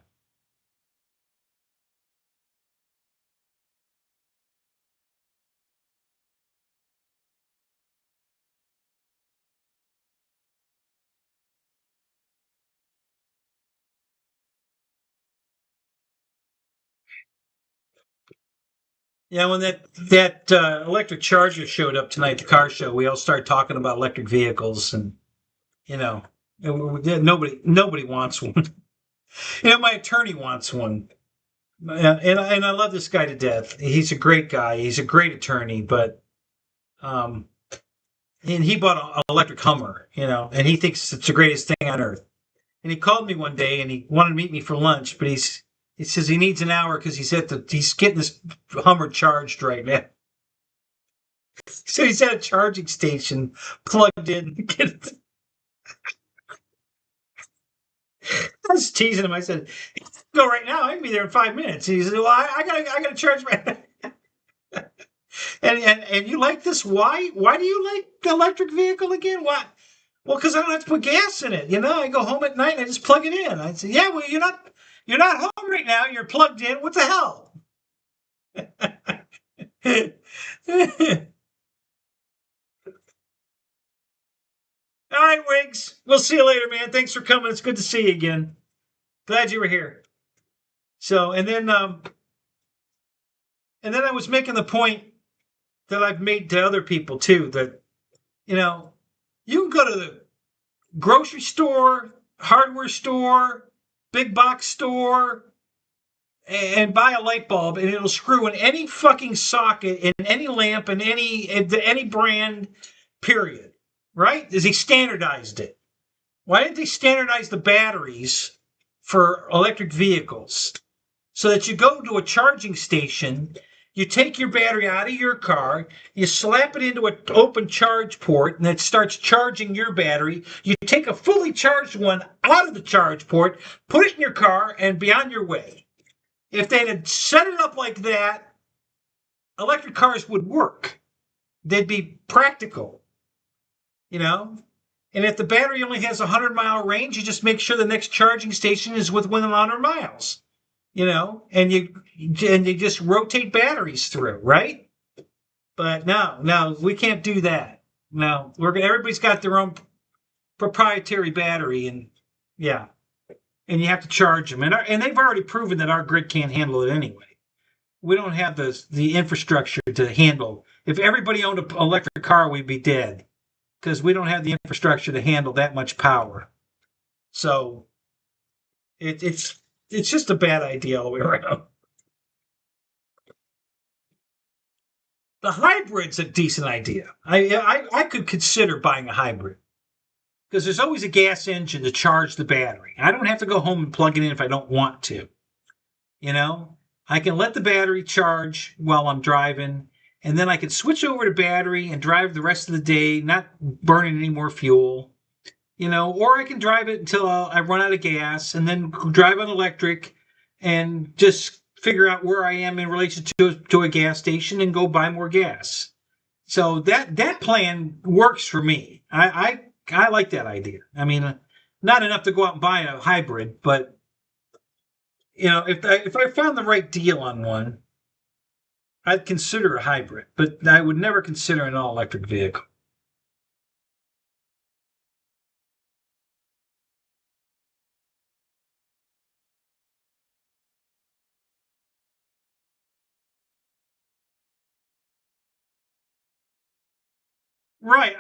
Yeah, when that electric charger showed up tonight at the car show, we all started talking about electric vehicles, and you know, nobody wants one. My attorney wants one. And I love this guy to death. He's a great guy. He's a great attorney, but um, and he bought an electric Hummer, and he thinks it's the greatest thing on earth. And he called me one day and he wanted to meet me for lunch, but he says he needs an hour because he's getting this Hummer charged right now. So he's at a charging station, plugged in. I was teasing him. I said, "Go right now. I can be there in 5 minutes." And he said, "Well, I gotta charge my." And you like this? Why? Why do you like the electric vehicle again? Why? Well, because I don't have to put gas in it. I go home at night and I just plug it in. I say, yeah, well, you're not home right now. You're plugged in. What the hell? All right, Wiggs. We'll see you later, man. Thanks for coming. It's good to see you again. Glad you were here. So, and then I was making the point that I've made to other people too, that you know, you can go to the grocery store, hardware store, big box store, and buy a light bulb, and it'll screw in any fucking socket, in any lamp, in any brand. Period. Right? Is he standardized it? Why didn't they standardize the batteries for electric vehicles? So that you go to a charging station, you take your battery out of your car, you slap it into an open charge port, and it starts charging your battery. You take a fully charged one out of the charge port, put it in your car, and be on your way. If they had set it up like that, electric cars would work. They'd be practical, you know? And if the battery only has a 100-mile range, you just make sure the next charging station is within 100 miles. And you just rotate batteries through, right? But no, we can't do that. No, everybody's got their own proprietary battery, and yeah, and you have to charge them, and they've already proven that our grid can't handle it anyway. We don't have the infrastructure to handle. If everybody owned an electric car, we'd be dead because we don't have the infrastructure to handle that much power. So it's just a bad idea all the way around. The hybrid's a decent idea. I could consider buying a hybrid because there's always a gas engine to charge the battery. I don't have to go home and plug it in if I don't want to. I can let the battery charge while I'm driving, and then I can switch over to battery and drive the rest of the day, not burning any more fuel. Or I can drive it until I run out of gas, and then drive on electric, and just figure out where I am in relation to a gas station and go buy more gas. So that plan works for me. I like that idea. I mean, not enough to go out and buy a hybrid, but if I found the right deal on one, I'd consider a hybrid, but I would never consider an all-electric vehicle. Right.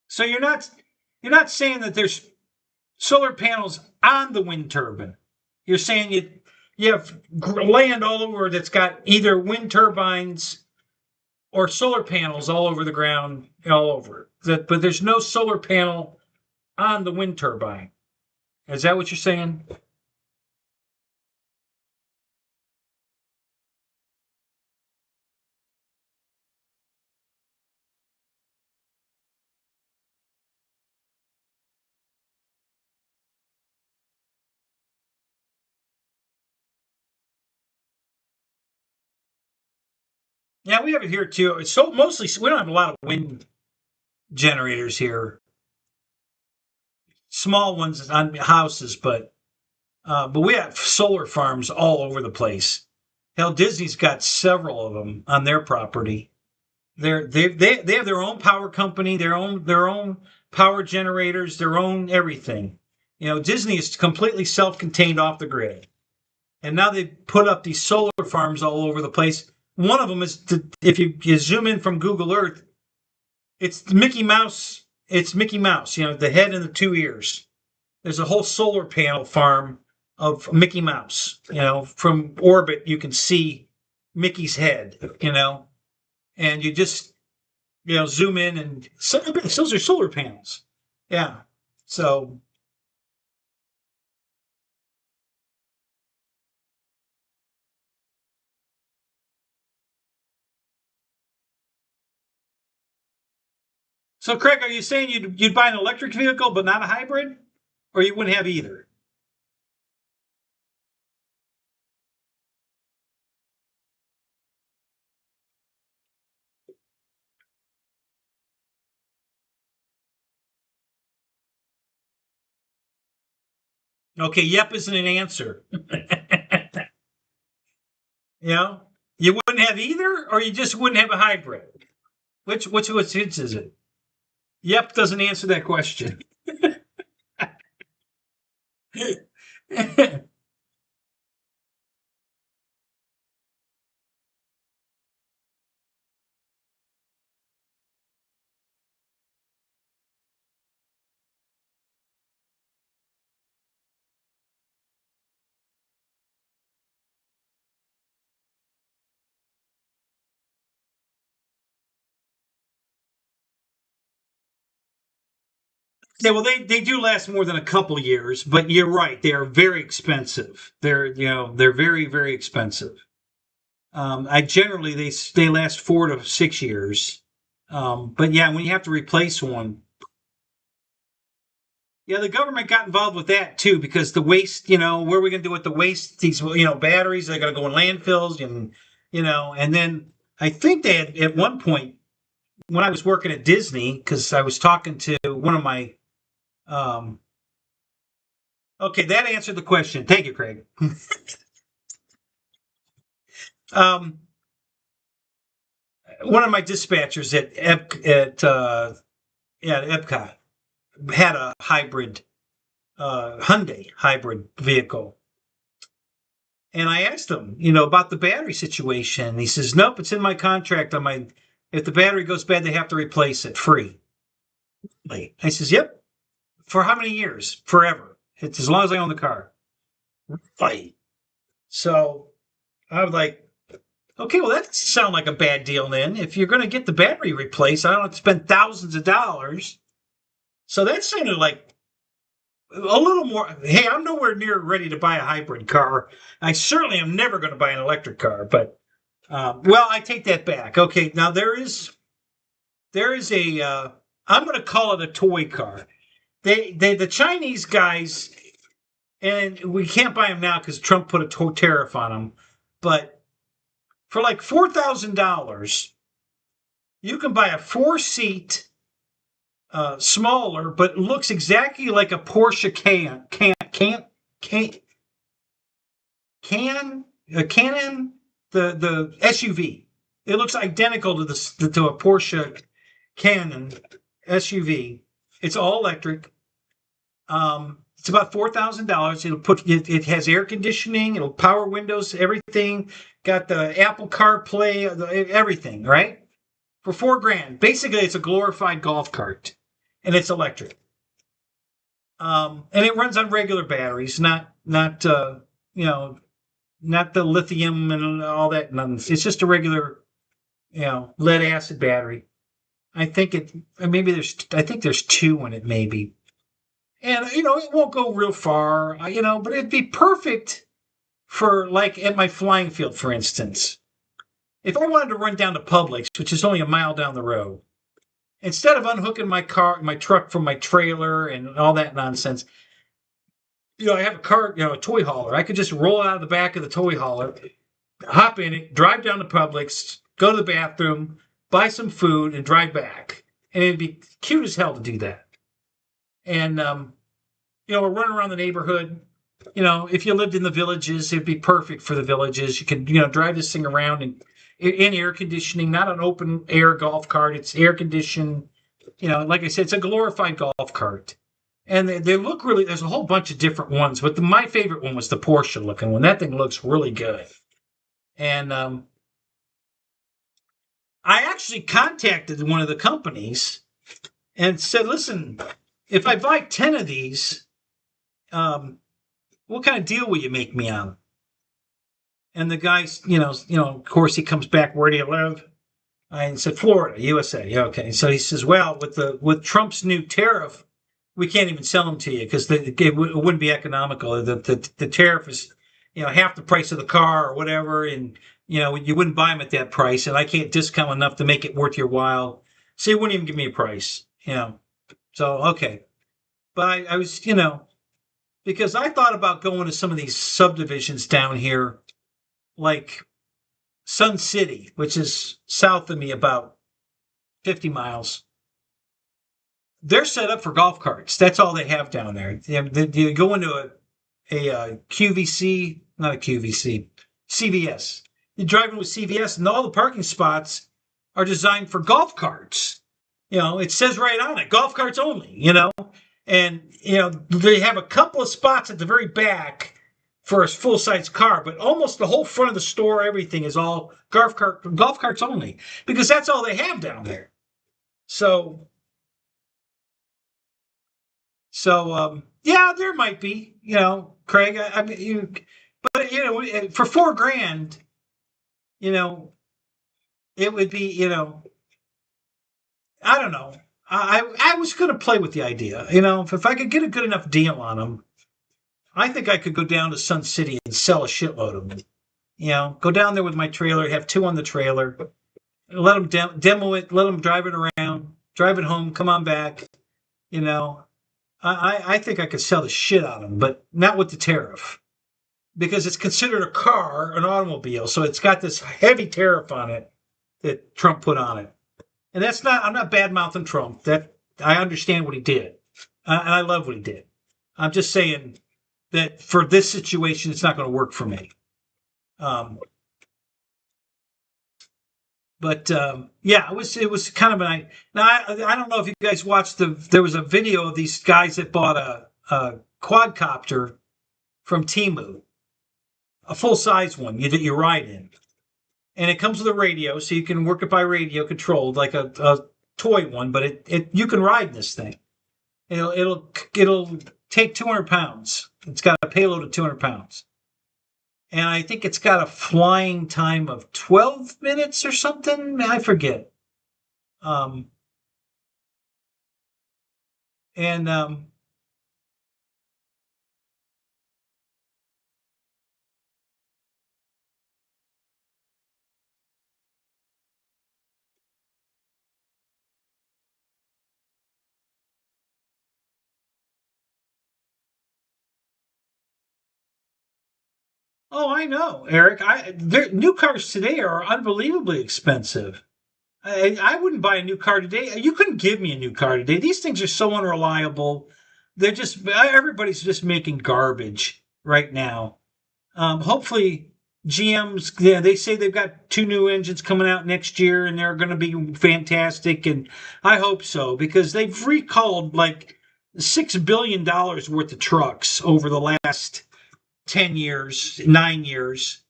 So you're not saying that there's solar panels on the wind turbine. You're saying you have land all over that's got either wind turbines or solar panels all over the ground, all over. But there's no solar panel on the wind turbine. Is that what you're saying? Yeah, we have it here too. It's so mostly we don't have a lot of wind generators here. Small ones on houses, but we have solar farms all over the place. Hell, Disney's got several of them on their property. They have their own power company, their own power generators, their own everything. Disney is completely self-contained off the grid, and now they put up these solar farms all over the place. One of them is if you zoom in from Google Earth, it's Mickey Mouse. It's Mickey Mouse. The head and the two ears. There's a whole solar panel farm of Mickey Mouse. From orbit you can see Mickey's head. And you just zoom in, and those are solar panels. Yeah. So So, Craig, are you saying you'd buy an electric vehicle but not a hybrid, or you wouldn't have either? Okay, yep isn't an answer. You know, you wouldn't have either, or you just wouldn't have a hybrid. Which is it? Yep doesn't answer that question. Yeah, well, they do last more than a couple years, but you're right. They are very expensive. They're very very expensive. I generally they last 4 to 6 years. But yeah, when you have to replace one, yeah, the government got involved with that too because the waste. Where are we going to do with the waste? These batteries they're going to go in landfills and then I think they had at one point when I was working at Disney because I was talking to one of my um, okay, that answered the question. Thank you, Craig. um, One of my dispatchers at Epcot had a hybrid Hyundai hybrid vehicle, and I asked him, about the battery situation. And he says, "Nope, it's in my contract. On my If the battery goes bad, they have to replace it free." I says, "Yep, for how many years? Forever. It's as long as I own the car." Right. So I was like, okay, well, that doesn't sound like a bad deal then. If you're going to get the battery replaced, I don't have to spend thousands of dollars. So that sounded like a little more. Hey, I'm nowhere near ready to buy a hybrid car. I certainly am never going to buy an electric car. But well, I take that back. Okay, now there is a. I'm going to call it a toy car. The Chinese guys, and we can't buy them now because Trump put a tariff on them. But for like $4,000, you can buy a four-seat, smaller, but looks exactly like a Porsche Canon, the SUV. It looks identical to a Porsche Canon SUV. It's all electric. It's about $4,000. It has air conditioning. It'll power windows, everything. Got the Apple CarPlay, everything, right? For $4,000. Basically, it's a glorified golf cart, and it's electric. And it runs on regular batteries, not you know not the lithium and all that nonsense. It's just a regular lead acid battery. I think I think there's two in it maybe, and it won't go real far, but it'd be perfect for like at my flying field, for instance. If I wanted to run down to Publix, which is only a mile down the road, instead of unhooking my truck from my trailer and all that nonsense, I have a toy hauler. I could just roll out of the back of the toy hauler, hop in it, drive down to Publix, go to the bathroom, buy some food, and drive back. And it'd be cute as hell to do that. And we're running around the neighborhood. If you lived in the villages, it'd be perfect for the villages. You could, drive this thing around and in air conditioning, not an open air golf cart. It's air conditioned. Like I said, it's a glorified golf cart. And they look really, there's a whole bunch of different ones, but my favorite one was the Porsche looking one. That thing looks really good. And I actually contacted one of the companies and said, listen, if I buy 10 of these, what kind of deal will you make me on? And the guy, of course, he comes back, where do you live? I said, Florida, USA. Yeah, okay. So he says, well, with Trump's new tariff, we can't even sell them to you because it wouldn't be economical. The tariff is, half the price of the car or whatever, and you wouldn't buy them at that price, and I can't discount enough to make it worth your while. So he wouldn't even give me a price. You know, so okay. But I was, because I thought about going to some of these subdivisions down here, like Sun City, which is south of me about 50 miles. They're set up for golf carts. That's all they have down there. You go into a QVC, not a QVC, CVS. You're driving with CVS, and all the parking spots are designed for golf carts. It says right on it, golf carts only. And they have a couple of spots at the very back for a full size car, but almost the whole front of the store, everything is all golf carts only, because that's all they have down there. So yeah, there might be, Craig. I mean, but for $4,000, you know, it would be, I don't know. I was going to play with the idea, if I could get a good enough deal on them, I think I could go down to Sun City and sell a shitload of them. Go down there with my trailer, have two on the trailer, let them demo it, let them drive it around, drive it home, come on back. I think I could sell the shit out of them, but not with the tariff, because it's considered a car, an automobile, so it's got this heavy tariff on it that Trump put on it. And that's not, I'm not bad mouthing Trump. That I understand what he did, and I love what he did. I'm just saying that for this situation, it's not going to work for me. But yeah, it was kind of an. Now I don't know if you guys watched there was a video of these guys that bought a quadcopter from Temu, a full size one that you ride in, and it comes with a radio, so you can work it by radio controlled, like a toy one. But you can ride this thing. It'll take 200 pounds. It's got a payload of 200 pounds. And I think it's got a flying time of 12 minutes or something. I forget. And oh, I know, Eric. New cars today are unbelievably expensive. I wouldn't buy a new car today. You couldn't give me a new car today. These things are so unreliable. Everybody's just making garbage right now. Hopefully, GM's, yeah, they say they've got two new engines coming out next year and they're going to be fantastic. And I hope so, because they've recalled like $6 billion worth of trucks over the last 10 years, 9 years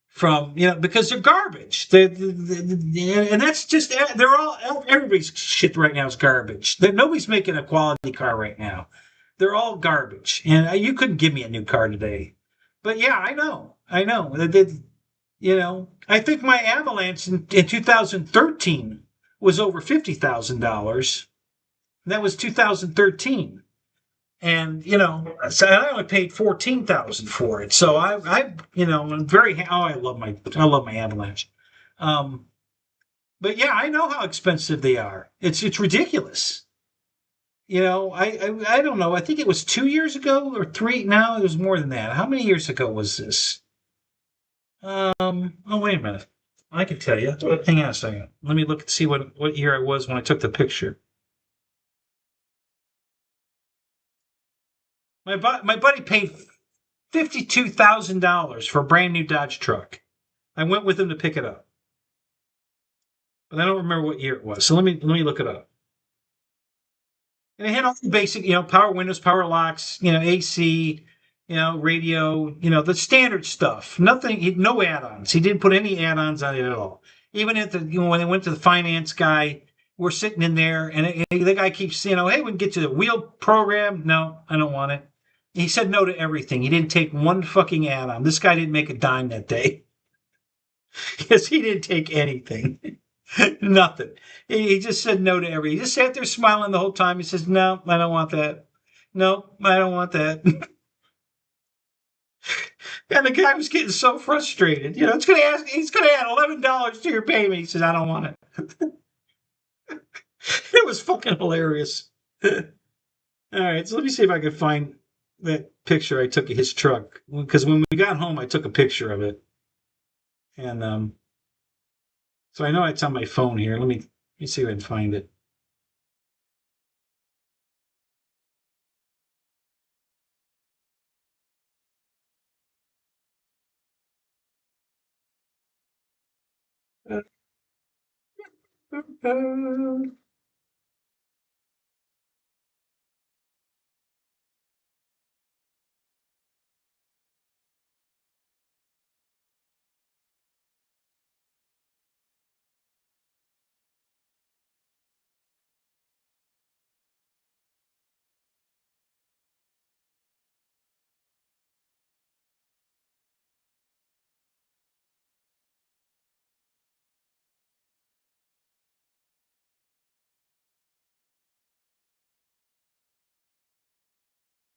from, because they're garbage. And that's just, everybody's shit right now is garbage. Nobody's making a quality car right now. They're all garbage. And you couldn't give me a new car today. But yeah, I know. I think my Avalanche in 2013 was over $50,000. That was 2013. And so I only paid 14,000 for it. So I'm very. Oh, I love my Avalanche. But yeah, I know how expensive they are. It's ridiculous. I don't know. I think it was 2 years ago or three. Now it was more than that. How many years ago was this? Oh, wait a minute. I can tell you. Hang on a second. Let me look and see what year it was when I took the picture. My buddy paid $52,000 for a brand new Dodge truck. I went with him to pick it up, but I don't remember what year it was. So let me look it up. And it had all the basic, power windows, power locks, AC, radio, the standard stuff. Nothing, no add-ons. He didn't put any add-ons on it at all. Even at when they went to the finance guy, we're sitting in there, and the guy keeps saying, "Oh, hey, we can get you the wheel program." No, I don't want it. He said no to everything. He didn't take one fucking add-on. This guy didn't make a dime that day. Yes, he didn't take anything. Nothing. He just said no to everything. He just sat there smiling the whole time. He says, "No, I don't want that. No, I don't want that." And the guy was getting so frustrated. He's going to add $11 to your payment. He says, "I don't want it." It was fucking hilarious. All right, so let me see if I can find that picture I took of his truck. Because when we got home, I took a picture of it. And so I know it's on my phone here. Let me see if I can find it.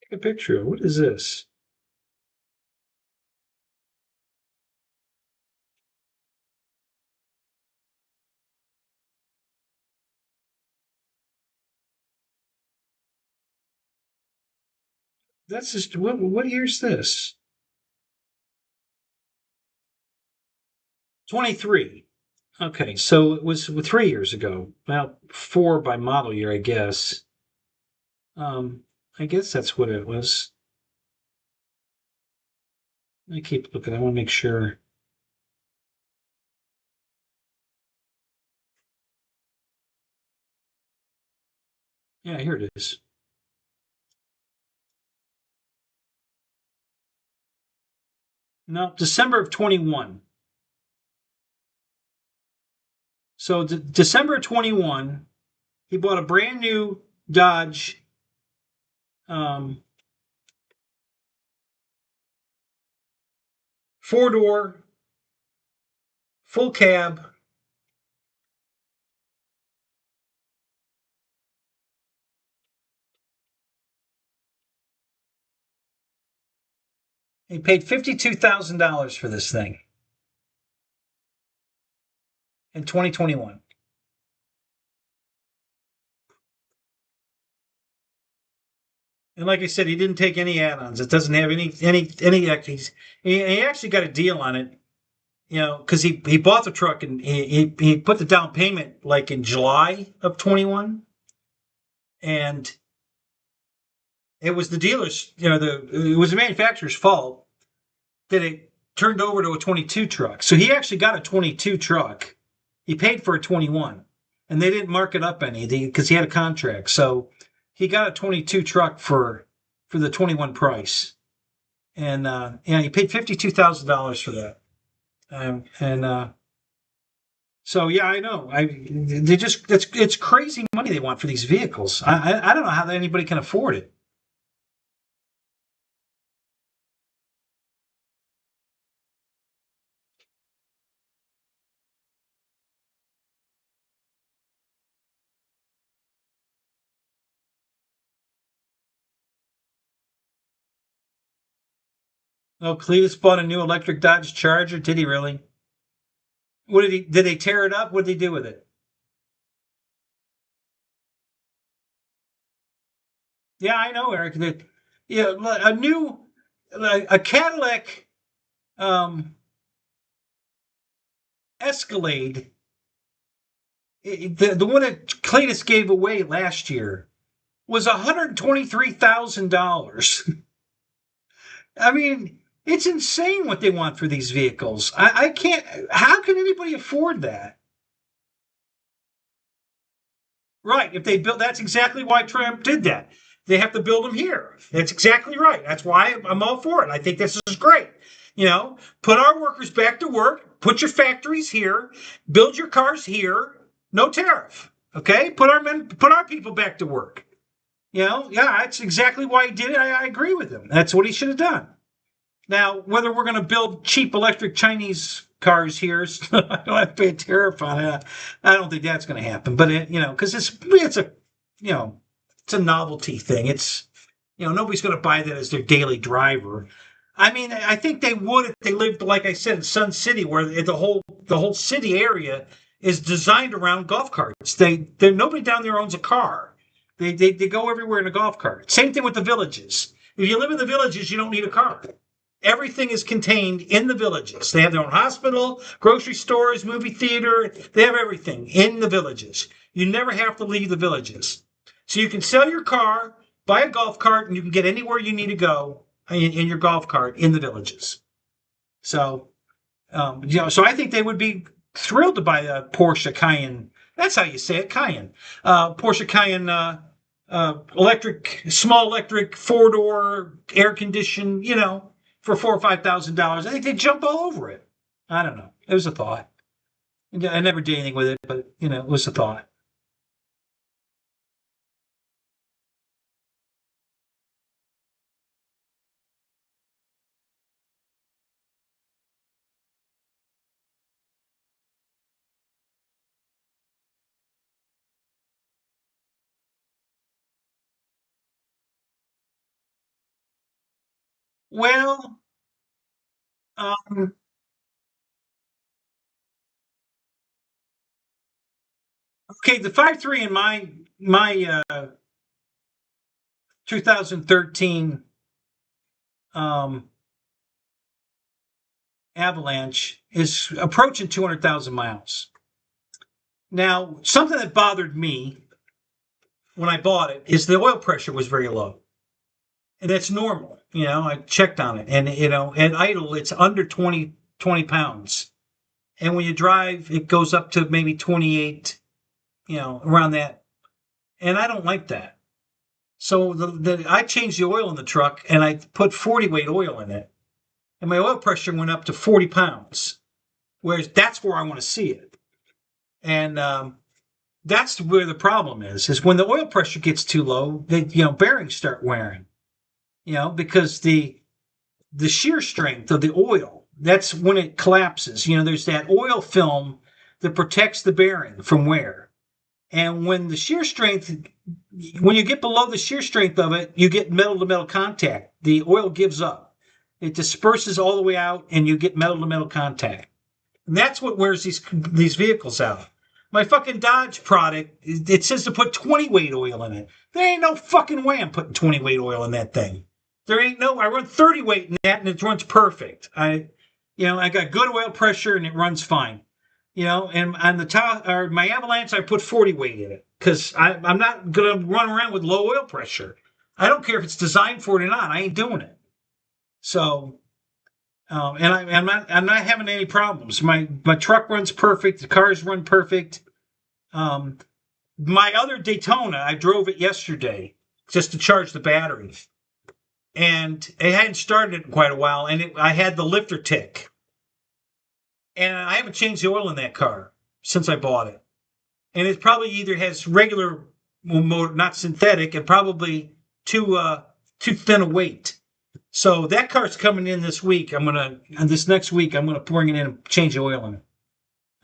Take a picture of what is this? That's just what year's this? 23. Okay, so it was 3 years ago. Well, 4 by model year, I guess. I guess that's what it was. I keep looking. I want to make sure. Yeah, here it is. No, December of 21. So December 21, he bought a brand new Dodge. Um, 4-door, full cab. He paid $52,000 for this thing in 2021. And like I said, he didn't take any add-ons. It doesn't have any extras. He actually got a deal on it, because he bought the truck and he put the down payment like in July of 21, and it was the dealer's, it was the manufacturer's fault that it turned over to a 22 truck. So he actually got a 22 truck. He paid for a 21, and they didn't mark it up any because he had a contract. So he got a 22 truck for the 21 price, and he paid $52,000 for that. So yeah, I know. They just it's crazy money they want for these vehicles. I don't know how anybody can afford it. Oh, Cletus bought a new electric Dodge Charger. Did he really? What did they tear it up? What did they do with it? Yeah, I know, Eric. Yeah, a Cadillac um, Escalade, the one that Cletus gave away last year, was $123,000. I mean, it's insane what they want for these vehicles. I can't. How can anybody afford that? Right. If they build, that's exactly why Trump did that. They have to build them here. That's exactly right. That's why I'm all for it. I think this is great. Put our workers back to work. Put your factories here. Build your cars here. No tariff. Okay. Put our people back to work. Yeah, that's exactly why he did it. I agree with him. That's what he should have done. Now, whether we're going to build cheap electric Chinese cars here, I don't have to pay a tariff on it. I don't think that's going to happen. But because it's a novelty thing. It's nobody's going to buy that as their daily driver. I mean, I think they would if they lived, like I said, in Sun City, where the whole city area is designed around golf carts. Nobody down there owns a car. They go everywhere in a golf cart. Same thing with the villages. If you live in the villages, you don't need a car. Everything is contained in the villages. They have their own hospital, grocery stores, movie theater. They have everything in the villages. You never have to leave the villages. So you can sell your car, buy a golf cart, and you can get anywhere you need to go in your golf cart in the villages. So, so I think they would be thrilled to buy a Porsche Cayenne. That's how you say it, Cayenne. Porsche Cayenne small electric, 4-door, air conditioned, for $4,000 or $5,000. I think they'd jump all over it. I don't know. It was a thought. I never did anything with it, but, it was a thought. Well, um, okay, the 5.3 in my 2013 um, Avalanche is approaching 200,000 miles. Now, something that bothered me when I bought it is the oil pressure was very low. And that's normal. I checked on it. And, at idle, it's under 20 pounds. And when you drive, it goes up to maybe 28, around that. And I don't like that. So I changed the oil in the truck and I put 40 weight oil in it. And my oil pressure went up to 40 pounds. Whereas that's where I want to see it. And that's where the problem is when the oil pressure gets too low, bearings start wearing. Because the shear strength of the oil, that's when it collapses. There's that oil film that protects the bearing from wear. And when the shear strength, when you get below the shear strength of it, you get metal to metal contact. The oil gives up. It disperses all the way out and you get metal to metal contact. And that's what wears these vehicles out. My fucking Dodge product, it says to put 20 weight oil in it. There ain't no fucking way I'm putting 20 weight oil in that thing. I run 30 weight in that and it runs perfect. I got good oil pressure and it runs fine. And on the top, or my Avalanche, I put 40 weight in it because I'm not going to run around with low oil pressure. I don't care if it's designed for it or not. I ain't doing it. So, and I'm not having any problems. My truck runs perfect. The cars run perfect. My other Daytona, I drove it yesterday just to charge the battery. And it hadn't started in quite a while, and I had the lifter tick. And I haven't changed the oil in that car since I bought it. And it probably either has regular motor, not synthetic, and probably too thin a weight. So that car's coming in this week. This next week, I'm gonna bring it in and change the oil in it,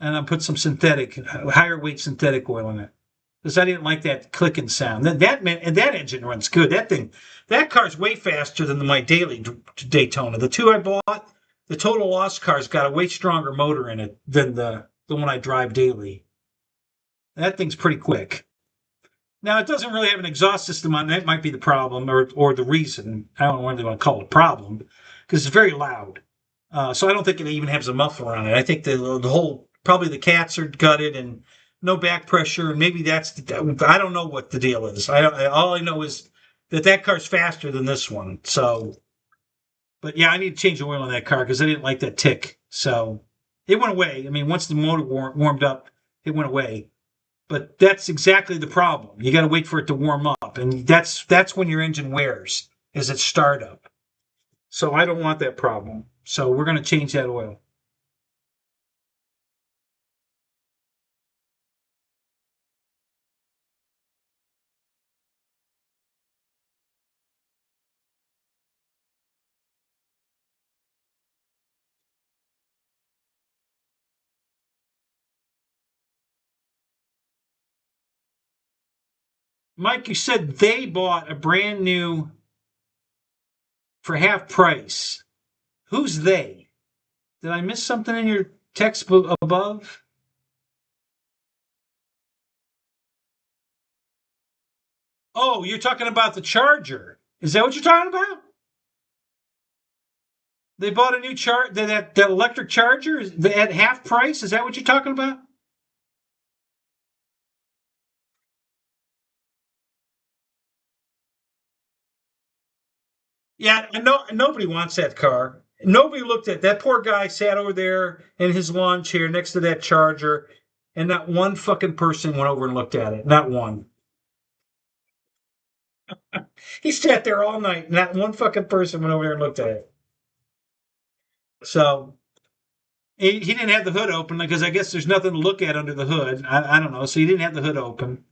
and I'll put some synthetic, higher weight synthetic oil in it. Because I didn't like that clicking sound. That engine runs good. That car's way faster than my daily Daytona. The two I bought, the total loss car's got a way stronger motor in it than the one I drive daily. That thing's pretty quick. Now, it doesn't really have an exhaust system on it. That might be the problem or the reason. I don't know whether you want to call it a problem because it's very loud. So I don't think it even has a muffler on it. I think the whole, probably the cats are gutted and no back pressure, and maybe I don't know what the deal is. All I know is that car's faster than this one. So, but yeah, I need to change the oil on that car because I didn't like that tick. So it went away. I mean, once the motor warmed up, it went away. But that's exactly the problem. You got to wait for it to warm up, and that's when your engine wears, is at startup. So I don't want that problem. So we're going to change that oil. Mike, you said they bought a brand new for half price. Who's they? Did I miss something in your text above? Oh, you're talking about the Charger. Is that what you're talking about? They bought a new that electric Charger at half price. Is that what you're talking about? Yeah, I know nobody wants that car. Nobody looked at that poor guy sat over there in his lawn chair next to that Charger, and not one fucking person went over and looked at it. Not one. He sat there all night. Not one fucking person went over there and looked at it. So he didn't have the hood open because I guess there's nothing to look at under the hood. I don't know. So he didn't have the hood open.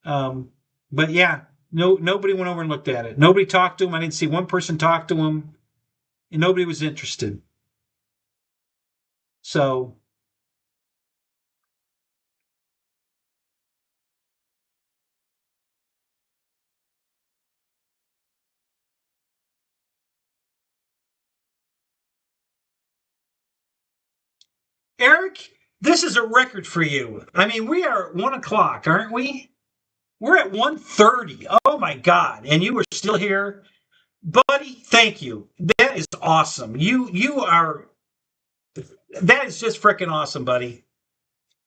Um, but yeah, nobody went over and looked at it. Nobody talked to him. I didn't see one person talk to him. And nobody was interested. So Eric, this is a record for you. I mean, we are at 1 o'clock, aren't we? We're at 1:30. Oh my God. And you were still here. Buddy, thank you. That is awesome. You are that is just freaking awesome, buddy.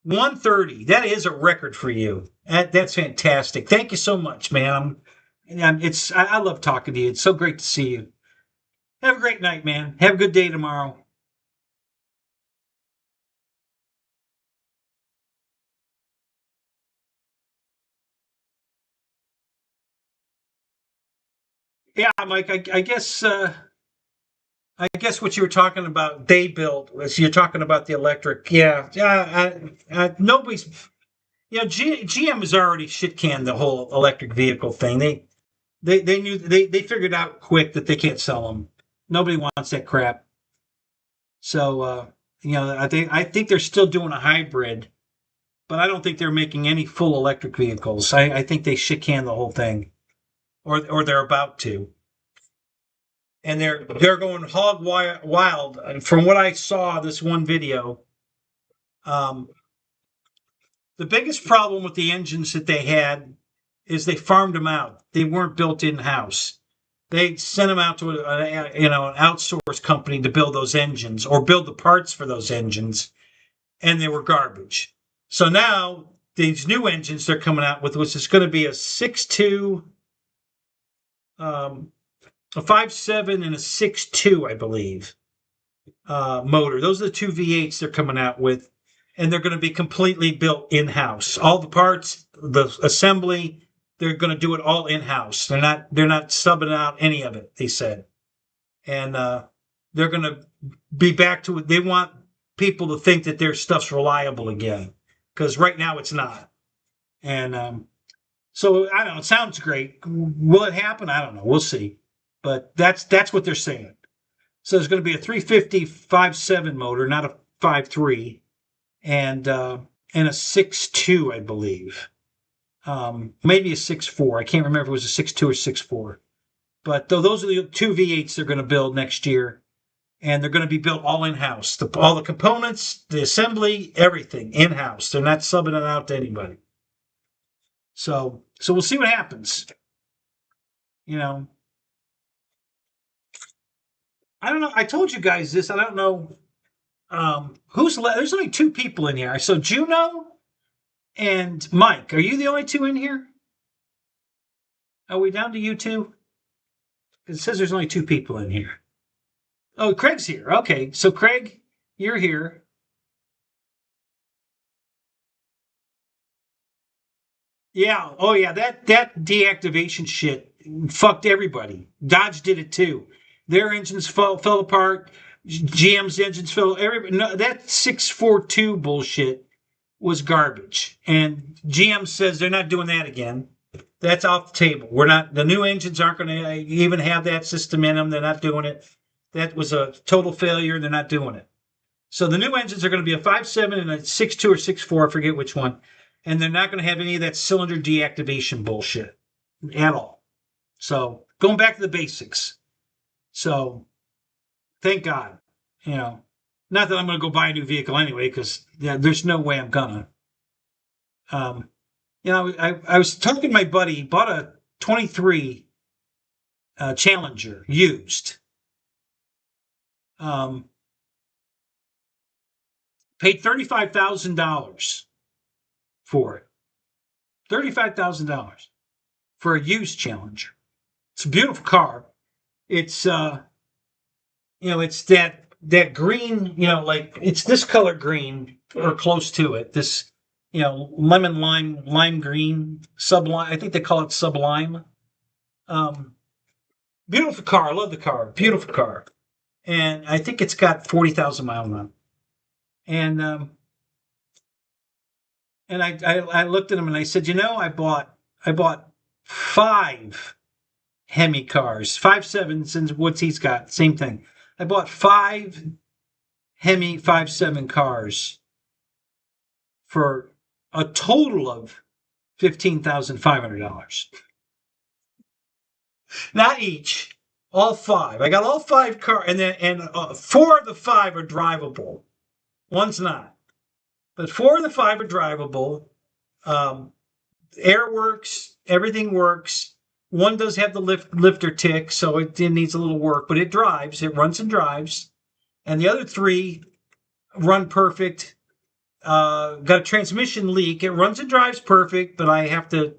1:30. That is a record for you. That's fantastic. Thank you so much, man. I love talking to you. It's so great to see you. Have a great night, man. Have a good day tomorrow. Yeah, Mike. I guess what you were talking about, they built, was you're talking about the electric. Yeah, yeah. Nobody's, GM has already shit canned the whole electric vehicle thing. They knew they figured out quick that they can't sell them. Nobody wants that crap. So I think they're still doing a hybrid, but I don't think they're making any full electric vehicles. I think they shit canned the whole thing, or they're about to. And they're going hog wild. And from what I saw, this one video, um, the biggest problem with the engines that they had is they farmed them out. They weren't built in house. They sent them out to an outsourced company to build those engines or build the parts for those engines, and they were garbage. So now these new engines they're coming out with, which is going to be a 6.2, a 5.7, and a 6.2, I believe, motor. Those are the two V8s they're coming out with, and they're going to be completely built in house. All the parts, the assembly, they're going to do it all in house. They're not subbing out any of it. They said, and they're going to be back to it. They want people to think that their stuff's reliable again, because right now it's not. And so I don't know. It sounds great. Will it happen? I don't know. We'll see. But that's what they're saying. So there's going to be a 350 5.7 motor, not a 5.3, and a 6.2, I believe. Maybe a 6.4. I can't remember if it was a 6.2 or 6.4. But those are the two V8s they're going to build next year, and they're going to be built all in house. All the components, the assembly, everything in house. They're not subbing it out to anybody. So we'll see what happens. You know, I don't know. I told you guys this. I don't know there's only two people in here. So Juno and Mike. Are you the only two in here? Are we down to you two? It says there's only two people in here. Oh, Craig's here. Okay, so Craig, you're here. Yeah. Oh, yeah. That deactivation shit fucked everybody. Dodge did it too. Their engines fell apart. GM's engines fell. No, that 642 bullshit was garbage. And GM says they're not doing that again. That's off the table. We're not. The new engines aren't going to even have that system in them. They're not doing it. That was a total failure. They're not doing it. So the new engines are going to be a 5.7 and a 6.2 or 6.4. I forget which one. And they're not going to have any of that cylinder deactivation bullshit at all. So going back to the basics. So thank God. Not that I'm going to go buy a new vehicle anyway, because there's no way I'm gonna. I was talking to my buddy. He bought a 23 Challenger used. Paid $35,000 for it. $35,000 for a used Challenger. It's a beautiful car. It's it's that green, like it's this color green or close to it. This, lemon lime green, sublime. I think they call it sublime. Beautiful car. I love the car. Beautiful car. And I think it's got 40,000 miles on it. And I looked at him and I said, I bought 5 Hemi cars, 5.7s, and what's he's got, same thing. I bought 5 Hemi 5.7 cars for a total of $15,500. Not each, all 5. I got all 5 cars, and 4 of the 5 are drivable. One's not, but 4 of the 5 are drivable. Air works, everything works. One does have the lifter tick, so it needs a little work, but it drives. It runs and drives. And the other 3 run perfect. Got a transmission leak. It runs and drives perfect, but I have to,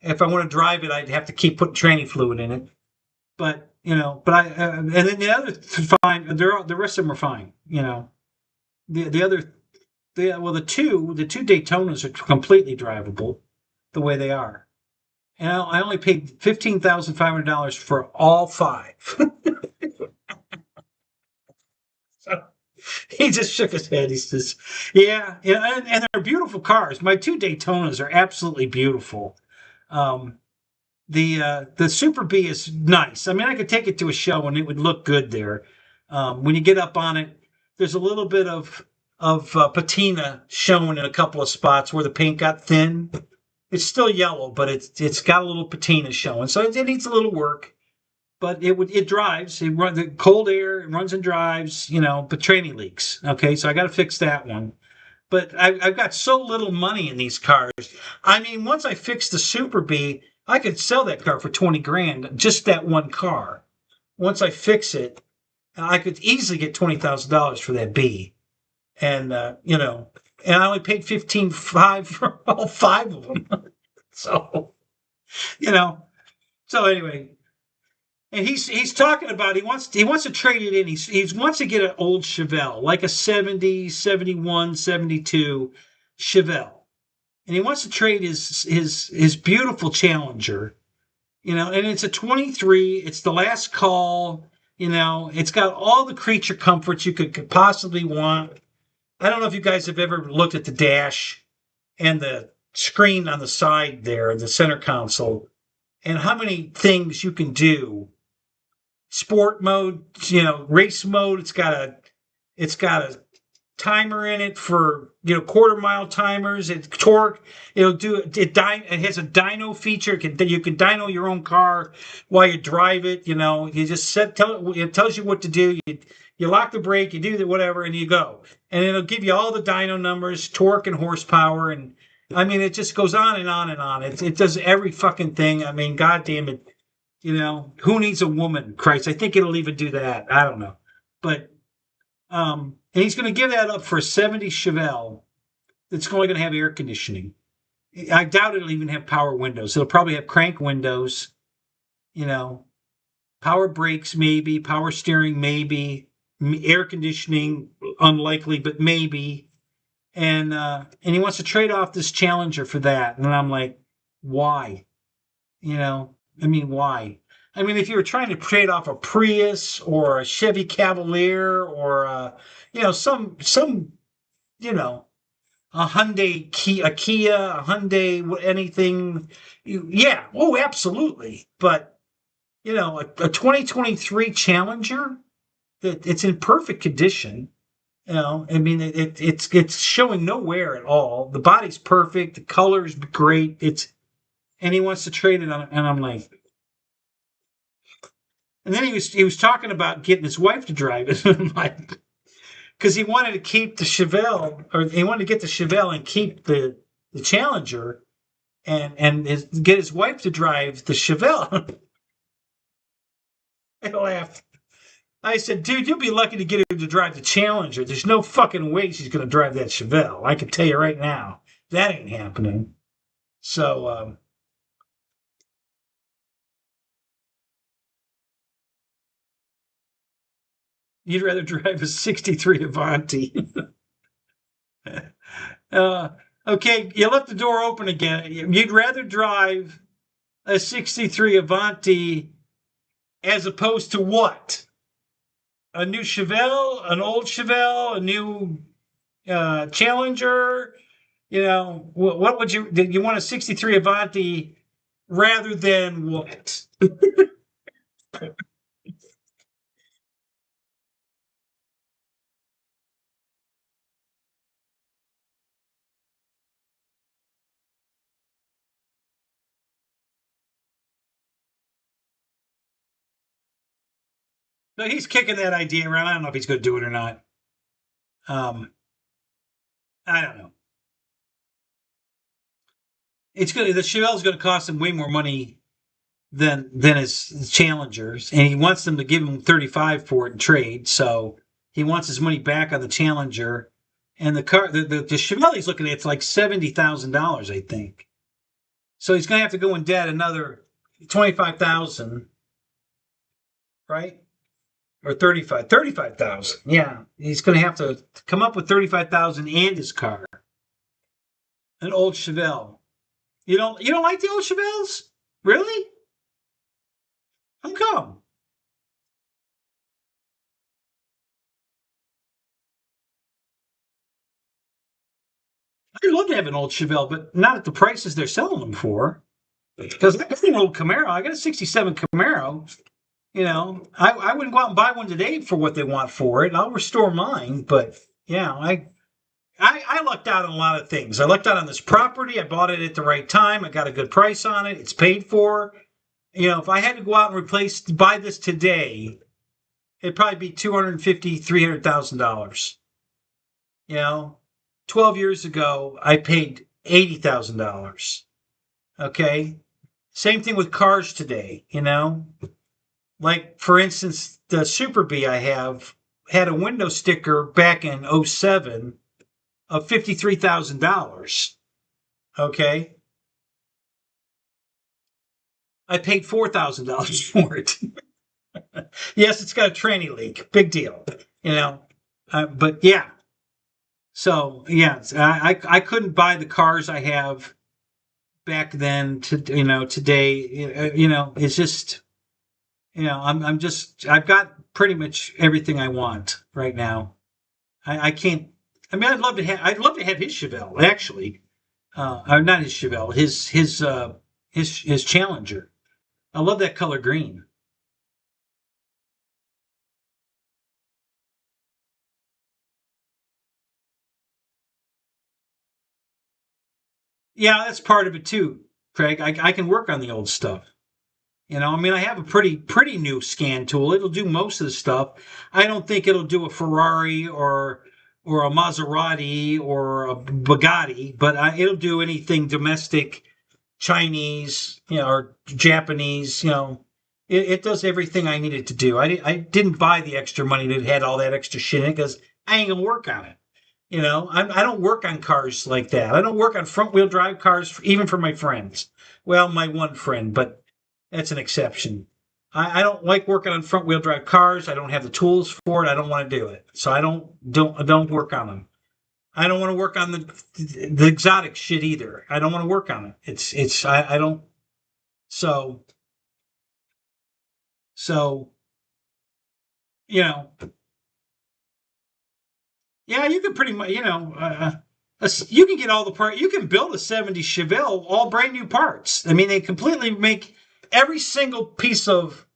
if I want to drive it, I'd have to keep putting training fluid in it. But, and then the other fine. The rest of them are fine. The two Daytonas are completely drivable the way they are. And I only paid $15,500 for all 5. So he just shook his head. He says, "Yeah, and they're beautiful cars. My 2 Daytonas are absolutely beautiful. The Super B is nice. I mean, I could take it to a show and it would look good there. When you get up on it, there's a little bit of patina showing in a couple of spots where the paint got thin. It's still yellow, but it's got a little patina showing, so it needs a little work. But it drives. It runs the cold air. It runs and drives. But training leaks. Okay, so I got to fix that one. But I've got so little money in these cars. I mean, once I fix the Super B, I could sell that car for $20,000. Just that one car. Once I fix it, I could easily get $20,000 for that B. And and I only paid $15,500 for all 5 of them. So, So anyway, and he's talking about he wants to trade it in. He wants to get an old Chevelle, like a 70, 71, 72 Chevelle, and he wants to trade his beautiful Challenger. And it's a 23. It's the last call. It's got all the creature comforts you could possibly want. I don't know if you guys have ever looked at the dash and the screen on the side there, the center console, and how many things you can do. Sport mode, race mode. It's got a timer in it for quarter mile timers. It's torque. It has a dyno feature. You can dyno your own car while you drive it. You just it tells you what to do. You lock the brake, you do the whatever, and you go. And it'll give you all the dyno numbers, torque and horsepower, and I mean it just goes on and on and on. It does every fucking thing. I mean, goddamn it, who needs a woman? Christ, I think it'll even do that. I don't know, but and he's going to give that up for a 70 Chevelle that's only going to have air conditioning. I doubt it'll even have power windows. It'll probably have crank windows, power brakes maybe, power steering maybe. Air conditioning, unlikely, but maybe. And he wants to trade off this Challenger for that. And I'm like, why? Why? I mean, if you were trying to trade off a Prius or a Chevy Cavalier or a Hyundai, a Kia, a Hyundai, anything, absolutely. But a 2023 Challenger. It's in perfect condition. It's showing no wear at all. The body's perfect. The color's great. And he wants to trade it on, and I'm like, and then he was talking about getting his wife to drive it. I'm like, because he wanted to keep the Chevelle, or he wanted to get the Chevelle and keep the Challenger. and get his wife to drive the Chevelle. I laughed. I said, dude, you'll be lucky to get her to drive the Challenger. There's no fucking way she's going to drive that Chevelle. I can tell you right now. That ain't happening. So, you'd rather drive a 63 Avanti. Okay, you left the door open again. You'd rather drive a 63 Avanti as opposed to what? A new Chevelle, an old Chevelle, a new Challenger? You know, what would you want a 63 Avanti rather than what? So he's kicking that idea around. I don't know if he's going to do it or not. Um, I don't know. It's going the Chevelle's going to cost him way more money than his challengers, and he wants them to give him 35 for it in trade. So he wants his money back on the Challenger, and the car the Chevelle he's looking at it's like $70,000, I think. So he's going to have to go in debt another 25,000, right? Or 35,000. Yeah, he's going to have to come up with 35,000 and his car, an old Chevelle. You don't like the old Chevelles, really? How come? I'd love to have an old Chevelle, but not at the prices they're selling them for. Because I got an old Camaro. I got a '67 Camaro. You know, I wouldn't go out and buy one today for what they want for it. I'll restore mine, but yeah, I lucked out on a lot of things. I lucked out on this property. I bought it at the right time. I got a good price on it. It's paid for. You know, if I had to go out and buy this today, it'd probably be $250,000, $300,000. You know, 12 years ago, I paid $80,000. Okay. Same thing with cars today, you know? Like, for instance, the Super Bee I have had a window sticker back in '07 of $53,000. Okay. I paid $4,000 for it. Yes, it's got a tranny leak. Big deal, you know? But yeah. So, yeah, I couldn't buy the cars I have back then to, today. It's just, I've got pretty much everything I want right now. I can't. I mean, I'd love to have his Chevelle actually. Or not his Chevelle, his Challenger. I love that color green. Yeah, that's part of it too, Craig. I can work on the old stuff. I mean, I have a pretty new scan tool. It'll do most of the stuff. I don't think it'll do a Ferrari or a Maserati or a Bugatti, but it'll do anything domestic, Chinese, or Japanese. It does everything I needed to do. I didn't buy the extra money that had all that extra shit in it because I ain't gonna work on it. I don't work on cars like that. I don't work on front wheel drive cars, even for my friends. Well, my one friend, but that's an exception. I don't like working on front wheel drive cars. I don't have the tools for it. I don't want to do it. So I don't work on them. I don't want to work on the exotic shit either. I don't want to work on it. I don't. So so you know yeah, you can pretty much you can get all the part. You can build a '70 Chevelle all brand new parts. I mean, they completely make every single piece of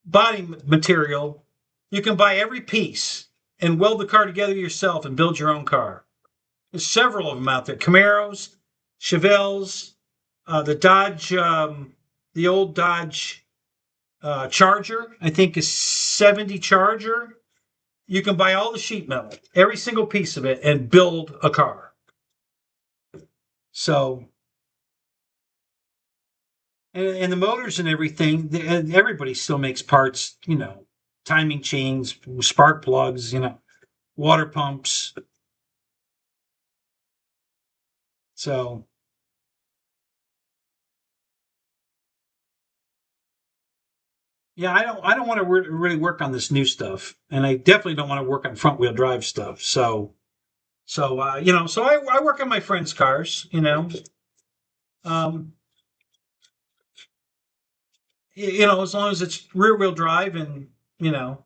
body material. You can buy every piece and weld the car together yourself and build your own car. There's several of them out there. Camaros, Chevelles, the Dodge, the old Dodge Charger, I think is '70 Charger. You can buy all the sheet metal, every single piece of it, and build a car. So and the motors and everything, everybody still makes parts, timing chains, spark plugs, water pumps. So, yeah, I don't want to really work on this new stuff, and I definitely don't want to work on front wheel drive stuff. So I work on my friends' cars, um, as long as it's rear wheel drive and, you know,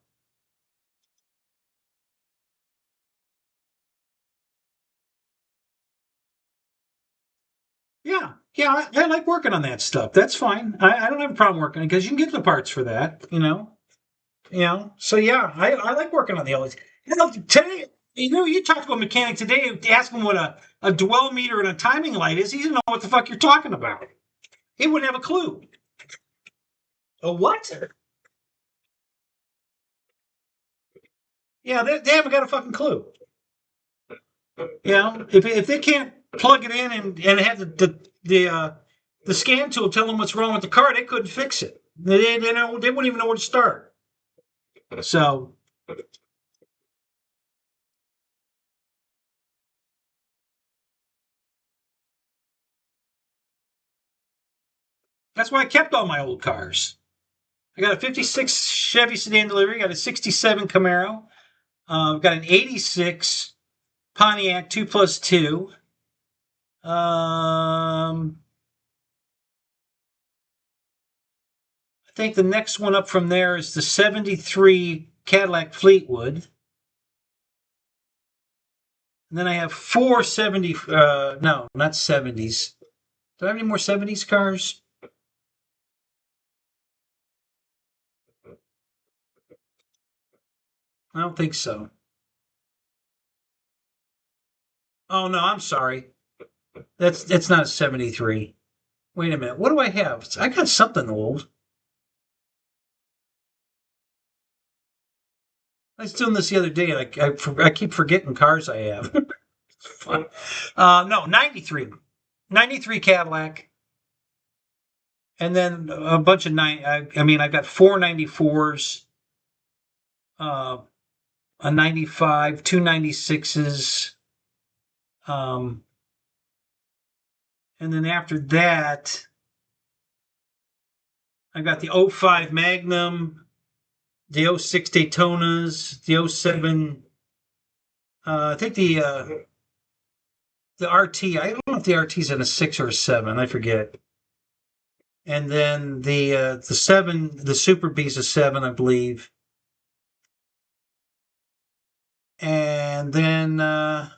yeah, yeah, I like working on that stuff. That's fine. I don't have a problem working because you can get the parts for that, So yeah, I like working on the LEDs. Today, you talked to a mechanic today. Ask him what a dwell meter and a timing light is. He doesn't know what the fuck you're talking about. He wouldn't have a clue. A what? Yeah, they haven't got a fucking clue. If they can't plug it in and have the scan tool tell them what's wrong with the car, they couldn't fix it. They wouldn't even know where to start. So that's why I kept all my old cars. I got a '56 Chevy sedan delivery. Got a '67 Camaro. I've got an '86 Pontiac 2+2. I think the next one up from there is the '73 Cadillac Fleetwood. And then I have four 70, no, not 70s. Do I have any more 70s cars? I don't think so. Oh no, I'm sorry. That's not a 73. Wait a minute. What do I have? I got something old. I was doing this the other day, and I keep forgetting cars I have. No, 93. 93 Cadillac. And then a bunch of I've got four 94s, uh, a 95, two 96s. Um, and then after that, I got the '05 Magnum, the '06 Daytonas, the '07. I think the RT. I don't know if the RT's in a 6 or a 7. I forget. And then the 7, the Super B's a 7, I believe. And then the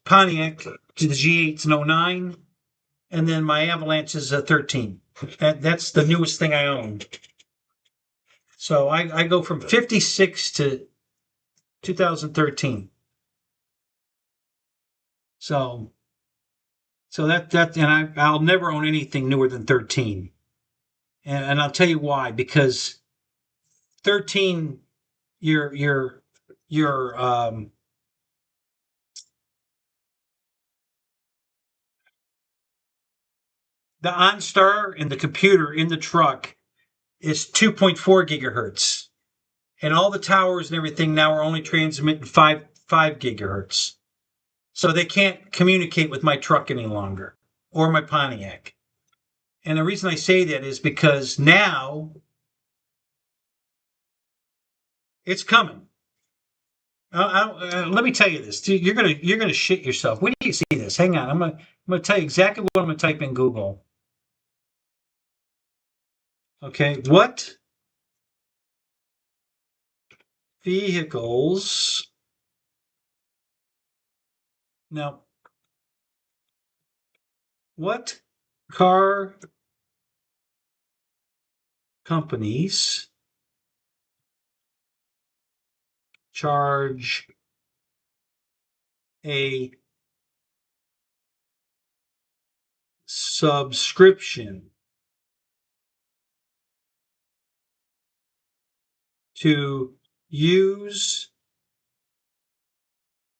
Pontiac, the G8's an '09. And then my Avalanche is a 13. That's the newest thing I own. So I go from '56 to 2013. So I'll never own anything newer than 13. And I'll tell you why, because 13, your the OnStar and the computer in the truck is 2.4 gigahertz. And all the towers and everything now are only transmitting five gigahertz. So they can't communicate with my truck any longer or my Pontiac. And the reason I say that is because now it's coming. Let me tell you this. You're gonna shit yourself. When do you see this? Hang on. I'm gonna tell you exactly what I'm gonna type in Google. Okay. What vehicles? Now, what car companies charge a subscription to use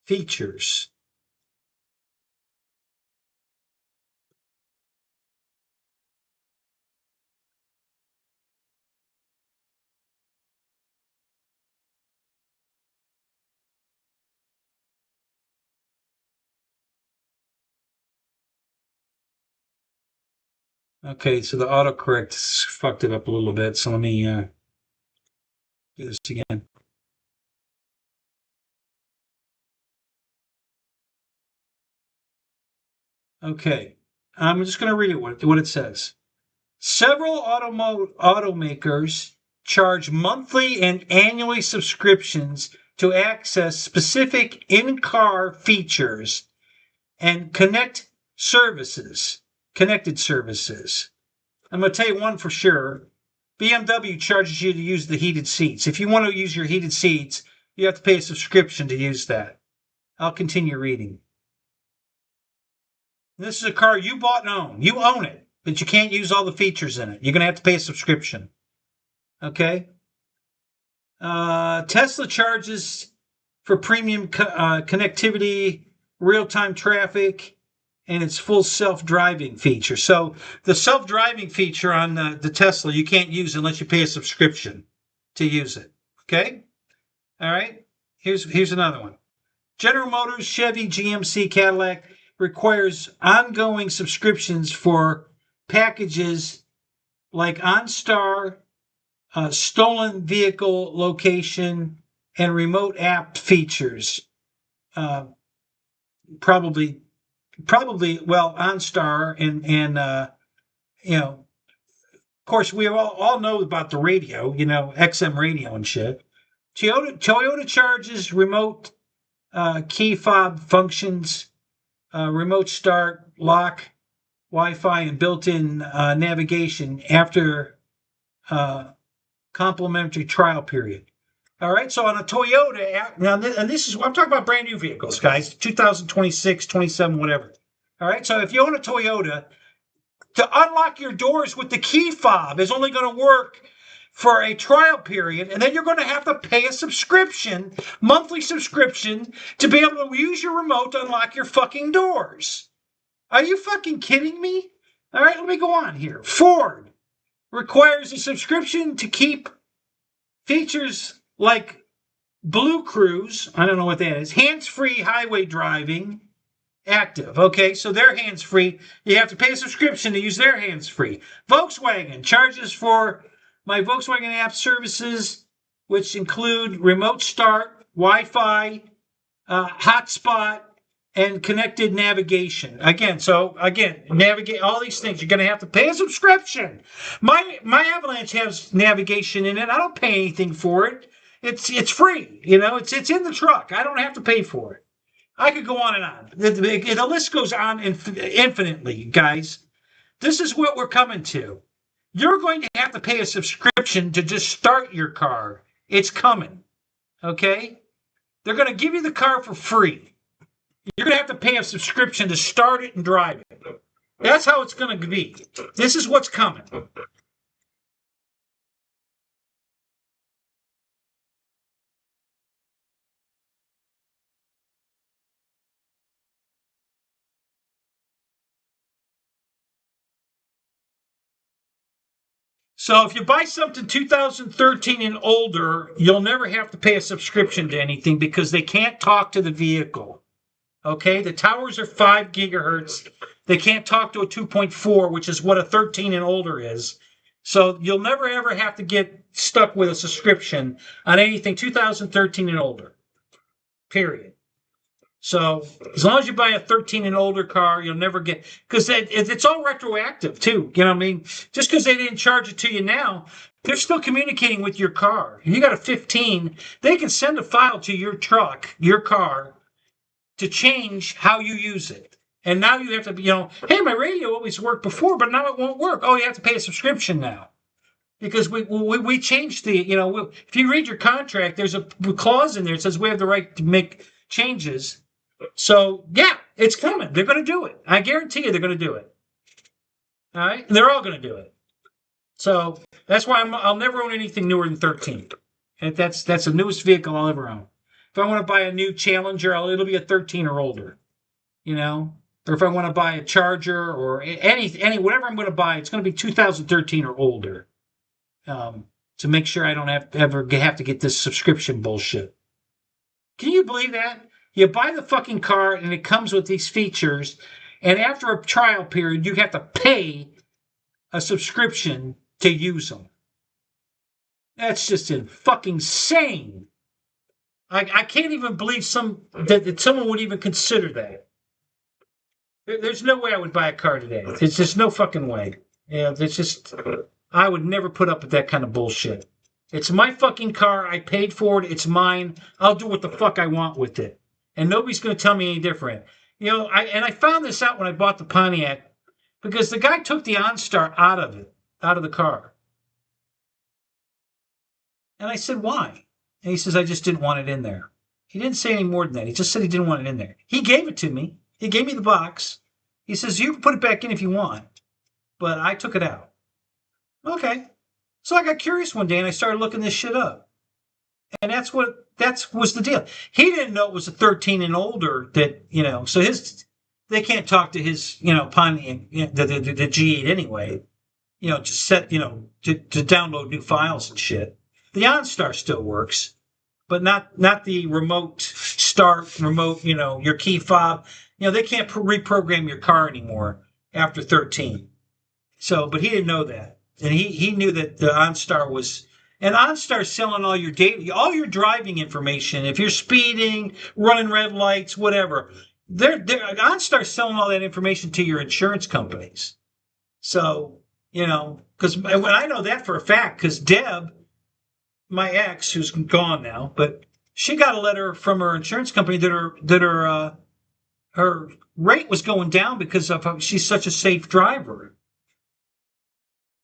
features Okay, so the autocorrect fucked it up a little bit. So let me do this again. Okay, I'm just going to read it what it says. Several automakers charge monthly and annually subscriptions to access specific in-car features and connected services. I'm going to tell you one for sure. BMW charges you to use the heated seats. If you want to use your heated seats, you have to pay a subscription to use that. I'll continue reading. This is a car you bought and own. You own it, but you can't use all the features in it. You're going to have to pay a subscription. Okay? Tesla charges for premium connectivity, real-time traffic, and its full self-driving feature. So the self-driving feature on the Tesla you can't use unless you pay a subscription to use it. Okay? All right? Here's another one. General Motors, Chevy, GMC, Cadillac requires ongoing subscriptions for packages like OnStar, stolen vehicle location, and remote app features. Probably well, OnStar and of course we all know about the radio, XM radio and shit. Toyota charges remote key fob functions, remote start, lock, Wi-Fi, and built-in navigation after complimentary trial period. All right, so on a Toyota, now, and this is, I'm talking about brand new vehicles, guys, 2026, 27, whatever. All right, so if you own a Toyota, to unlock your doors with the key fob is only going to work for a trial period, and then you're going to have to pay a subscription, monthly subscription, to be able to use your remote to unlock your fucking doors. Are you fucking kidding me? All right, let me go on here. Ford requires a subscription to keep features like Blue Cruise, I don't know what that is, hands-free highway driving, active. Okay, so they're hands-free. You have to pay a subscription to use their hands-free. Volkswagen charges for my Volkswagen app services, which include remote start, Wi-Fi, hotspot, and connected navigation. Again, navigate all these things. You're going to have to pay a subscription. My Avalanche has navigation in it. I don't pay anything for it. It's free. It's in the truck. I don't have to pay for it. I could go on and on. The list goes on infinitely, guys. This is what we're coming to. You're going to have to pay a subscription to just start your car. It's coming. Okay? They're going to give you the car for free. You're going to have to pay a subscription to start it and drive it. That's how it's going to be. This is what's coming. So if you buy something 2013 and older, you'll never have to pay a subscription to anything because they can't talk to the vehicle. Okay, the towers are 5 gigahertz. They can't talk to a 2.4, which is what a 13 and older is. So you'll never ever have to get stuck with a subscription on anything 2013 and older. Period. So as long as you buy a 13 and older car, you'll never get, because it's all retroactive too. You know what I mean? Just because they didn't charge it to you now, they're still communicating with your car. If you got a 15, they can send a file to your truck, your car, to change how you use it. And now you have to, hey, my radio always worked before, but now it won't work. Oh, you have to pay a subscription now. Because we changed the, if you read your contract, there's a clause in there that says we have the right to make changes. So, yeah, it's coming. They're going to do it. I guarantee you they're going to do it. All right? They're all going to do it. So, that's why I'll never own anything newer than 13. And that's the newest vehicle I'll ever own. If I want to buy a new Challenger, it'll be a 13 or older. Or if I want to buy a Charger or any whatever I'm going to buy, it's going to be 2013 or older. To make sure I don't have to get this subscription bullshit. Can you believe that? You buy the fucking car and it comes with these features, and after a trial period, you have to pay a subscription to use them. That's just fucking insane. I can't even believe that someone would even consider that. There's no way I would buy a car today. There's just no fucking way. Yeah, there's just I would never put up with that kind of bullshit. It's my fucking car. I paid for it. It's mine. I'll do what the fuck I want with it, and nobody's going to tell me any different. You know, I found this out when I bought the Pontiac because the guy took the OnStar out of the car, and I said, "Why?" And he says, "I just didn't want it in there." He didn't say any more than that. He just said he didn't want it in there. He gave it to me. He gave me the box. He says, "You can put it back in if you want," but I took it out. Okay. So I got curious one day and I started looking this shit up. And that was the deal. He didn't know it was a 13 and older that, you know, so they can't talk to his, you know, Pontiac, the G8 anyway, you know, to download new files and shit. The OnStar still works, but not the remote start, you know, your key fob. You know, they can't reprogram your car anymore after 13. So, but he didn't know that. And he knew that the OnStar was, and OnStar's selling all your data, all your driving information. If you're speeding, running red lights, whatever, OnStar's selling all that information to your insurance companies. So, you know, because when I know that for a fact, because Deb, my ex, who's gone now, but she got a letter from her insurance company that her rate was going down because of she's such a safe driver.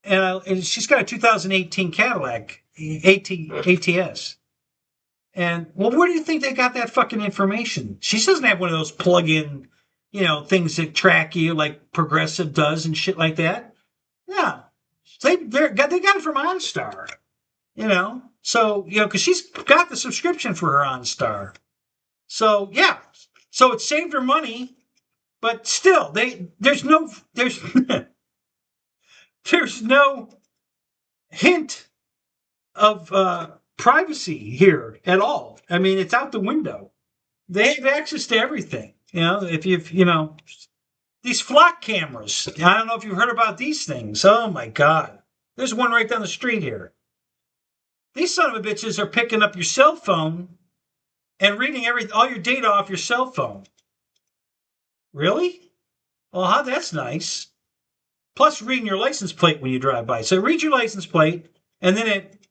And she's got a 2018 Cadillac ATS. And, well, where do you think they got that fucking information? She doesn't have one of those plug-in, you know, things that track you like Progressive does and shit like that. Yeah. They got it from OnStar, you know. So, you know, because she's got the subscription for her OnStar. So, yeah. So it saved her money, but still, there's there's no hint of privacy here at all. I mean, it's out the window. They have access to everything. You know, if you know, these Flot cameras. I don't know if you've heard about these things. Oh my God. There's one right down the street here. These son of a bitches are picking up your cell phone and reading all your data off your cell phone. Really? Well, that's nice. Plus reading your license plate when you drive by. So read your license plate, and then it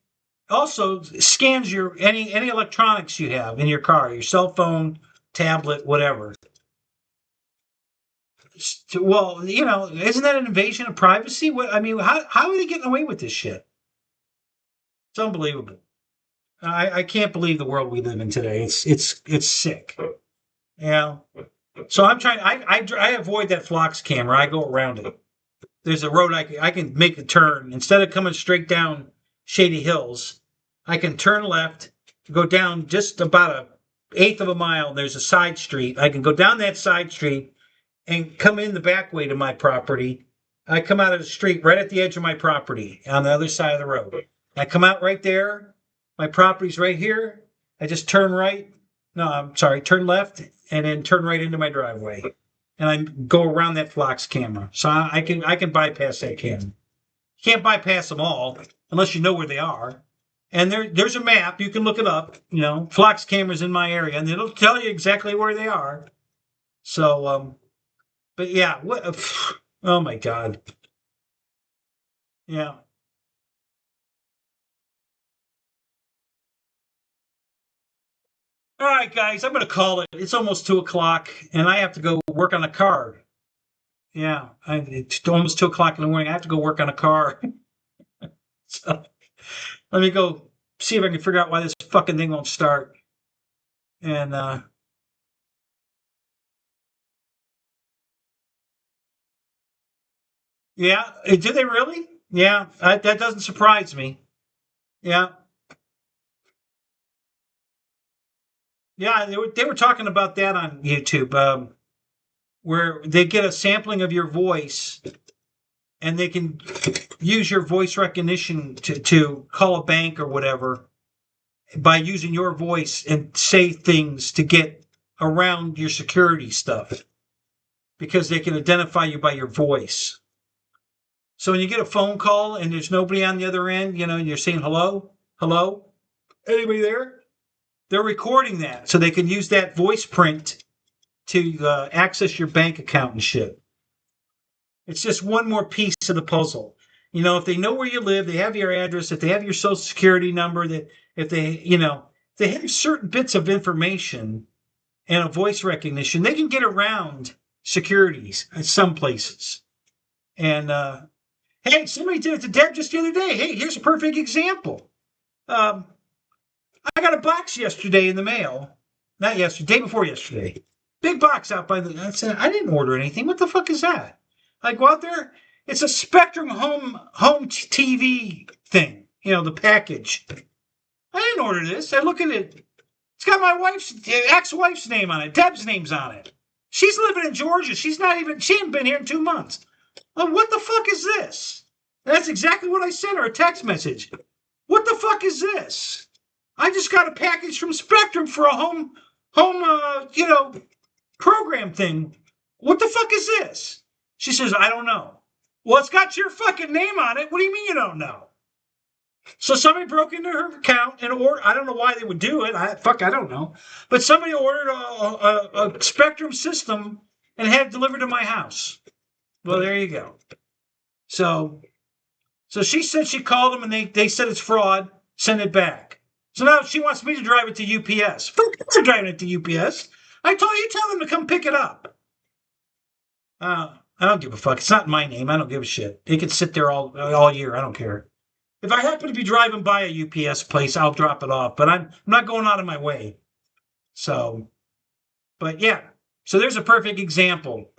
also scans any electronics you have in your car, your cell phone, tablet, whatever. Well, you know, isn't that an invasion of privacy? I mean, how are they getting away with this shit? It's unbelievable. I can't believe the world we live in today. It's sick. Yeah. So I'm trying. I avoid that Flox camera. I go around it. There's a road I can make a turn. Instead of coming straight down Shady Hills, I can turn left, go down just about 1/8 of a mile. There's a side street. I can go down that side street and come in the back way to my property. I come out of the street right at the edge of my property on the other side of the road. I come out right there. My property's right here. I just turn right. No, I'm sorry, turn left and then turn right into my driveway. And I go around that Flox camera. So I can bypass that camera. You can't bypass them all unless you know where they are. And there's a map. You can look it up. You know, Flox cameras in my area, and it'll tell you exactly where they are. So, but yeah, oh my God. Yeah. All right, guys, I'm going to call it. It's almost 2:00, and I have to go work on a car. Yeah, it's almost 2:00 in the morning. I have to go work on a car. So let me go see if I can figure out why this fucking thing won't start. And yeah, did they really? Yeah, that doesn't surprise me. Yeah, yeah, they were talking about that on YouTube, where they get a sampling of your voice, and they can use your voice recognition to call a bank or whatever by using your voice and say things to get around your security stuff because they can identify you by your voice. So when you get a phone call and there's nobody on the other end, you're saying hello, hello, anybody there? They're recording that so they can use that voice print to access your bank account and shit. It's just one more piece of the puzzle. If they know where you live, they have your address, if they have your social security number, that if they have certain bits of information and a voice recognition, they can get around securities in some places. And hey, somebody did it to Deb just the other day. Hey, here's a perfect example. I got a box yesterday in the mail. Not yesterday, day before yesterday. Big box out by the. I said, I didn't order anything. What the fuck is that? I go out there. It's a Spectrum home TV thing. The package. I didn't order this. I look at it. It's got my ex-wife's name on it. Deb's name's on it. She's living in Georgia. She ain't been here in 2 months. Well, what the fuck is this? And that's exactly what I sent her, a text message. What the fuck is this? I just got a package from Spectrum for a home program thing. What the fuck is this? She says, I don't know. Well, it's got your fucking name on it. What do you mean you don't know? So somebody broke into her account and ordered. I don't know why they would do it. I don't know. But somebody ordered a Spectrum system and had it delivered to my house. Well, there you go. So she said she called them and they said it's fraud. Send it back. So now she wants me to drive it to UPS. Fuck, I'm driving it to UPS. I told you, tell them to come pick it up. I don't give a fuck. It's not my name. I don't give a shit. It can sit there all year. I don't care. If I happen to be driving by a UPS place, I'll drop it off. But I'm not going out of my way. So, but yeah. So there's a perfect example.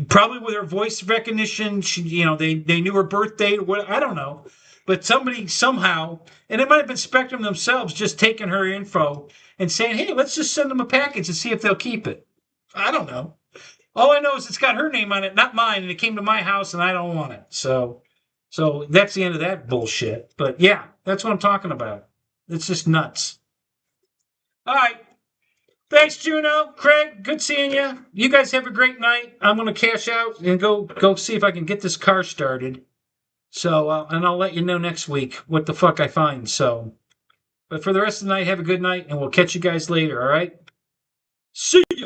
Probably with her voice recognition, they knew her birth date. I don't know. But somebody somehow, and it might have been Spectrum themselves, just taking her info and saying, hey, let's just send them a package and see if they'll keep it. I don't know. All I know is it's got her name on it, not mine, and it came to my house and I don't want it. So that's the end of that bullshit. But yeah, that's what I'm talking about. It's just nuts. All right. Thanks, Juno. Craig, good seeing you. You guys have a great night. I'm going to cash out and go see if I can get this car started. So, and I'll let you know next week what the fuck I find. So, but for the rest of the night, have a good night, and we'll catch you guys later, all right? See ya!